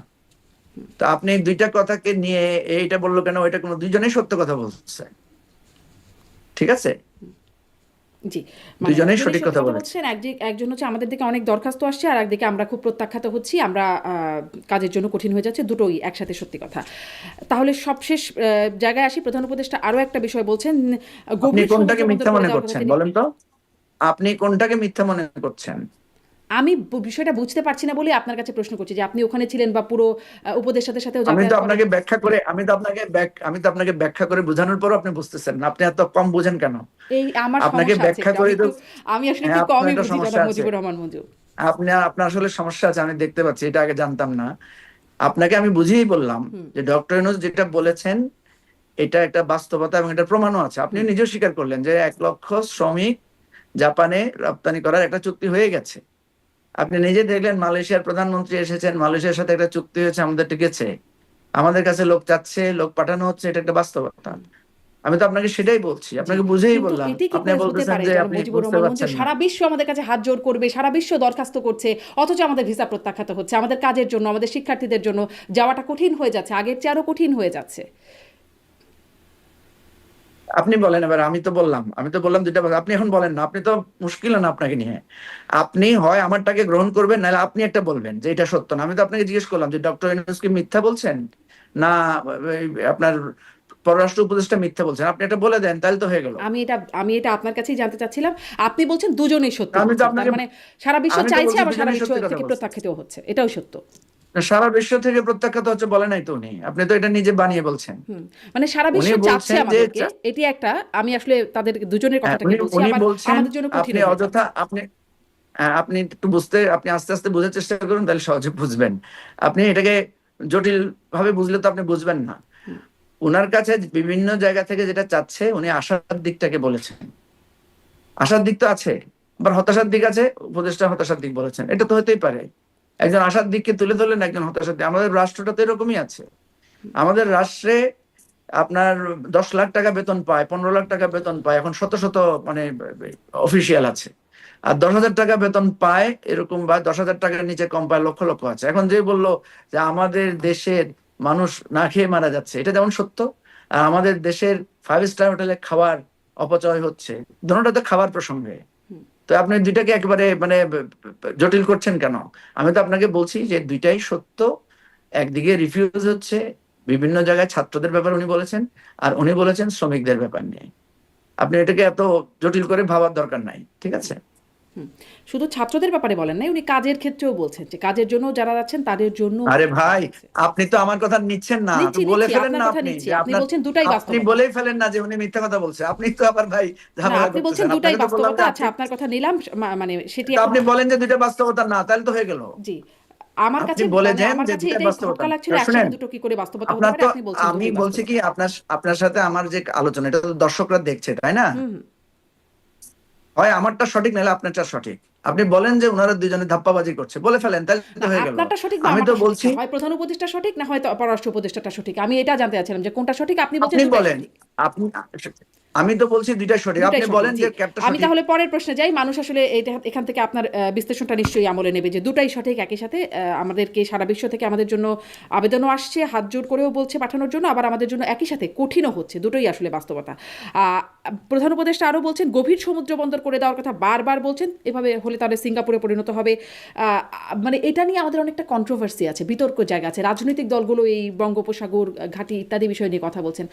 Speaker 2: তো আপনি এই দুইটা কথাকে নিয়ে এইটা বললো কেন? ওইটা কোনো, দুইজনেই সত্য কথা বলছে, ঠিক আছে?
Speaker 1: জি, মানে
Speaker 2: দুইজনেই
Speaker 1: দুজনেই
Speaker 2: সঠিক
Speaker 1: সত্যি
Speaker 2: কথা
Speaker 1: কথা
Speaker 2: বলেছে।
Speaker 1: বলছেন। একজন হচ্ছে আমাদের দিকে অনেক দরখাস্ত আসছে, আর একদিকে আমরা খুব প্রত্যাখ্যাত হচ্ছি, আমরা কাজের জন্য কঠিন হয়ে যাচ্ছে, দুটোই একসাথে সত্যি কথা। তাহলে সবশেষ জায়গায় আসি, প্রধান উপদেষ্টা আরো একটা বিষয় বলছেন,
Speaker 2: আপনি
Speaker 1: গভীর সমুদ্র
Speaker 2: কোনটাকে
Speaker 1: বন্দর
Speaker 2: মিথ্যা
Speaker 1: করে
Speaker 2: মনে
Speaker 1: দেওয়ার কথা
Speaker 2: করছেন
Speaker 1: তিনি।
Speaker 2: বলেন তো? আপনি কোনটাকে মিথ্যা মনে করছেন?
Speaker 1: আমি বিষয়টা বুঝতে পারছি না বলে আপনার কাছে প্রশ্ন করছি যে আপনি ওখানে ছিলেন বা পুরো উপদেষ্টাদের সাথেও
Speaker 2: আমি তো
Speaker 1: যাতায়াত করেন।
Speaker 2: আপনাকে ব্যাখ্যা করে, আমি তো আপনাকে ব্যাখ্যা করে বোঝানোর পরও আপনি বুঝতেছেন না। আপনি এত কম বুঝেন কেন?
Speaker 1: এই আমার
Speaker 2: আপনাকে
Speaker 1: সমস্যা আছে
Speaker 2: ব্যাখ্যা
Speaker 1: একটু,
Speaker 2: করে তো,
Speaker 1: আমি আসলে
Speaker 2: হ্যাঁ
Speaker 1: একটু
Speaker 2: আপনার
Speaker 1: কমই
Speaker 2: একটা
Speaker 1: বুঝি
Speaker 2: সমস্যা
Speaker 1: জনাব
Speaker 2: আছে।
Speaker 1: মুজিবুর রহমান মঞ্জু।
Speaker 2: আপনার আসলে সমস্যা আছে, আমি দেখতে পাচ্ছি, এটা আগে জানতাম না। আপনাকে আমি বুঝিয়েই বললাম
Speaker 1: হুম,
Speaker 2: যে ডক্টর ইউনূস যেটা বলেছেন এটা একটা বাস্তবতা, এবং এটা প্রমাণও আছে। আপনি
Speaker 1: হুম।
Speaker 2: নিজেও স্বীকার করলেন যে 1 লক্ষ শ্রমিক জাপানে রপ্তানি করার একটা চুক্তি হয়ে গেছে। আপনি নিজে দেখলেন, মালয়েশিয়ার প্রধানমন্ত্রী এসেছেন, মালয়েশিয়ার সাথে একটা চুক্তি হয়েছে, আমাদের টিকেছে। আমাদের কাছে লোক চাচ্ছে, লোক পাঠানো হচ্ছে, এটা একটা বাস্তবতা। আমি তো আপনাকে সেটাই বলছি,
Speaker 1: জি,
Speaker 2: আপনাকে বুঝেই
Speaker 1: কিন্তু
Speaker 2: বললাম।
Speaker 1: এটি কি
Speaker 2: আপনি
Speaker 1: করে হতে
Speaker 2: বলতেছেন
Speaker 1: পারে
Speaker 2: যে
Speaker 1: জনাব
Speaker 2: আপনি
Speaker 1: মুজিবুর
Speaker 2: বুঝতে
Speaker 1: রহমান মঞ্জু?
Speaker 2: পারছেন না।
Speaker 1: সারা বিশ্ব আমাদের কাছে হাত জোড় করবে, সারা বিশ্ব দরখাস্ত করছে, অথচ আমাদের ভিসা প্রত্যাখ্যাত হচ্ছে, আমাদের কাজের জন্য, আমাদের শিক্ষার্থীদের জন্য যাওয়াটা কঠিন হয়ে যাচ্ছে, আগের চেয়ে আরো কঠিন হয়ে যাচ্ছে।
Speaker 2: আপনি বলেন এবার, আমি তো বললাম দুইটা কথা, আপনি এখন বলেন না। আপনি তো মুশকিল না আপনাকে নিয়ে। আপনি হয় আমারটাকে গ্রহণ করবেন, নাহলে আপনি একটা বলবেন যে এটা সত্য না। আমি তো আপনাকে জিজ্ঞেস করলাম যে ডক্টর ইউনূস কি মিথ্যা বলছেন, না আপনার পররাষ্ট্র উপদেষ্টা মিথ্যা বলছেন? আপনি এটা বলে দেন, তাহলে তো হয়ে গেল।
Speaker 1: আমি এটা আপনার কাছেই জানতে চাচ্ছিলাম। আপনি বলছেন দুজনেই সত্যি
Speaker 2: আমি তো
Speaker 1: বলছেন, তার
Speaker 2: আপনাকে,
Speaker 1: মানে সারা বিশ্ব
Speaker 2: আমি তো
Speaker 1: চাইছে,
Speaker 2: বলছি
Speaker 1: আবার সারা
Speaker 2: দুজনেই
Speaker 1: বিশ্ব
Speaker 2: সত্যি কথা
Speaker 1: থেকে
Speaker 2: বলছে।
Speaker 1: প্রত্যাখ্যাত হচ্ছে, এটাও সত্য।
Speaker 2: সারা বিশ্ব থেকে প্রত্যাখ্যাত হচ্ছে বলে নাই তো উনি, আপনি তো এটা নিজে বানিয়ে বলছেন।
Speaker 1: হুম, মানে সারা
Speaker 2: উনি
Speaker 1: বিশ্ব চাচ্ছে
Speaker 2: বলছেন যে
Speaker 1: আমাদেরকে, এটি একটা, আমি আসলে তাদের দুজনের
Speaker 2: হ্যাঁ,
Speaker 1: কথাটাকে
Speaker 2: উনি
Speaker 1: বলছি,
Speaker 2: উনি
Speaker 1: আবার
Speaker 2: বলছেন,
Speaker 1: আমাদের জন্য
Speaker 2: আপনি
Speaker 1: কঠিনও হয়ে
Speaker 2: অযথা
Speaker 1: যাচ্ছে।
Speaker 2: আপনি, হ্যাঁ, আপনি একটু বুঝতে, আপনি আস্তে আস্তে বোঝার চেষ্টা করুন, তাহলে সহজে বুঝবেন। আপনি এটাকে জটিল ভাবে বুঝলে তো আপনি বুঝবেন না।
Speaker 1: হুম,
Speaker 2: উনার কাছে বিভিন্ন জায়গা থেকে যেটা চাচ্ছে, উনি আশার দিকটাকে বলেছেন। আশার দিক তো আছে, আবার হতাশার দিক আছে। উপদেষ্টা হতাশার দিক বলেছেন, এটা তো হতেই পারে। একজন আশার দিককে তুলে ধরলেন, একজন হতাশার দিক। আমাদের রাষ্ট্রটা তো এরকমই আছে। আমাদের রাষ্ট্রে আপনার 10 লাখ টাকা বেতন পায়, 15 লাখ টাকা বেতন পায়, এখন শত শত মানে অফিসিয়াল আছে। আর 10,000 টাকা বেতন পায় এরকম, বা 10,000 টাকার নিচে কম পায় লক্ষ লক্ষ আছে। এখন যে বললো যে আমাদের দেশের মানুষ না খেয়ে মারা যাচ্ছে, এটা যেমন সত্য। আর আমাদের দেশের 5 স্টার হোটেলে খাবার অপচয় হচ্ছে, দুটোটা তো খাবার প্রসঙ্গে।
Speaker 1: হুম।
Speaker 2: তো আপনি দুইটাকে একেবারে মানে জটিল করছেন কেন? আমি তো আপনাকে বলছি যে দুইটাই সত্য। একদিকে রিফিউজ হচ্ছে, বিভিন্ন জায়গায় ছাত্রদের ব্যাপারে উনি বলেছেন, আর উনি বলেছেন শ্রমিকদের ব্যাপার নিয়ে। আপনি এটাকে এত জটিল করে ভাবার দরকার নাই, ঠিক আছে?
Speaker 1: হুম, শুধু ছাত্রদের ব্যাপারে বলেন নাই, উনি কাজের ক্ষেত্রেও বলছেন যে কাজের জন্য যারা যাচ্ছেন তাদের জন্য
Speaker 2: আরে
Speaker 1: দেওয়া
Speaker 2: ভাই,
Speaker 1: হচ্ছে।
Speaker 2: আপনি তো আমার কথা নিচ্ছেন না, তো
Speaker 1: নিচ্ছি,
Speaker 2: বলে
Speaker 1: নিচ্ছি,
Speaker 2: ফেলেন
Speaker 1: আপনার
Speaker 2: না
Speaker 1: কথা
Speaker 2: আপনি
Speaker 1: নিচ্ছি,
Speaker 2: যে
Speaker 1: আপনি
Speaker 2: আপনার,
Speaker 1: বলছেন দুটাই
Speaker 2: আপনি
Speaker 1: বাস্তবতা।
Speaker 2: বলেই ফেলেন না যে উনি মিথ্যা কথা বলছে। আপনি তো আবার ভাই
Speaker 1: না,
Speaker 2: ঝামেলা
Speaker 1: আপনি বলছেন
Speaker 2: করতেছেন।
Speaker 1: দুটাই
Speaker 2: আপনাকে তো বললাম
Speaker 1: বাস্তবতা,
Speaker 2: যে
Speaker 1: আচ্ছা
Speaker 2: আপনি,
Speaker 1: আপনার কথা নিলাম, মানে সেটি
Speaker 2: তো
Speaker 1: এখন।
Speaker 2: আপনি বলেন যে দুইটা বাস্তবতা না, তাহলে তো হয়ে গেল।
Speaker 1: জি, আমার
Speaker 2: আপনি
Speaker 1: কাছে,
Speaker 2: বলে
Speaker 1: মানে
Speaker 2: দেন
Speaker 1: আমার
Speaker 2: যে
Speaker 1: কাছে
Speaker 2: দুইটা
Speaker 1: এটাই
Speaker 2: বাস্তবতা
Speaker 1: খটকা
Speaker 2: না।
Speaker 1: লাগছিল,
Speaker 2: শুনেন,
Speaker 1: একসাথে দুটো কি করে বাস্তবতা হতে
Speaker 2: আপনার
Speaker 1: পারে,
Speaker 2: তো,
Speaker 1: আপনি বলছেন
Speaker 2: আমি
Speaker 1: দুটোই
Speaker 2: বলছি কি,
Speaker 1: বাস্তবতা।
Speaker 2: আপনার আপনার সাথে আমার যে আলোচনা, এটা তো দর্শকরা দেখছে, তাই না?
Speaker 1: হুম, হুম।
Speaker 2: হয় আমারটা সঠিক, নাহলে আপনারটা সঠিক। আপনি বলেন যে ওনারা দুজনে ধাপ্পাবাজি করছে, বলে ফেলেন, তাহলে
Speaker 1: না,
Speaker 2: তো হয়ে গেল।
Speaker 1: আপনারটা সঠিক বা
Speaker 2: আমি তো
Speaker 1: আমারটা সঠিক
Speaker 2: বলছি,
Speaker 1: না, হয় প্রধান উপদেষ্টা সঠিক, না হয়তো পররাষ্ট্র উপদেষ্টাটা সঠিক, আমি এটা জানতে চাচ্ছিলাম যে কোনটা সঠিক, আপনি বলছেন
Speaker 2: আপনি
Speaker 1: দুটাই
Speaker 2: বলেন,
Speaker 1: সঠিক।
Speaker 2: আপনি, আমি তো বলছি দুইটাই সঠিক,
Speaker 1: দুটাই
Speaker 2: আপনি
Speaker 1: সঠিক,
Speaker 2: বলেন
Speaker 1: জি।
Speaker 2: যে ক্যাপটা
Speaker 1: আমি
Speaker 2: সঠিক।
Speaker 1: তাহলে পরের প্রশ্নে যাই। মানুষ আসলে এটা, এখান থেকে আপনার বিশ্লেষণটা নিশ্চয়ই আমলে নেবে যে দুটাই সঠিক, একই সাথে আমাদেরকে সারা বিশ্ব থেকে আমাদের জন্য আবেদনও আসছে, হাত জোড় করেও বলছে পাঠানোর জন্য, আবার আমাদের জন্য একই সাথে কঠিনও হচ্ছে, দুটোই আসলে বাস্তবতা। প্রধান উপদেষ্টা আরও বলছেন গভীর সমুদ্র বন্দর করে দেওয়ার কথা বারবার বলছেন, এভাবে হলে তাহলে সিঙ্গাপুরে পরিণত হবে। মানে এটা নিয়ে আমাদের অনেকটা কন্ট্রোভার্সি আছে, বিতর্ক জায়গা আছে, রাজনৈতিক দলগুলো এই বঙ্গোপসাগর ঘাঁটি ইত্যাদি বিষয় নিয়ে কথা বলছেন।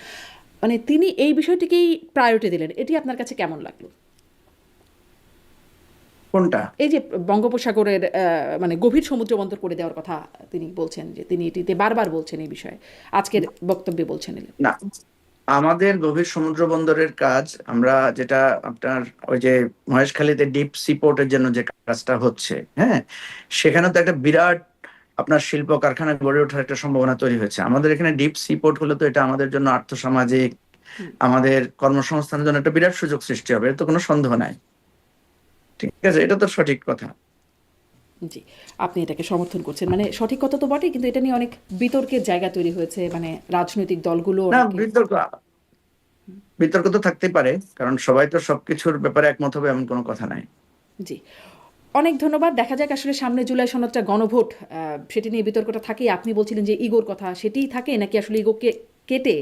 Speaker 1: মানে তিনি এই বিষয়টিকেই প্রায়োরিটি দিলেন, এটি আপনার কাছে কেমন লাগলো?
Speaker 2: কোনটা?
Speaker 1: এই যে বঙ্গোপসাগরের মানে গভীর সমুদ্র বন্দর করে দেওয়ার কথা তিনি বলছেন, যে তিনি এটিতে বারবার বলছেন এই বিষয়ে, আজকের বক্তব্যে বলছেন।
Speaker 2: না, আমাদের গভীর সমুদ্র বন্দরের কাজ আমরা যেটা আপনার ওই যে মহেশখালীতে ডিপ সি পোর্টের জন্য যে কাজটা হচ্ছে, হ্যাঁ, সেখানে তো একটা বিরাট আপনার শিল্প কারখানা গড়ে ওঠার একটা সম্ভাবনা তৈরি হয়েছে। আমাদের এখানে ডিপ সি পোর্ট হলে তো এটা আমাদের জন্য আর্থসামাজিক,
Speaker 1: হুম,
Speaker 2: আমাদের কর্মসংস্থানের জন্য একটা বিরাট সুযোগ সৃষ্টি হবে, এর তো কোনো সন্দেহ নাই। ঠিক আছে, এটা তো সঠিক কথা।
Speaker 1: জি, আপনি এটাকে সমর্থন করছেন, মানে সঠিক কথা তো বটেই, কিন্তু এটা নিয়ে অনেক বিতর্কের জায়গা তৈরি হয়েছে, মানে রাজনৈতিক দলগুলো
Speaker 2: না,
Speaker 1: অনেকে।
Speaker 2: বিতর্ক বিতর্ক তো থাকতেই পারে, কারণ সবাই তো সবকিছুর ব্যাপারে একমত হবে এমন কোনো কথা নাই।
Speaker 1: জি, অনেক ধন্যবাদ। দেখা যাক আসলে সামনে জুলাই সনদটা গণভোট, সেটি নিয়ে বিতর্কটা থাকেই। আপনি বলছিলেন যে ইগোর কথা, সেটিই থাকে নাকি আসলে ইগোকে কেটে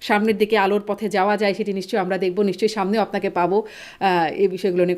Speaker 1: সামনের দিকে আলোর পথে যাওয়া যায়, সেটি নিশ্চয়ই আমরা দেখব, নিশ্চয়ই সামনেও আপনাকে পাবো এই বিষয়গুলো নিয়ে